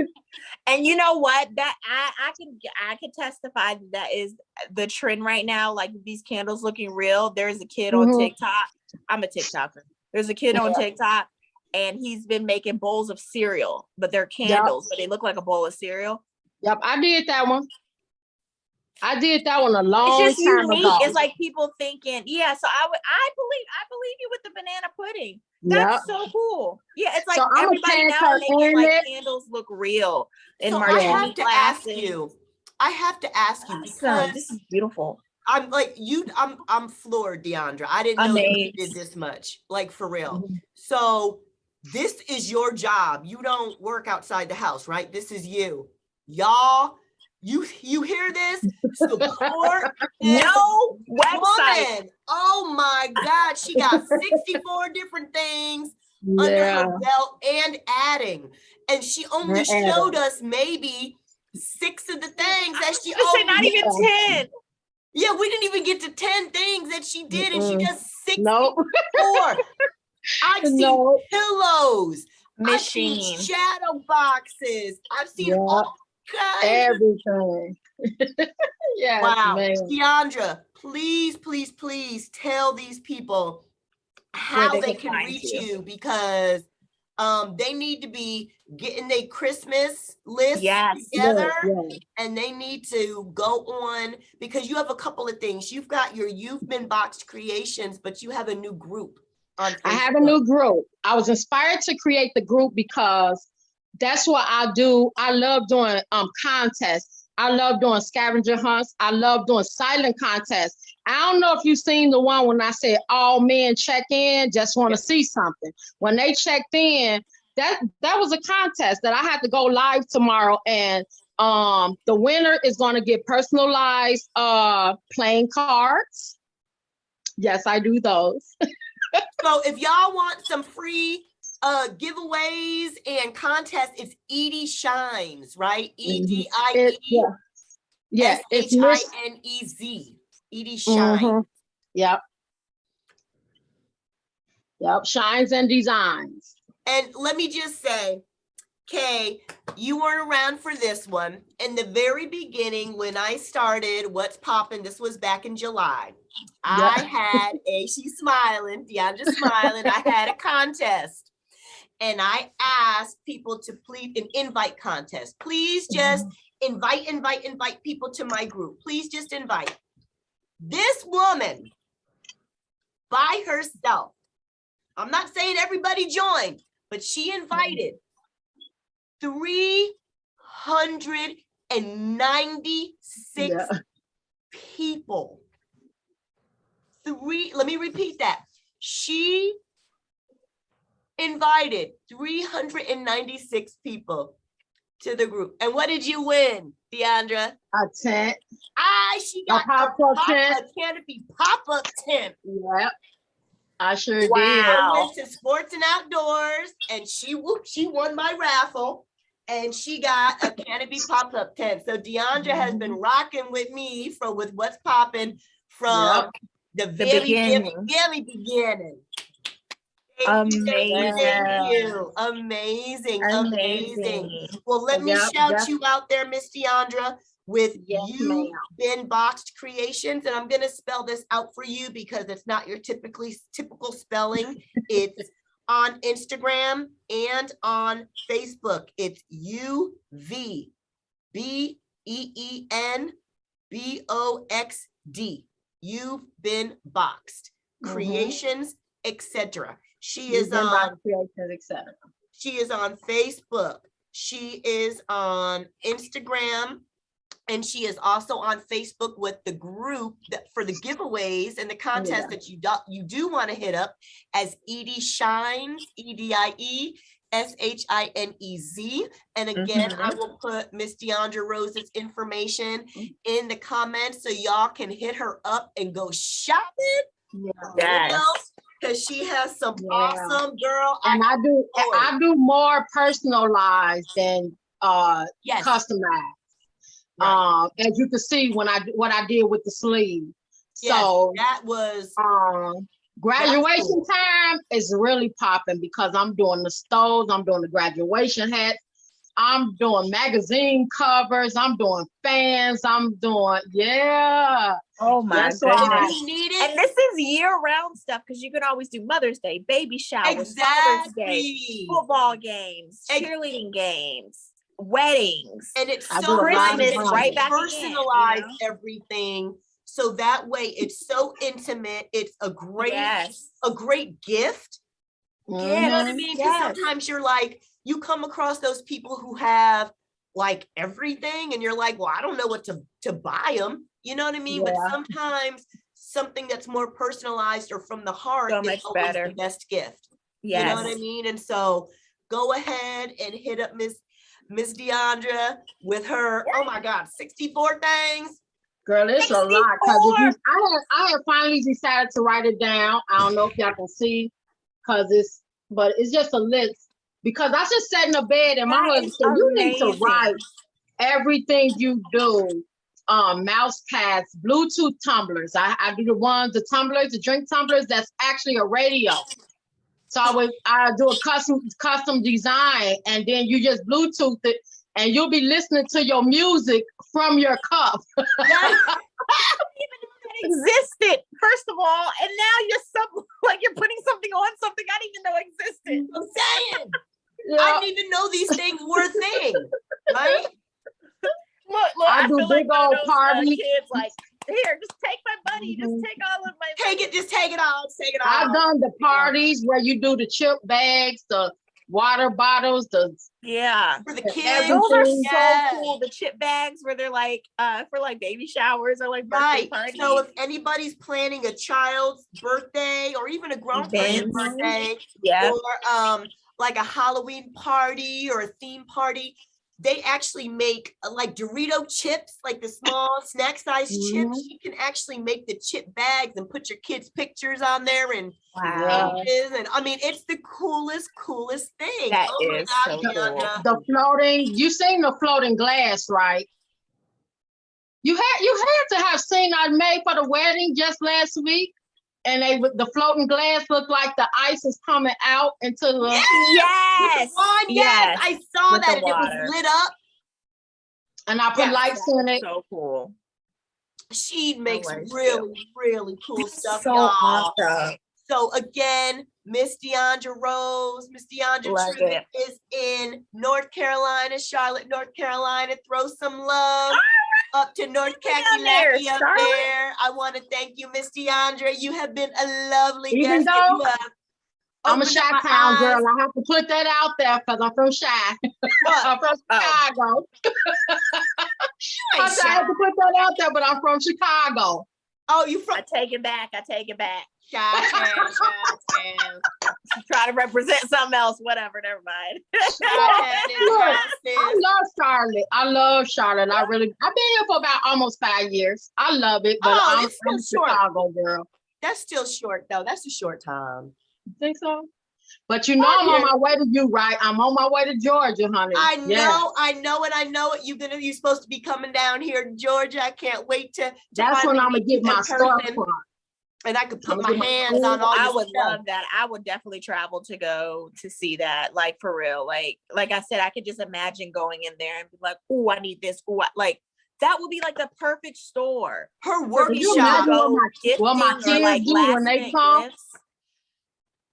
And you know what? That I can testify that is the trend right now. Like these candles looking real. There's a kid on TikTok. I'm a TikToker. There's a kid on TikTok and he's been making bowls of cereal, but they're candles, but they look like a bowl of cereal. Yep, I did that one. I did that one a long time ago. It's like people thinking, so I believe you with the banana pudding. That's so cool. Yeah, it's like everybody now making like candles look real. So I have to ask you because this is beautiful. I'm like I'm floored, Deondra. I didn't know that you did this much, like for real. So this is your job. You don't work outside the house, right? This is you, y'all. You hear this? Support no website. Woman. Oh my God, she got 64 different things under her belt and adding, and she only showed us maybe 6 of the things that she. Not even 10. Yeah, we didn't even get to 10 things that she did, and she does 64. Nope. I've seen pillows, machine, I've seen shadow boxes, I've seen all kinds everything. Wow, man. Deondra, please tell these people how they can reach you, because they need to be getting their Christmas list together, and they need to go on, because you have a couple of things. You've got your You've Been Boxed Creations, but you have a new group on Facebook. I have a new group. I was inspired to create the group because that's what I do. I love doing contests. I love doing scavenger hunts. I love doing silent contests. I don't know if you've seen the one when I said all men check in, just want to see something. When they checked in, that was a contest that I had to go live tomorrow, and the winner is going to get personalized playing cards. Yes, I do those. So if y'all want some free giveaways and contests, it's Edie Shines, right? EDIE. Yeah, it's SHINEZ. Edie Shines. Yep. Shines and Designs. And let me just say, Kay, you weren't around for this one. In the very beginning, when I started What's Poppin', this was back in July. I had she's smiling, Deondra's smiling. I had a contest, and I asked people to please, an invite contest. Please just invite people to my group. Please just invite. This woman by herself, I'm not saying everybody joined, but she invited 396 people. Let me repeat that. She invited 396 people to the group. And what did you win, Deondra? A tent. She got a canopy pop-up tent. Yep. I sure did. I went to Sports and Outdoors, and she won my raffle, and she got a canopy pop-up tent. So Deondra has been rocking with me with What's Poppin' from the very beginning. Amazing. Well, let me shout you out there, Miss Deondra, with You've Been Boxed Creations, and I'm going to spell this out for you because it's not your typical spelling. It's on Instagram and on Facebook. It's UVBEENBOXD. You've Been Boxed Creations, etc. She is on Creations, etc. She is on Facebook. She is on Instagram. And she is also on Facebook with the group for the giveaways and the contest that you do want to hit up as Edie Shines, EDIE SHINEZ. And again, I will put Miss Deondra Rose's information in the comments so y'all can hit her up and go shopping. Because she has some awesome girl. And I do more personalized than customized. As you can see what I did with the sleeve. So that was graduation time is really popping because I'm doing the stoves, I'm doing the graduation hats, I'm doing magazine covers, I'm doing fans, I'm doing oh my goodness. And this is year-round stuff because you can always do Mother's Day, baby showers, Father's Day, football games, cheerleading games, weddings, and it's so Christmas right back personalize everything so that way it's so intimate. It's a great gift. You know what I mean? Because sometimes you're like, you come across those people who have like everything and you're like, well, I don't know what to buy them. You know what I mean? But sometimes something that's more personalized or from the heart is always the best gift. You know what I mean? And so go ahead and hit up Miss Deondra with her, oh my God, 64 things. Girl, it's 64. A lot. Because I have finally decided to write it down. I don't know if y'all can see, but it's just a list. Because I just sat in the bed and my husband said, you need to write everything you do. Mouse pads, Bluetooth tumblers. I do the tumblers, the drink tumblers, that's actually a radio. So I do a custom design, and then you just Bluetooth it, and you'll be listening to your music from your cup. Existed, first of all, and now you're putting something on it. I'm saying. Yeah. I didn't even know these things were a thing, right? Look, I I do feel like big one of old those parties. kids like, here, just take my money. Just take all of my money. Take it, just take it all, take it all. I've done the parties where you do the chip bags, the water bottles, the Yeah. For the Yeah, kids. Those are yes. so cool. The chip bags where they're like for like baby showers or like birthday Right. parties. So if anybody's planning a child's birthday or even a grown person's Events. birthday, Yeah. or like a Halloween party or a theme party, they actually make like Dorito chips, like the small snack size chips. You can actually make the chip bags and put your kids' pictures on there and Wow. ages. And I mean, it's the coolest thing. That Oh my is gosh, so cool. Deondra. the floating. You seen the floating glass, right? You had to have seen I made for the wedding just last week, and the floating glass looked like the ice is coming out into the. Yes. Yes, I saw With the that and it water. was lit up. And I put lights in it. So cool. She makes worries, really cool stuff, So y'all. awesome. So again, Miss Diondra Rose, Miss Deondra Love Tribett is in North Carolina, Charlotte, North Carolina. Throw some love up to North Kakalaki up Charlotte. there. I want to thank you, Miss Deondra. You have been a lovely Even guest. though You have I'm a opened up my Chi-Town eyes. girl. I have to put that out there because I'm from Chi. I'm from Chicago. I have to put that out there, but I'm from Chicago. Oh, you from? I take it back. I take it back. Chi-Town. Try to represent something else. Whatever. Never mind. I love Charlotte. I love Charlotte. I've been here for about almost 5 years. I love it, but I'm a Chicago girl. That's still short though. That's a short time. You think so? But you know I'm on my way to you, right? I'm on my way to Georgia, honey. I know it. You're supposed to be coming down here to Georgia. I can't wait to That's when I'm gonna get my storefront. storefront. And I could put my hands on all. I would love that. I would definitely travel to go to see that. Like for real. Like I said, I could just imagine going in there and be like, "Oh, I need this." Oh, like that would be like the perfect store. Her workshop. What my kids do when they come.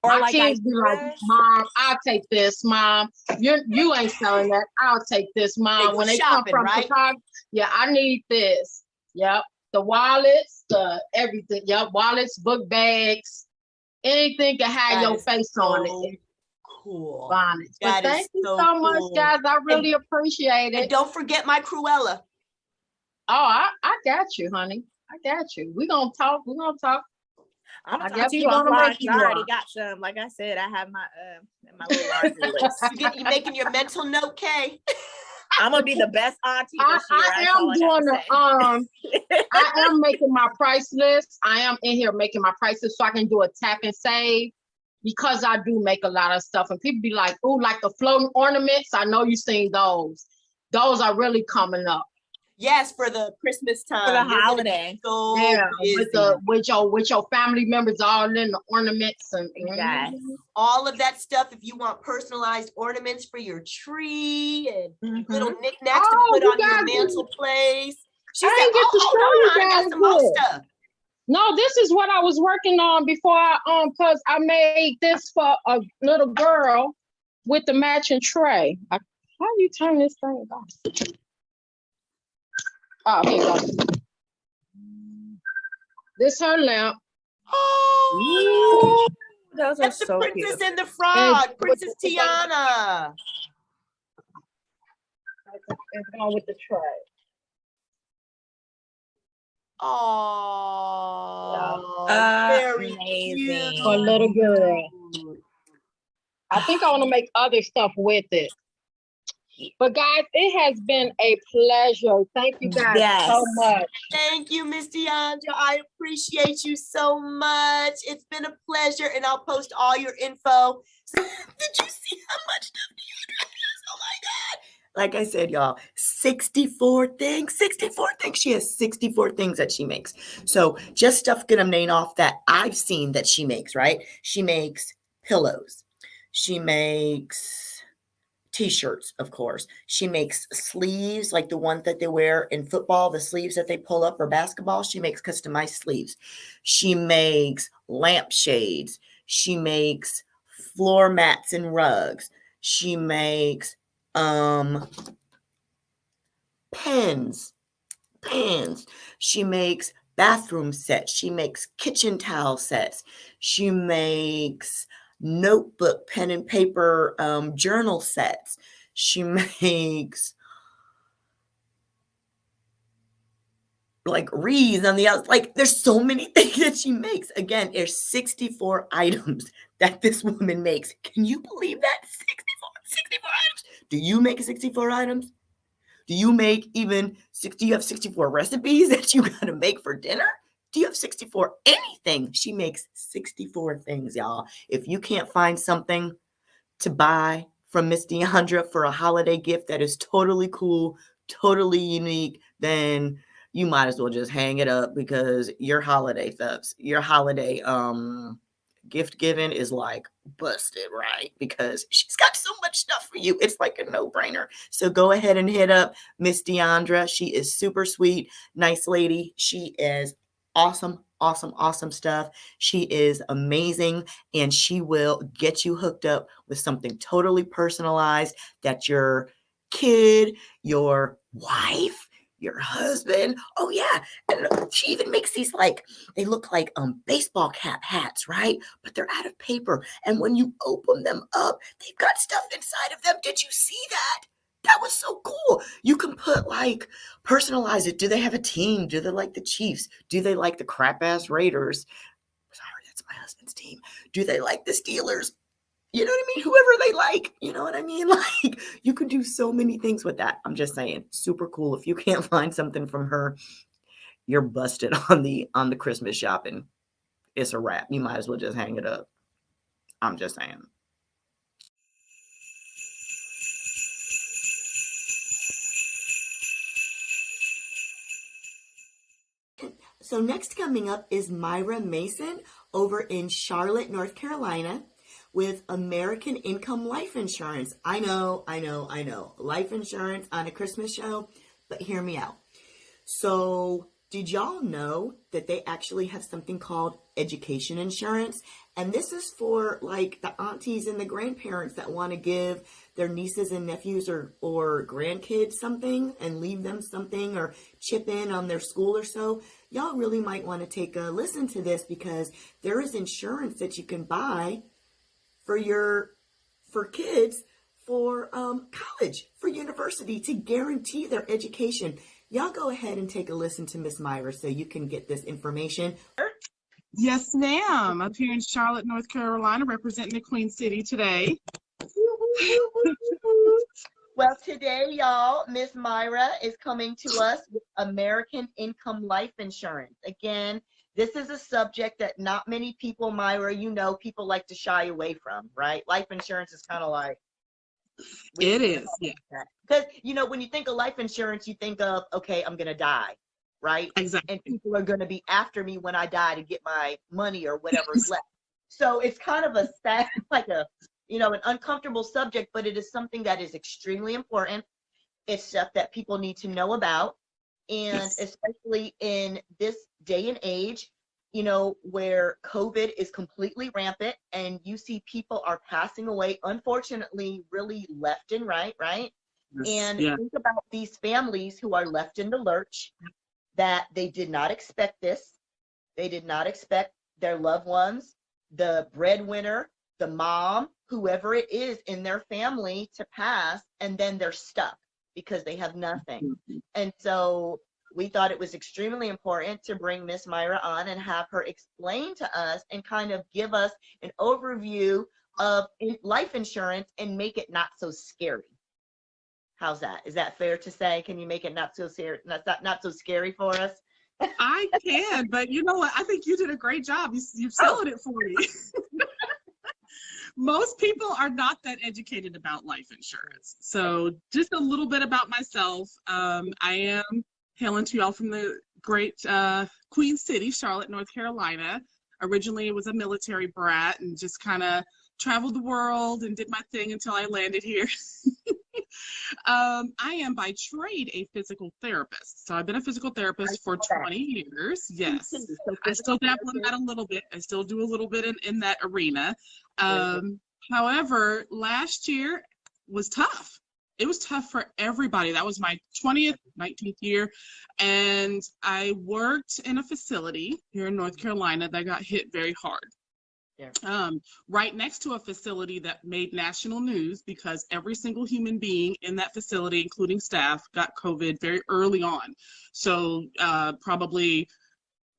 Or my like kids be like, "Mom, I'll take this, Mom. You ain't selling that. I'll take this, Mom." When they shopping, come from Chicago, yeah, I need this. Yep. The wallets, the everything. Yep, wallets, book bags, anything can have your face on it. Cool. Bonnets. But thank you so much, guys. I really appreciate it. And don't forget my Cruella. Oh, I got you, honey. I got you. We're gonna talk. I'm I gonna guess talk to you we're gonna offline. make you I already one. got some. Like I said, I have my little laundry list. You making your mental note, Kay? I'm gonna be the best auntie this year. I am making my price list. I am in here making my prices so I can do a tap and save because I do make a lot of stuff. And people be like, "Oh, like the floating ornaments." I know you've seen those. Those are really coming up. Yes, for the Christmas time. For the holiday. So yeah, with your family members all in the ornaments and all of that stuff. If you want personalized ornaments for your tree and little knickknacks to put on your mantle place. She said, I got some more stuff. No, this is what I was working on before because I made this for a little girl with the matching tray. How do you turn this thing off? Oh, here you go. This her lamp. Oh, those that's are so the Princess cute. and the Frog, Princess Tiana. It's going with the tray. Oh, very amazing. For a little girl. I think I want to make other stuff with it. But guys, it has been a pleasure. Thank you guys so much. Thank you, Miss Deondra. I appreciate you so much. It's been a pleasure, and I'll post all your info. Did you see how much stuff Deondra has? Oh my God. Like I said, y'all, 64 things. She has 64 things that she makes. So just stuff gonna name off that I've seen that she makes, right? She makes pillows. She makes T-shirts, of course. She makes sleeves like the ones that they wear in football, the sleeves that they pull up, or basketball. She makes customized sleeves. She makes lampshades. She makes floor mats and rugs. She makes pens. She makes bathroom sets. She makes kitchen towel sets. She makes notebook, pen and paper journal sets. She makes like wreaths on the outside. Like there's so many things that she makes. Again, there's 64 items that this woman makes. Can you believe that? 64 items. Do you make 64 items? Do you make even do you have 64 recipes that you gotta make for dinner? Do you have 64 anything? She makes 64 things, y'all. If you can't find something to buy from Miss Diondra for a holiday gift that is totally cool, totally unique, then you might as well just hang it up, because your holiday gift giving is like busted, right? Because she's got so much stuff for you. It's like a no-brainer. So go ahead and hit up Miss Diondra. She is super sweet, nice lady. She is awesome stuff. She is amazing, and she will get you hooked up with something totally personalized that your kid, your wife, your husband. Oh yeah. And she even makes these, like, they look like baseball cap hats, right? But they're out of paper. And when you open them up, they've got stuff inside of them. Did you see that? That was so cool. You can put, like, personalize it. Do they have a team? Do they like the Chiefs? Do they like the crap ass Raiders? Sorry, that's my husband's team. Do they like the Steelers? You know what I mean? Whoever they like, you know what I mean? Like, you could do so many things with that. I'm just saying, super cool. If you can't find something from her, you're busted on the Christmas shopping. It's a wrap. You might as well just hang it up. I'm just saying. So next coming up is Myra Mason over in Charlotte, North Carolina, with American Income Life Insurance. I know. Life insurance on a Christmas show, but hear me out. So did y'all know that they actually have something called education insurance? And this is for, like, the aunties and the grandparents that want to give their nieces and nephews or grandkids something and leave them something or chip in on their school or so. Y'all really might want to take a listen to this, because there is insurance that you can buy for kids for college, for university, to guarantee their education. Y'all go ahead and take a listen to Miss Myra so you can get this information. Yes, ma'am. Up here in Charlotte, North Carolina, representing the Queen City today. Well, today, y'all, Miss Myra is coming to us with American Income Life Insurance. Again, this is a subject that not many people, Myra, people like to shy away from, right? Life insurance is kind of like. It is, yeah. Because, when you think of life insurance, you think of, okay, I'm going to die, right? Exactly. And people are going to be after me when I die to get my money or whatever is left. So it's kind of a sad, like an uncomfortable subject, but it is something that is extremely important. It's stuff that people need to know about. And especially in this day and age, where COVID is completely rampant and you see people are passing away, unfortunately, really left and right? And think about these families who are left in the lurch, that they did not expect this. They did not expect their loved ones, the breadwinner, the mom, whoever it is in their family, to pass, and then they're stuck because they have nothing. And so we thought it was extremely important to bring Miss Myra on and have her explain to us and kind of give us an overview of life insurance and make it not so scary. How's that? Is that fair to say? Can you make it not so scary for us? I can, but you know what? I think you did a great job. You're selling it for me. Most people are not that educated about life insurance. So just a little bit about myself. I am hailing to y'all from the great Queen City, Charlotte, North Carolina. Originally, it was a military brat and just kind of traveled the world and did my thing until I landed here. I am by trade a physical therapist. So I've been a physical therapist for 20 years. Yes. I still dabble in that a little bit. I still do a little bit in that arena. However, last year was tough. It was tough for everybody. That was my 19th year. And I worked in a facility here in North Carolina that got hit very hard. Yeah. Right next to a facility that made national news because every single human being in that facility, including staff, got COVID very early on. So probably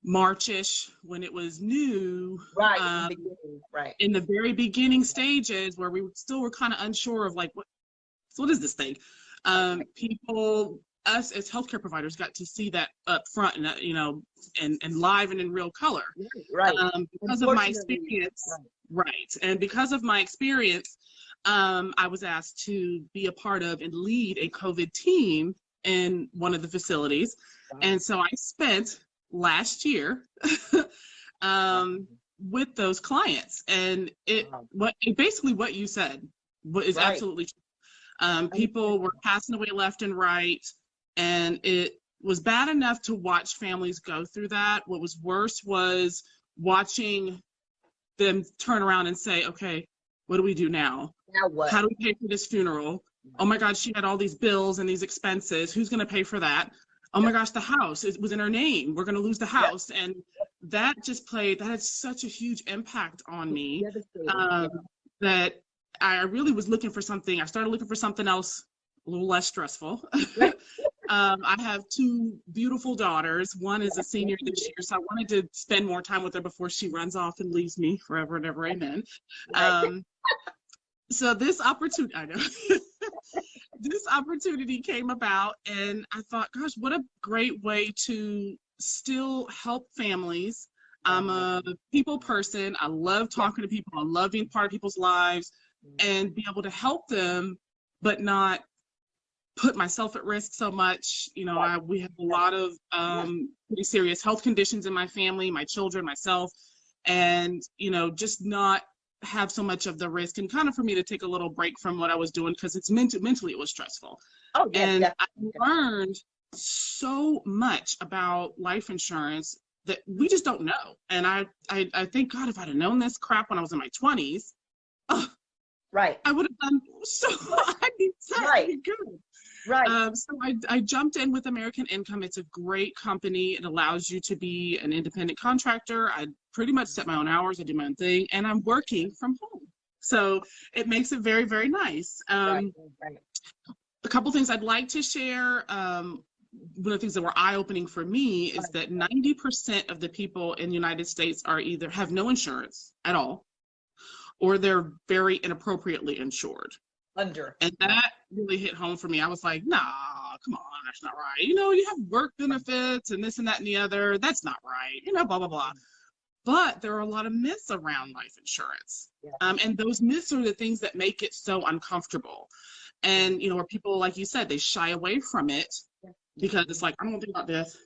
March-ish when it was new. Right, in the very beginning stages where we still were kind of unsure of like, what is this thing? People, us as healthcare providers got to see that up front and, you know, and live and in real color. Right. Because of my experience, right. And because of my experience, I was asked to be a part of and lead a COVID team in one of the facilities. Wow. And so I spent last year with those clients, and basically what you said is absolutely true. People were passing away left and right, and it was bad enough to watch families go through that. What was worse was watching them turn around and say, okay, what do we do now? Now what? How do we pay for this funeral? Oh my God, she had all these bills and these expenses. Who's going to pay for that? Oh my gosh, the house, it was in her name. We're going to lose the house. And that had such a huge impact on me that I really was looking for something. I started looking for something else a little less stressful. I have two beautiful daughters. One is a senior this year, so I wanted to spend more time with her before she runs off and leaves me forever and ever, amen. So this opportunity, I know, this opportunity came about, and I thought, gosh, what a great way to still help families. I'm a people person. I love talking to people. I love being part of people's lives and be able to help them, but not put myself at risk so much. You know, we have a lot of pretty serious health conditions in my family, my children, myself, and, you know, just not have so much of the risk, and kind of for me to take a little break from what I was doing because it's mentally it was stressful. And I learned so much about life insurance that we just don't know. And I think, God, if I'd have known this crap when I was in my 20s, I would have done so. I'd be good. So I jumped in with American Income. It's a great company. It allows you to be an independent contractor. I pretty much set my own hours. I do my own thing, and I'm working from home. So it makes it very, very nice. A couple things I'd like to share. One of the things that were eye-opening for me is that 90% of the people in the United States are either have no insurance at all, or they're very inappropriately insured. And that really hit home for me. I was like, nah, come on, that's not right. You know, you have work benefits and this and that and the other. That's not right. You know, blah, blah, blah. But there are a lot of myths around life insurance. And those myths are the things that make it so uncomfortable. And, you know, where people, like you said, they shy away from it because it's like, I don't want to think about this.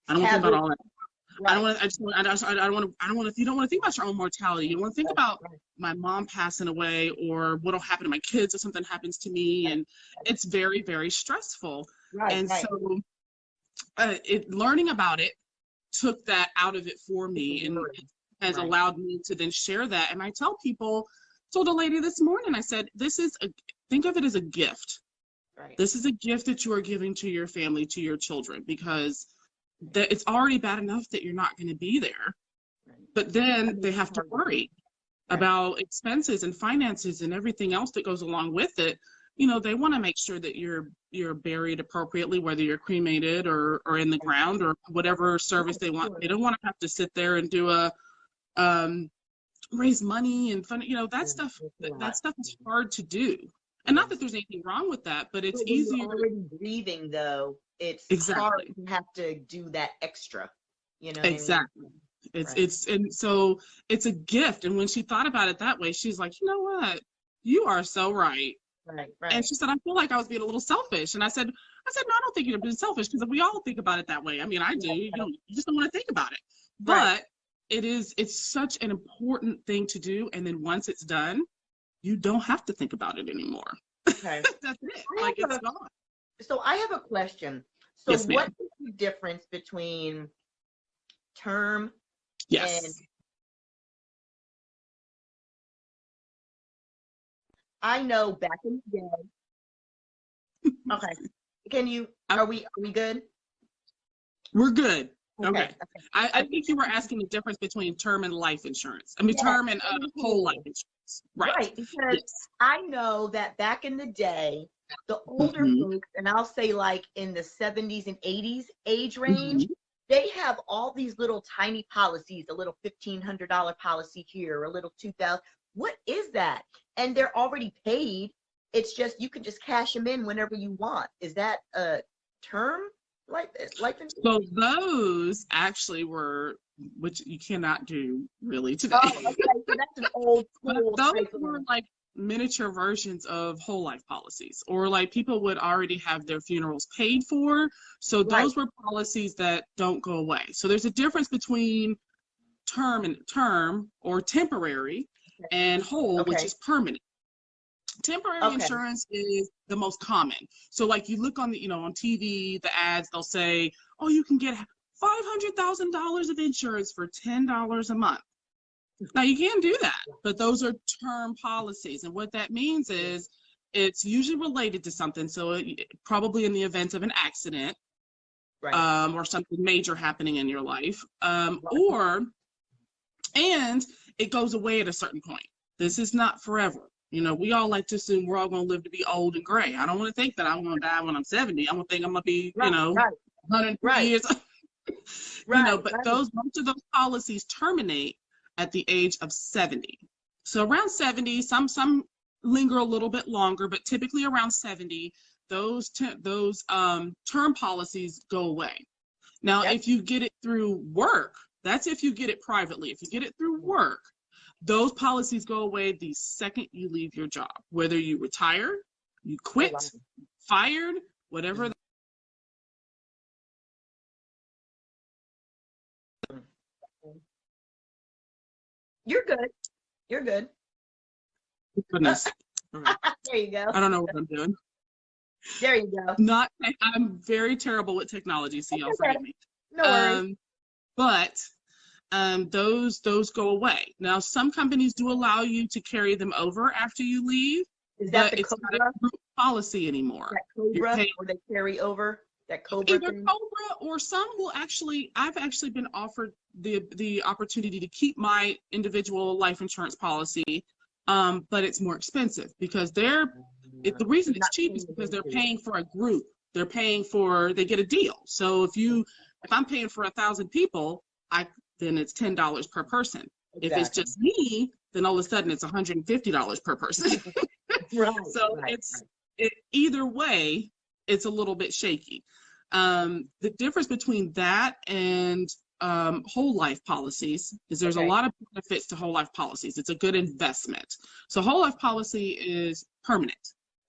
I don't want to think about all that. I don't want to, you don't want to think about your own mortality. You don't want to think about my mom passing away or what'll happen to my kids if something happens to me. And it's very, very stressful. So learning about it took that out of it for me, and it has allowed me to then share that. And I told a lady this morning, I said, think of it as a gift. This is a gift that you are giving to your family, to your children, because it's already bad enough that you're not going to be there, but then they have to worry about expenses and finances and everything else that goes along with it. You know, they want to make sure that you're buried appropriately, whether you're cremated or in the ground or whatever service they want. They don't want to have to sit there and do a raise money and fun. You know, that stuff is hard to do. And not that there's anything wrong with that, but it's easier. You're already grieving, though. It's hard to have to do that extra, you know. Exactly. I mean? And so it's a gift. And when she thought about it that way, she's like, you know what? You are so right. And she said, I feel like I was being a little selfish. And I said, no, I don't think you're being selfish, because we all think about it that way. I mean, I do. You just don't want to think about it. But it's such an important thing to do. And then once it's done, you don't have to think about it anymore. That's it. Like, it's gone. So I have a question. So yes, what is the difference between term and I know back in the day. Okay. Are we good? We're good. Okay. Okay. I think you were asking the difference between term and life insurance. I mean, term and whole life insurance. Right. Because Yes. I know that back in the day, the older folks, and I'll say like in the 70s and 80s age range, they have all these little tiny policies, a little $1,500 policy here, a little $2,000. What is that? And they're already paid. It's just, you can just cash them in whenever you want. Is that a term like insurance? So those actually were, which you cannot do really today. Oh, okay. So that's an old school. Those were like miniature versions of whole life policies, or like people would already have their funerals paid for. So those were policies that don't go away. So there's a difference between term or temporary and whole, which is permanent. Temporary insurance is the most common. So like you look on the, on TV, the ads, they'll say, oh, you can get $500,000 of insurance for $10 a month. Now you can do that, but those are term policies. And what that means is it's usually related to something. So probably in the event of an accident, or something major happening in your life, and it goes away at a certain point. This is not forever. We all like to assume we're all going to live to be old and gray. I don't want to think that I'm going to die when I'm 70. I'm going to think I'm going to be, 103 years. But most of those policies terminate at the age of 70. So around 70, some linger a little bit longer, but typically around 70, those term policies go away. Now, if you get it through work, that's if you get it privately. If you get it through work, those policies go away the second you leave your job, whether you retire, you quit, fired, whatever. You're good. You're good. Goodness. There you go. I don't know what I'm doing. There you go. I'm very terrible with technology, so y'all forgive me. No worries. But those go away. Now, some companies do allow you to carry them over after you leave, but it's not a group policy anymore. That Cobra, or they carry over that Cobra either thing? Cobra, or some will actually, I've actually been offered the opportunity to keep my individual life insurance policy, but it's more expensive because the reason it's cheap is because they're paying for a group. They get a deal. So if I'm paying for 1,000 people, then it's $10 per person. Exactly. If it's just me, then all of a sudden it's $150 per person. Either way, it's a little bit shaky. The difference between that and whole life policies is there's a lot of benefits to whole life policies. It's a good investment. So whole life policy is permanent.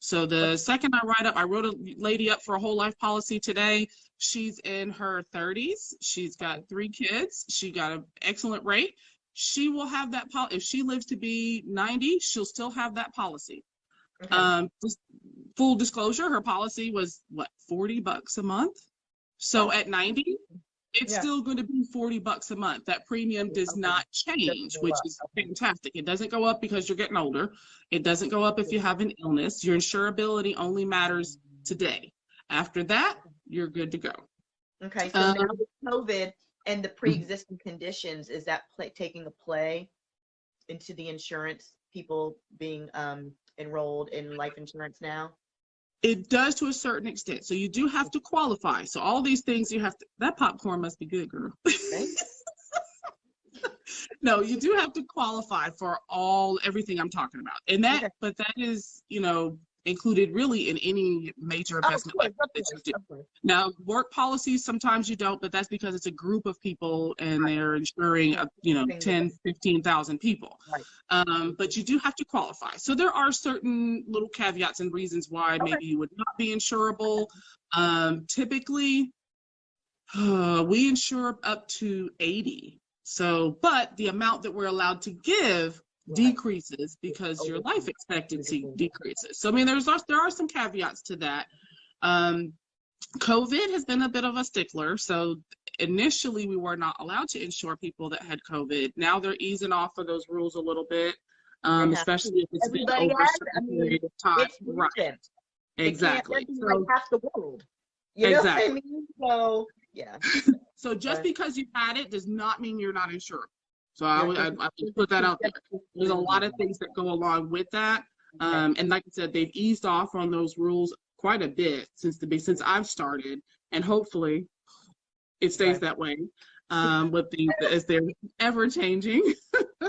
So the second I wrote a lady up for a whole life policy today. She's in her 30s. She's got 3 kids. She got an excellent rate. She will have that policy. If she lives to be 90, she'll still have that policy. Just full disclosure, her policy was $40 a month. So at 90, it's still going to be $40 a month. That premium does not change, which is fantastic. It doesn't go up because you're getting older. It doesn't go up if you have an illness. Your insurability only matters today. After that, you're good to go. Okay, so now with COVID and the pre-existing conditions, is that taking a play into the insurance people being enrolled in life insurance now? It does to a certain extent. So you do have to qualify. So all these things you have to, that popcorn must be good, girl. No, you do have to qualify for everything I'm talking about. And but that is, included really in any major investment like that you do. Now, work policies, sometimes you don't, but that's because it's a group of people and they're insuring, 10, 15,000 people. But you do have to qualify. So there are certain little caveats and reasons why maybe you would not be insurable. Typically, we insure up to 80. So, but the amount that we're allowed to give decreases because your life expectancy decreases. So I mean, there are some caveats to that. COVID has been a bit of a stickler. So initially we were not allowed to insure people that had COVID. Now they're easing off of those rules a little bit. especially if it's been Everybody over a has, certain period of time. it's recent. Exactly. It can't So, like half the world. You know what I mean? So yeah. So just because you had it does not mean you're not insured. So I would put that out there. There's a lot of things that go along with that. And like I said, they've eased off on those rules quite a bit since I've started, and hopefully it stays that way. With as they're ever changing.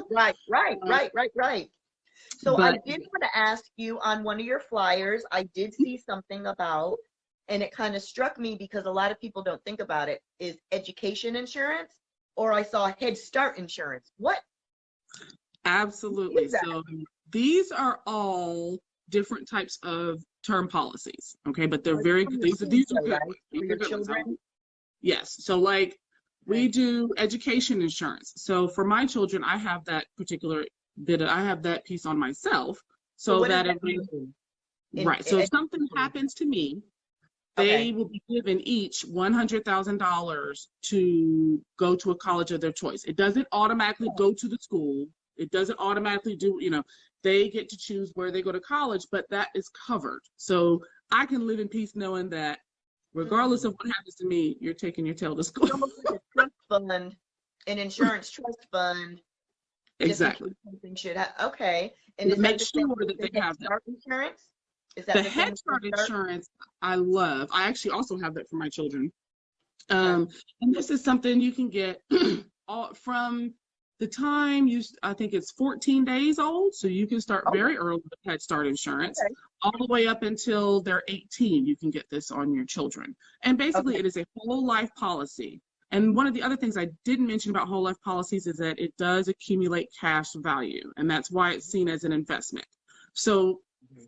Right. So I did want to ask you, on one of your flyers, I did see something about, and it kind of struck me because a lot of people don't think about it, is education insurance, or I saw Head Start insurance. What? Absolutely. So these are all different types of term policies. Okay, but they're very good. These are good ones. These are good ones. Yes. So like we do education insurance. So for my children, I have that particular I have that piece on myself, so that right. So if something happens to me, they will be given each $100,000 to go to a college of their choice. It doesn't automatically go to the school. It doesn't automatically do, they get to choose where they go to college, but that is covered. So I can live in peace knowing that regardless of what happens to me, you're taking your tail to school. Trust fund, an insurance trust fund. Exactly. Something should have. Okay. And make sure that they have that insurance. Is that the Head Start insurance? I love. I actually also have that for my children. And this is something you can get all from the time I think it's 14 days old, so you can start very early with Head Start insurance, all the way up until they're 18. You can get this on your children, and basically it is a whole life policy. And one of the other things I didn't mention about whole life policies is that it does accumulate cash value, and that's why it's seen as an investment. So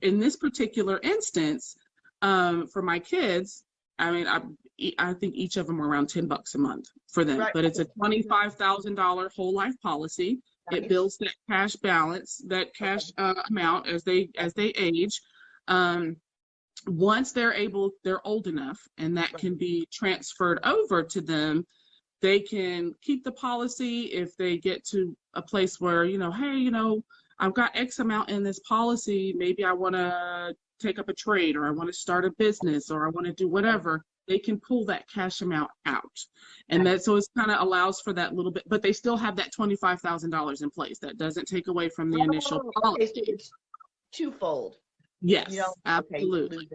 in this particular instance, for my kids, I mean, I think each of them are around $10 a month for them, but it's a $25,000 whole life policy. It builds that cash balance, that cash amount as they age. Once they're old enough, and that can be transferred over to them, they can keep the policy if they get to a place where, hey, I've got X amount in this policy, maybe I want to take up a trade, or I want to start a business, or I want to do whatever, they can pull that cash amount out. And so it kind of allows for that little bit, but they still have that $25,000 in place. That doesn't take away from the initial policy. So it's twofold. Yes, absolutely.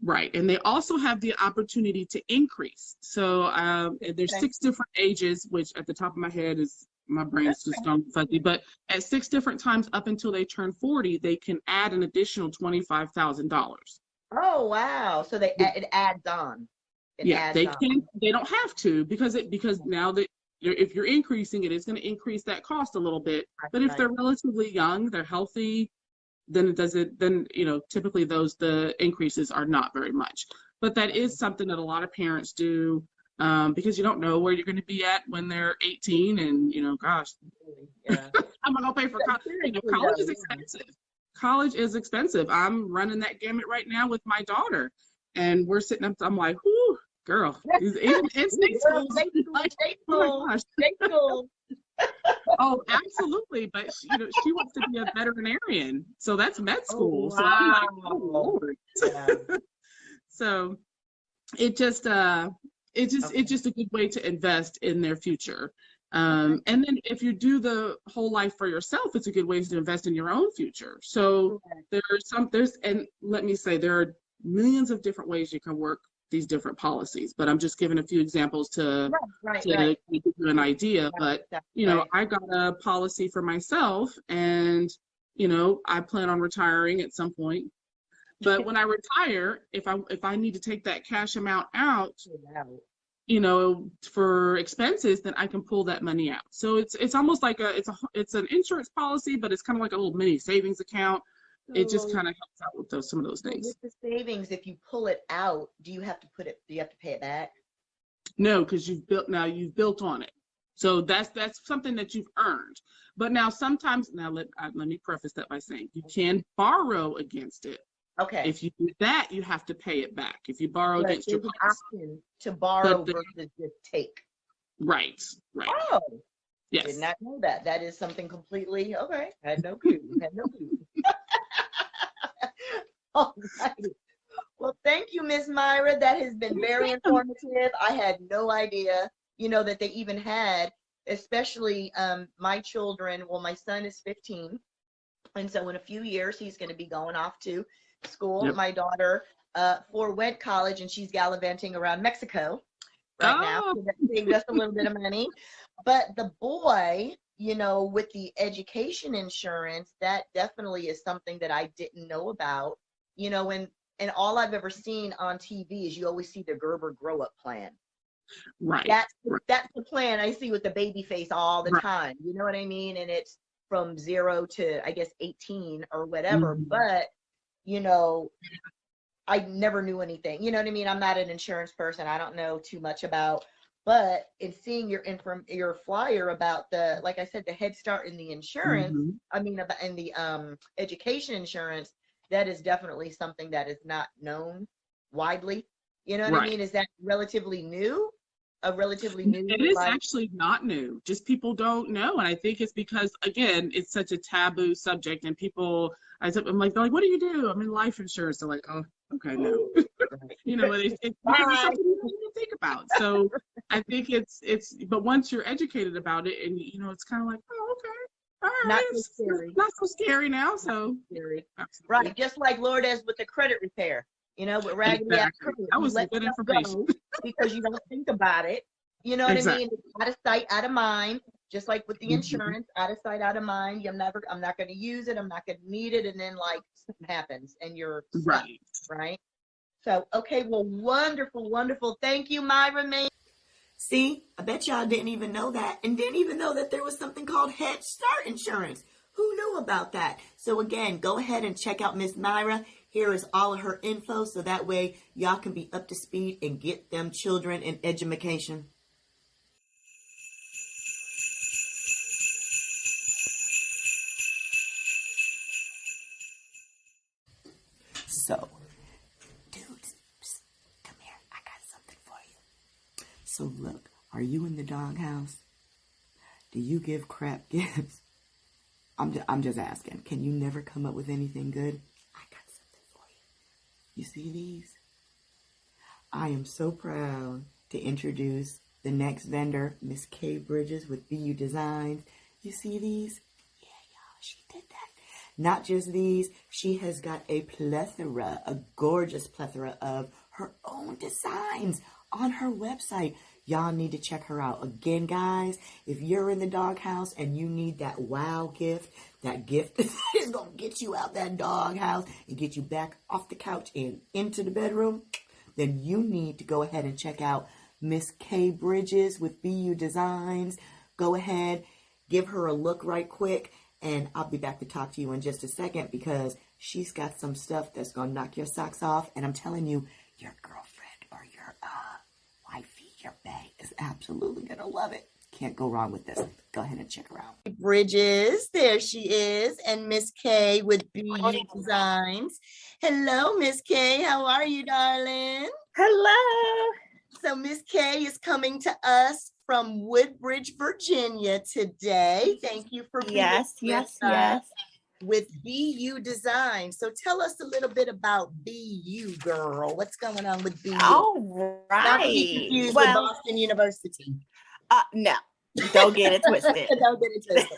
Right. And they also have the opportunity to increase. So there's 6 different ages, which at the top of my head my brain's just gone fuzzy, but at 6 different times up until they turn 40, they can add an additional $25,000. Oh, wow. So it adds on. They don't have to, because now that if you're increasing it, it's going to increase that cost a little bit. But if they're relatively young, they're healthy, then typically the increases are not very much. But that is something that a lot of parents do, because you don't know where you're going to be at when they're 18, and gosh, I'm going to pay for college. College is expensive. College is expensive. I'm running that gamut right now with my daughter, and we're sitting up. I'm like, whoo, girl, even in state school. Oh my gosh. Oh, absolutely. But she wants to be a veterinarian, so that's med school. Oh, wow. So I'm like, oh Lord. So it's just a good way to invest in their future. And then if you do the whole life for yourself, it's a good way to invest in your own future. So and let me say, there are millions of different ways you can work these different policies, but I'm just giving a few examples to give you an idea. But I got a policy for myself, and I plan on retiring at some point. But when I retire, if I need to take that cash amount out, for expenses, then I can pull that money out. So it's almost like it's an insurance policy, but it's kind of like a little mini savings account. It just kind of helps out with some of those things. With the savings, if you pull it out, do you have to pay it back? No, because you've built on it. So that's something that you've earned. But now sometimes, let me preface that by saying you can borrow against it. Okay. If you do that, you have to pay it back. If you borrow against your policy. Option to borrow versus just take. Right. Oh. Yes. Did not know that. That is something completely, okay. Had no clue. Had no clue. All righty. Well, thank you, Miss Myra. That has been very informative. I had no idea, that they even had, especially my children. Well, my son is 15. And so in a few years, he's going to be going off to school. Yep. My daughter went college, and she's gallivanting around Mexico right now. So that's saving us a little bit of money. But the boy, with the education insurance, that definitely is something that I didn't know about, and all I've ever seen on TV is you always see the Gerber grow up plan. Right. That's the plan I see with the baby face all the time. You know what I mean? And it's from 0 to, I guess, 18 or whatever. Mm-hmm. But, I never knew anything. You know what I mean? I'm not an insurance person. I don't know too much about. But in seeing your flyer about the, like I said, the Head Start in the insurance, in the education insurance, that is definitely something that is not known widely. You know what I mean? Is that relatively new? It is actually not new. Just people don't know. And I think it's because, again, it's such a taboo subject, and people, they're like, what do you do? I'm in life insurance. They're like, oh, okay, no. It's something you don't even think about. So I think it's, but once you're educated about it, and, it's kind of like, oh, okay. All right. Not so scary. Not so scary now. So scary. Right. Just like Lourdes with the credit repair. With Raggedy Ass Credit. That was good information. Because you don't think about it. You know what I mean? It's out of sight, out of mind. Just like with the insurance, out of sight, out of mind. I'm not going to use it. I'm not going to need it. And then something happens and you're stuck, right? So, okay, well, wonderful, wonderful. Thank you, Myra Mason. See, I bet y'all didn't even know that, and didn't even know that there was something called Head Start insurance. Who knew about that? So again, go ahead and check out Miss Myra. Here is all of her info, so that way y'all can be up to speed and get them children in education. So, dudes, come here. I got something for you. So look, are you in the doghouse? Do you give crap gifts? I'm just asking. Can you never come up with anything good? I got something for you. You see these? I am so proud to introduce the next vendor, Miss K Bridges with BU Designs. You see these? Yeah, y'all, she did that. Not just these, she has got a gorgeous plethora of her own designs on her website. Y'all need to check her out. Again, guys, if you're in the doghouse and you need that wow gift, that gift that is going to get you out that doghouse and get you back off the couch and into the bedroom, then you need to go ahead and check out Miss K Bridges with BU Designs. Go ahead, give her a look right quick, and I'll be back to talk to you in just a second because she's got some stuff that's going to knock your socks off. And I'm telling you, your girlfriend or your wifey, your bae is absolutely going to love it. Can't go wrong with this. Go ahead and check her out. Bridges, there she is, and Miss K with BU Designs. Hello, Miss K. How are you, darling? Hello. So Miss K is coming to us from Woodbridge, Virginia today. Thank you for being with BU Design. So tell us a little bit about BU, girl. What's going on with BU? All right. Not to be confused with Boston University. No, don't get it twisted. Don't get it twisted.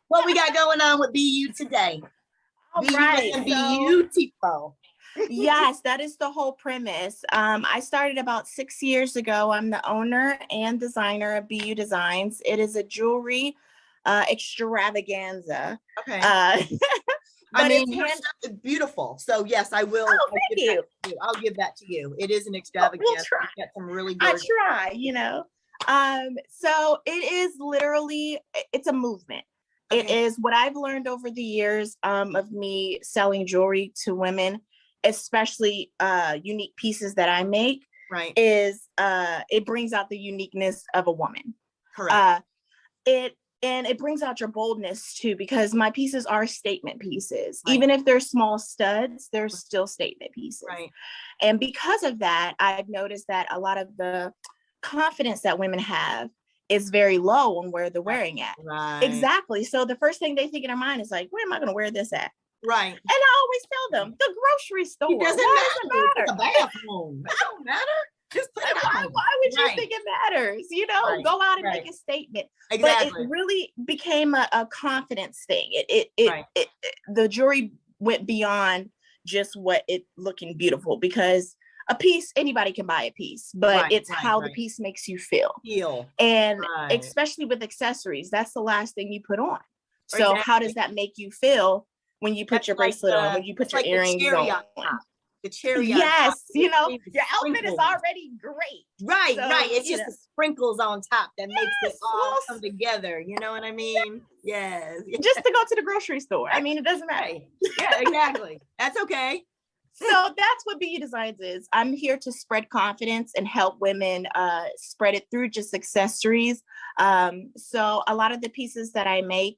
What we got going on with BU today? All BU right. and beautiful. Yes, that is the whole premise. I started about 6 years ago. I'm the owner and designer of BU Designs. It is a jewelry extravaganza. Okay. But I mean, your stuff is beautiful. So yes, I will. Oh, thank you. I'll give that to you. It is an extravaganza. We'll try. You've got some really good. I try, So it is literally, it's a movement. Okay. It is what I've learned over the years of me selling jewelry to women, especially unique pieces that I make. Right. Is it brings out the uniqueness of a woman. Correct. It brings out your boldness too, because my pieces are statement pieces. Right. Even if they're small studs, they're still statement pieces. Right. And because of that, I've noticed that a lot of the confidence that women have is very low on where they're wearing at. Right. Exactly. So the first thing they think in their mind is like, where am I going to wear this at? Right. And I always tell them, the grocery store. It doesn't matter. The bathroom. That don't matter. Just put it why would you think it matters? You know, go out and make a statement. Exactly. But it really became a confidence thing. The jewelry went beyond just what it looking beautiful, because a piece, anybody can buy a piece, but it's how the piece makes you feel. And especially with accessories, that's the last thing you put on. So how does that make you feel when you put your bracelet on, when you put your earrings on? The cherry. Yes, you know, your outfit is already great. Right, So, right. It's just the sprinkles on top that makes it all well, come together. You know what I mean? Yes. Just to go to the grocery store. I mean, it doesn't matter. Yeah, exactly. That's okay. So that's what BU Designs is. I'm here to spread confidence and help women spread it through just accessories. So a lot of the pieces that I make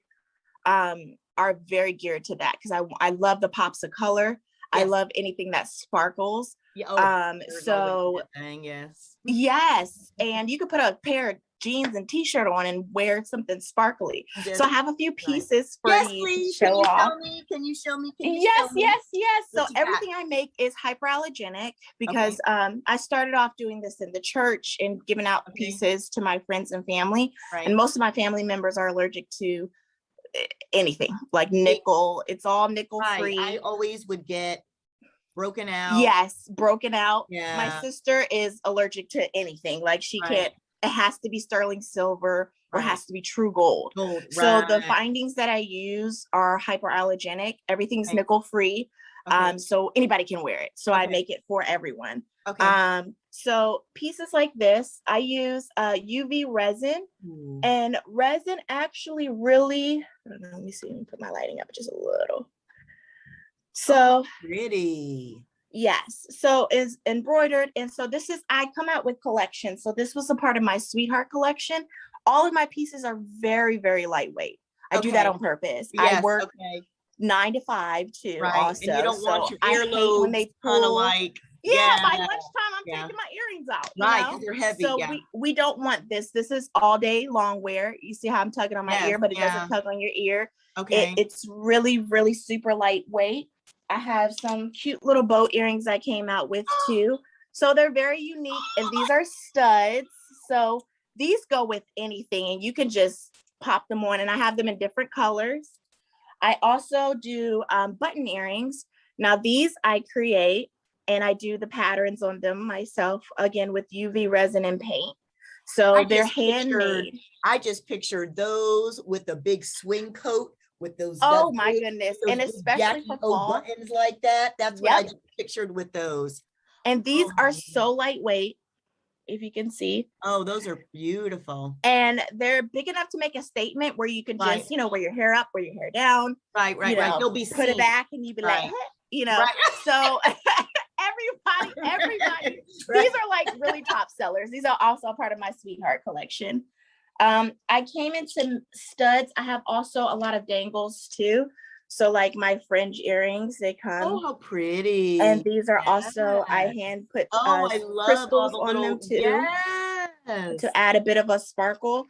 are very geared to that, because I love the pops of color. I love anything that sparkles. So yes, and you could put a pair of jeans and t-shirt on and wear something sparkly. So I have a few pieces for you to show off. Can you show me? Yes. So everything I make is hyperallergenic, because I started off doing this in the church and giving out pieces to my friends and family. And most of my family members are allergic to anything like nickel. It's all nickel free. I always would get broken out. Yes, broken out. Yeah. My sister is allergic to anything. Like she can't, it has to be sterling silver or it has to be true gold. So the findings that I use are hyperallergenic. Everything's nickel free. So anybody can wear it. So I make it for everyone. So pieces like this, I use UV resin, and resin actually really, let me see, let me put my lighting up just a little. So pretty. Yes. So is embroidered. And so this is, I come out with collections. So this was a part of my Sweetheart collection. All of my pieces are very, very lightweight. I do that on purpose. I work 9 to 5 too. Also. And you don't want your earlobes when they kind of like, by lunchtime I'm taking my earrings out. Because they're heavy. So we don't want this. This is all day long wear. You see how I'm tugging on my ear, but it doesn't tug on your ear. It's really, really super lightweight. I have some cute little bow earrings I came out with too. So they're very unique, and these are studs. So these go with anything, and you can just pop them on, and I have them in different colors. I also do button earrings. Now these I create, and I do the patterns on them myself, again with UV resin and paint. So they're handmade. I just pictured those with a big swing coat with those. Oh my goodness. And especially for fall. Buttons like that. That's what I just pictured with those. And these are so lightweight, if you can see. Oh, those are beautiful. And they're big enough to make a statement where you can just, wear your hair up, wear your hair down. Right. You'll be put it back and you be like, so everybody, these are like really top sellers. These are also a part of my Sweetheart collection. I came into studs. I have also a lot of dangles too. So like my fringe earrings, they come. Oh, how pretty. And these are also, I hand put crystals on them too. To add a bit of a sparkle.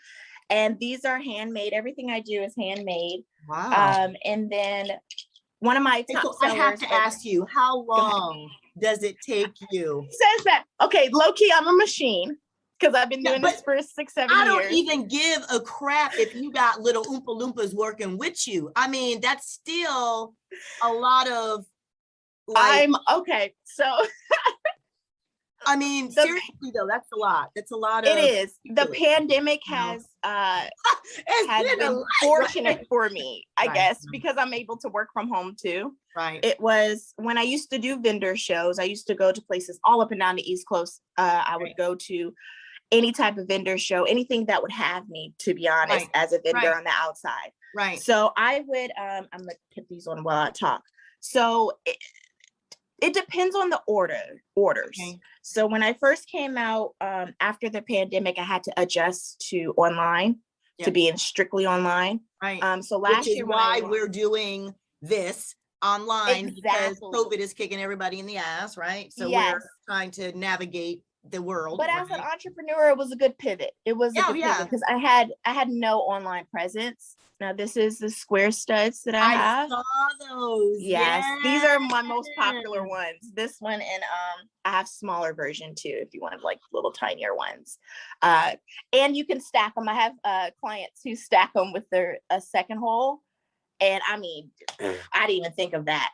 And these are handmade. Everything I do is handmade. Wow. And then one of my top sellers. I have to ask you, how long does it take you? Says that. Okay, low key, I'm a machine. Because I've been doing this for 6-7 years. I don't even give a crap if you got little Oompa Loompas working with you. I mean, that's still a lot of okay. So I mean, seriously though, that's a lot. That's a lot of. It is. The pandemic has been fortunate for me, I guess, because I'm able to work from home too. Right. It was when I used to do vendor shows. I used to go to places all up and down the East Coast. I would go to any type of vendor show, anything that would have me, to be honest, as a vendor on the outside. Right. So I would, I'm gonna put these on while I talk. So it depends on the orders. Okay. So when I first came out after the pandemic, I had to adjust to online, to being strictly online. Right. So last year, why we're doing this online, because COVID is kicking everybody in the ass, right? So we're trying to navigate the world. But as an entrepreneur, it was a good pivot. It was a good pivot because I had no online presence. Now this is the square studs that I have. I saw those. Yes, these are my most popular ones. This one and I have smaller version too if you want like little tinier ones. And you can stack them. I have clients who stack them with their second hole. And I mean, I didn't even think of that.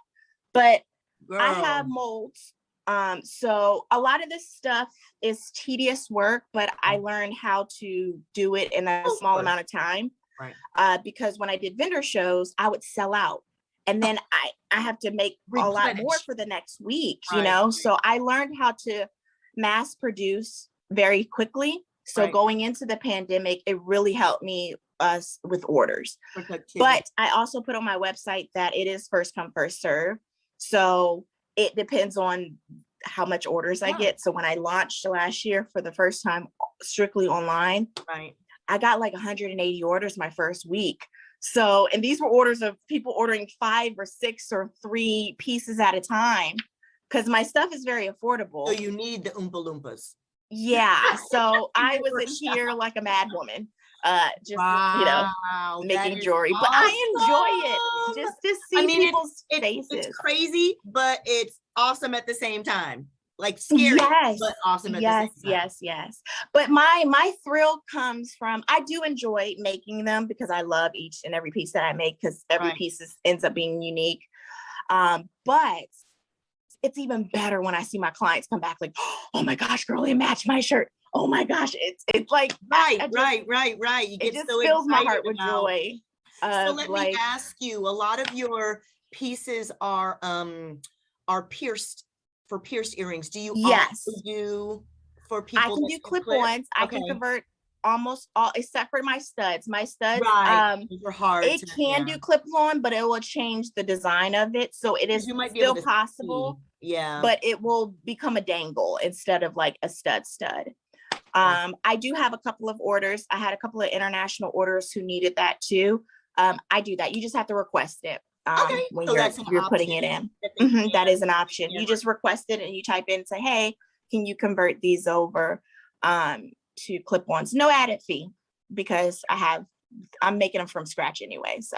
But Girl. I have molds. So a lot of this stuff is tedious work, but I learned how to do it in a small amount of time. Right. Because when I did vendor shows, I would sell out. And then I have to make a lot more for the next week, you know? So I learned how to mass produce very quickly. So going into the pandemic, it really helped me with orders. But I also put on my website that it is first come, first serve. So it depends on how much orders I get. So when I launched last year for the first time, strictly online, I got like 180 orders my first week. So, and these were orders of people ordering 5 or 6 or 3 pieces at a time because my stuff is very affordable. So you need the Oompa Loompas. Yeah. So I was in here like a mad woman, just, you know, making jewelry, but I enjoy it just to see people's faces. It's crazy, but it's awesome at the same time. Like scary, but awesome at the same time. Yes. But my thrill comes from, I do enjoy making them because I love each and every piece that I make because every piece ends up being unique. But it's even better when I see my clients come back like, oh my gosh, girl, it matched my shirt. Oh my gosh, it's like right. You get it just so fills my heart with about... joy. So let me ask you, a lot of your pieces are pierced for pierced earrings. Do you also do for people? I can do clip-ons. I can convert almost all except for my studs. My studs are hard. It can do clip-on, but it will change the design of it. So it is still possible. Yeah. But it will become a dangle instead of like a stud. I do have a couple of orders. I had a couple of international orders who needed that too. I do that. You just have to request it when you're putting it in. That is an option. You just request it and you type in and say, hey, can you convert these over to clip-ons? No added fee because I'm making them from scratch anyway. So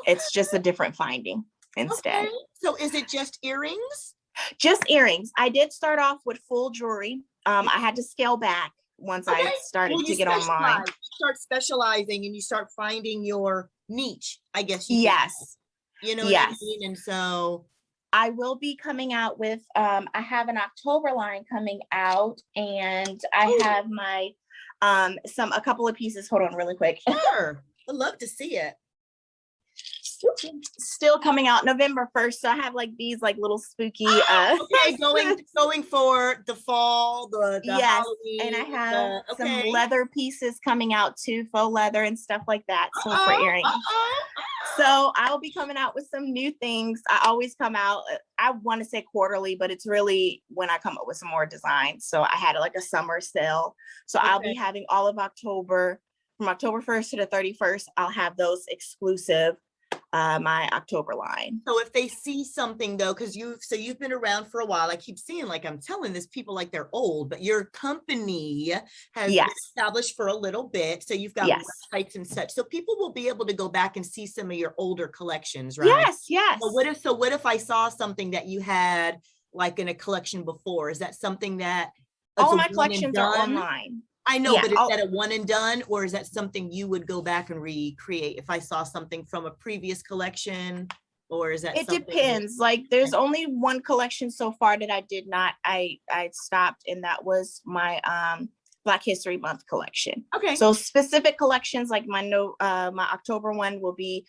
it's just a different finding instead. So is it just earrings? Just earrings. I did start off with full jewelry. I had to scale back once I started to get online. You start specializing and you start finding your niche, I guess. You know what I mean? And so I will be coming out with, I have an October line coming out and I have my, a couple of pieces. Hold on really quick. Sure. I'd love to see it. Still coming out November 1st. So I have like these like little spooky going for the fall, the Halloween. And I have some leather pieces coming out too, faux leather and stuff like that. So for earrings. So I'll be coming out with some new things. I always come out, I want to say quarterly, but it's really when I come up with some more designs. So I had like a summer sale. So I'll be having all of October, from October 1st to the 31st, I'll have those exclusive my October line. So if they see something though, because you've been around for a while, I keep seeing, like I'm telling this people like they're old, but your company has been established for a little bit. So you've got websites and such. So people will be able to go back and see some of your older collections, right? Yes. So what if I saw something that you had like in a collection before? Is that something that all my collections are online? I know, but is that a one and done, or is that something you would go back and recreate if I saw something from a previous collection, or is that? It depends. Like there's only one collection so far that I did not. I stopped, and that was my Black History Month collection. Okay. So specific collections like my October one will be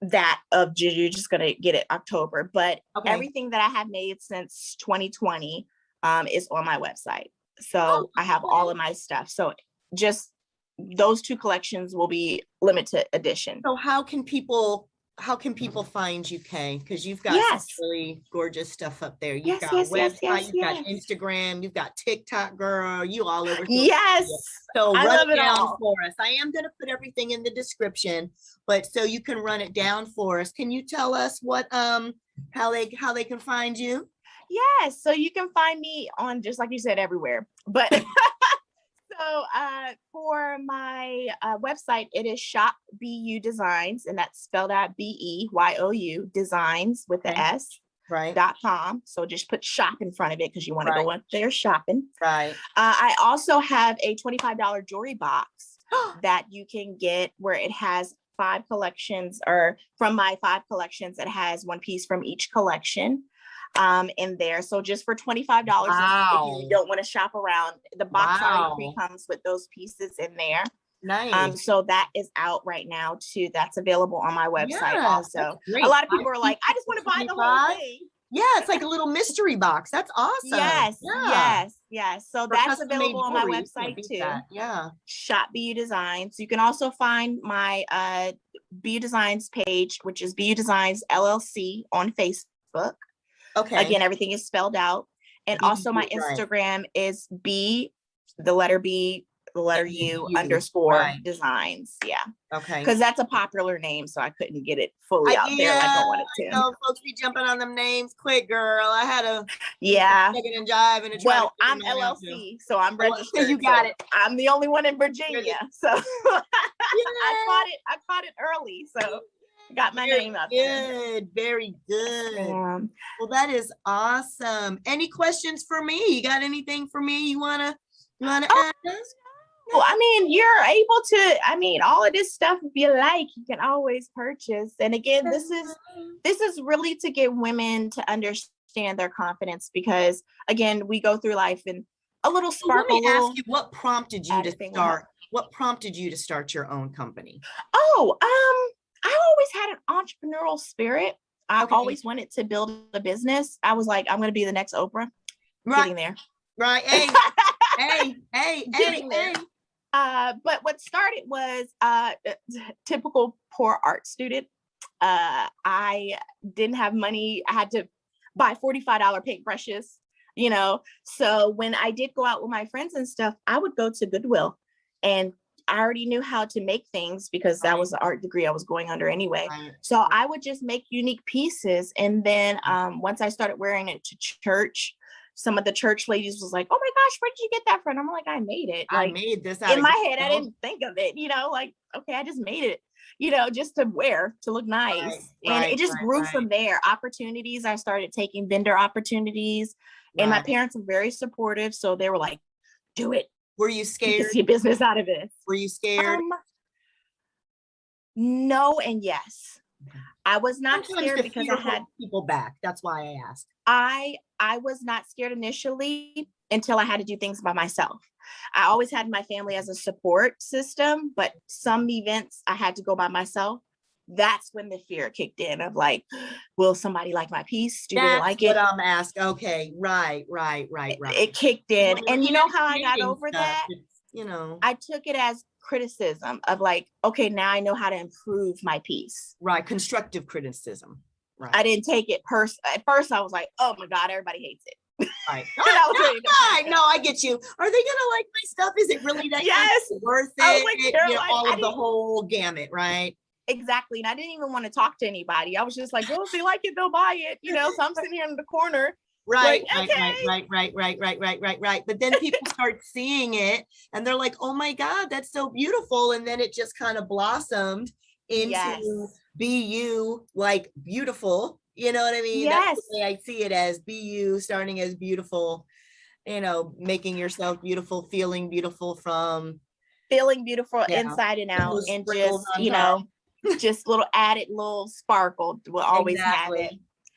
that of you're just gonna get it October, but everything that I have made since 2020 is on my website. So I have all of my stuff. So just those 2 collections will be limited edition. So how can people find you, Kay? Because you've got some really gorgeous stuff up there. You've got a website, you've got Instagram, you've got TikTok, girl, you all over. So run it down for us. I am going to put everything in the description, but so you can run it down for us. Can you tell us what how they can find you? Yes, so you can find me on, just like you said, everywhere. But so for my website, it is Shop BU Designs, and that's spelled out BEYOU Designs with the S. Right. .com. So just put shop in front of it because you want to go up there shopping. Right. I also have a $25 jewelry box that you can get where it has 5 collections, or from my 5 collections, it has one piece from each collection in there. So just for $25, if you don't want to shop around, the box already comes with those pieces in there. Nice. So that is out right now too. That's available on my website also. A lot of people are like, I just want to buy the whole thing. Yeah, it's like a little mystery box. That's awesome. Yes. So that's available on my website too. Yeah. Shop BU Designs. You can also find my BU Designs page, which is BU Designs LLC on Facebook. Okay. Again, everything is spelled out. And also my Instagram is B, the letter B, the letter U _ designs. Yeah. Okay. Because that's a popular name, so I couldn't get it fully out there like I wanted to. No, folks be jumping on them names quick, girl. I had to chicken and jive and well, I'm LLC, so I'm registered. You got it. I'm the only one in Virginia, so I caught it early, so I got my name up there. Good, very good. Well, that is awesome. Any questions for me? You got anything for me you wanna ask us? Well, I mean, you're able to, I mean, all of this stuff, if you like, you can always purchase. And again, this is really to get women to understand their confidence, because again, we go through life and a little sparkle. Let me ask you, what prompted you to start? What prompted you to start your own company? Oh, I always had an entrepreneurial spirit. I always wanted to build a business. I was like, I'm going to be the next Oprah. Getting there. Right. Hey. Getting there. But what started was typical poor art student. I didn't have money. I had to buy $45 paintbrushes, you know. So when I did go out with my friends and stuff, I would go to Goodwill, and I already knew how to make things because that was the art degree I was going under anyway. So I would just make unique pieces. And then once I started wearing it to church, some of the church ladies was like, oh my gosh, where did you get that from? I'm like, I made it. Like, I made this in my head. I didn't think of it, you know, like, okay, I just made it, you know, just to wear, to look nice. And it just grew from there. Opportunities. I started taking vendor opportunities, and my parents were very supportive. So they were like, do it. Were you scared? You can see a business out of it. Were you scared? No and yes. I was not scared because I had people back. That's why I asked. I was not scared initially until I had to do things by myself. I always had my family as a support system, but some events I had to go by myself. That's when the fear kicked in of like, will somebody like my piece? Do they like it? That's what I'm asking. Okay, right. It kicked in. And you know how I got over that? You know, I took it as criticism of like, okay, now I know how to improve my piece. Right, constructive criticism. Right. I didn't take it at first I was like, oh my God, everybody hates it. Right. No, I get you. Are they gonna like my stuff? Is it really that worth it? Like, you know, all of the whole gamut, right? Exactly. And I didn't even want to talk to anybody. I was just like, well, if they like it, they'll buy it. You know, so I'm sitting here in the corner. Right. Like, But then people start seeing it and they're like, oh my God, that's so beautiful. And then it just kind of blossomed into BU, like beautiful. You know what I mean? Yes. That's the way I see it, as BU, starting as beautiful, you know, making yourself beautiful, feeling beautiful inside and out, and just, you know, just little added little sparkle will always have it.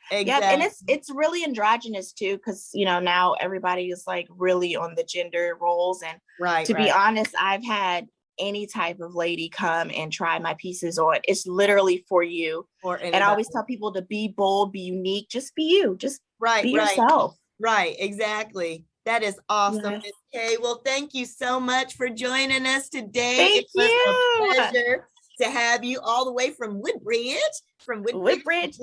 Exactly. Yep. And it's really androgynous too, because you know now everybody is like really on the gender roles, and to be honest, I've had any type of lady come and try my pieces on. It's literally for you. And I always tell people to be bold, be unique, just be you, just be yourself. Right, exactly. That is awesome, Ms. K. Well, thank you so much for joining us today. Thank you. A pleasure to have you all the way from Woodbridge,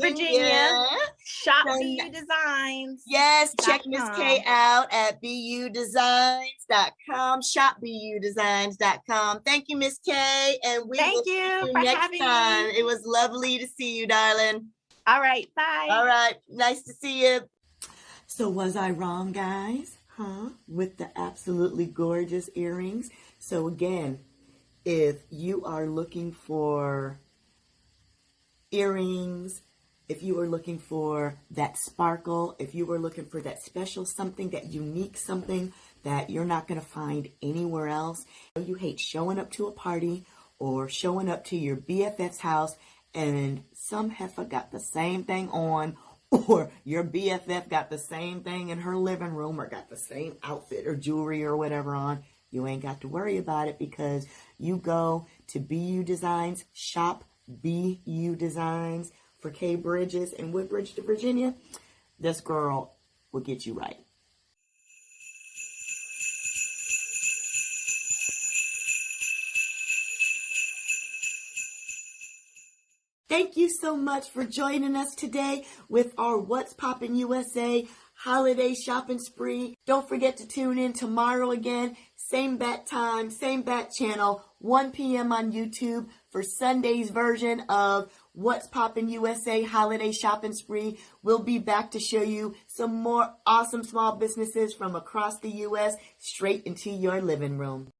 Virginia. Shop BU Designs. Yes, check Miss K out at budesigns.com, shopbudesigns.com. Thank you, Miss K, and we will see you next time. It was lovely to see you, darling. All right, bye. All right, nice to see you. So was I wrong, guys? Huh? With the absolutely gorgeous earrings. So again, if you are looking for earrings, if you are looking for that sparkle, if you are looking for that special something, that unique something that you're not going to find anywhere else, you hate showing up to a party or showing up to your BFF's house and some heifer got the same thing on, or your BFF got the same thing in her living room or got the same outfit or jewelry or whatever on, you ain't got to worry about it because you go to BU Designs, shop BU Designs for K Bridges in Woodbridge, Virginia. This girl will get you right. Thank you so much for joining us today with our What's Poppin' USA holiday shopping spree. Don't forget to tune in tomorrow again, same bat time, same bat channel, 1 p.m. on YouTube for Sunday's version of What's Poppin' USA holiday shopping spree. We'll be back to show you some more awesome small businesses from across the U.S. straight into your living room.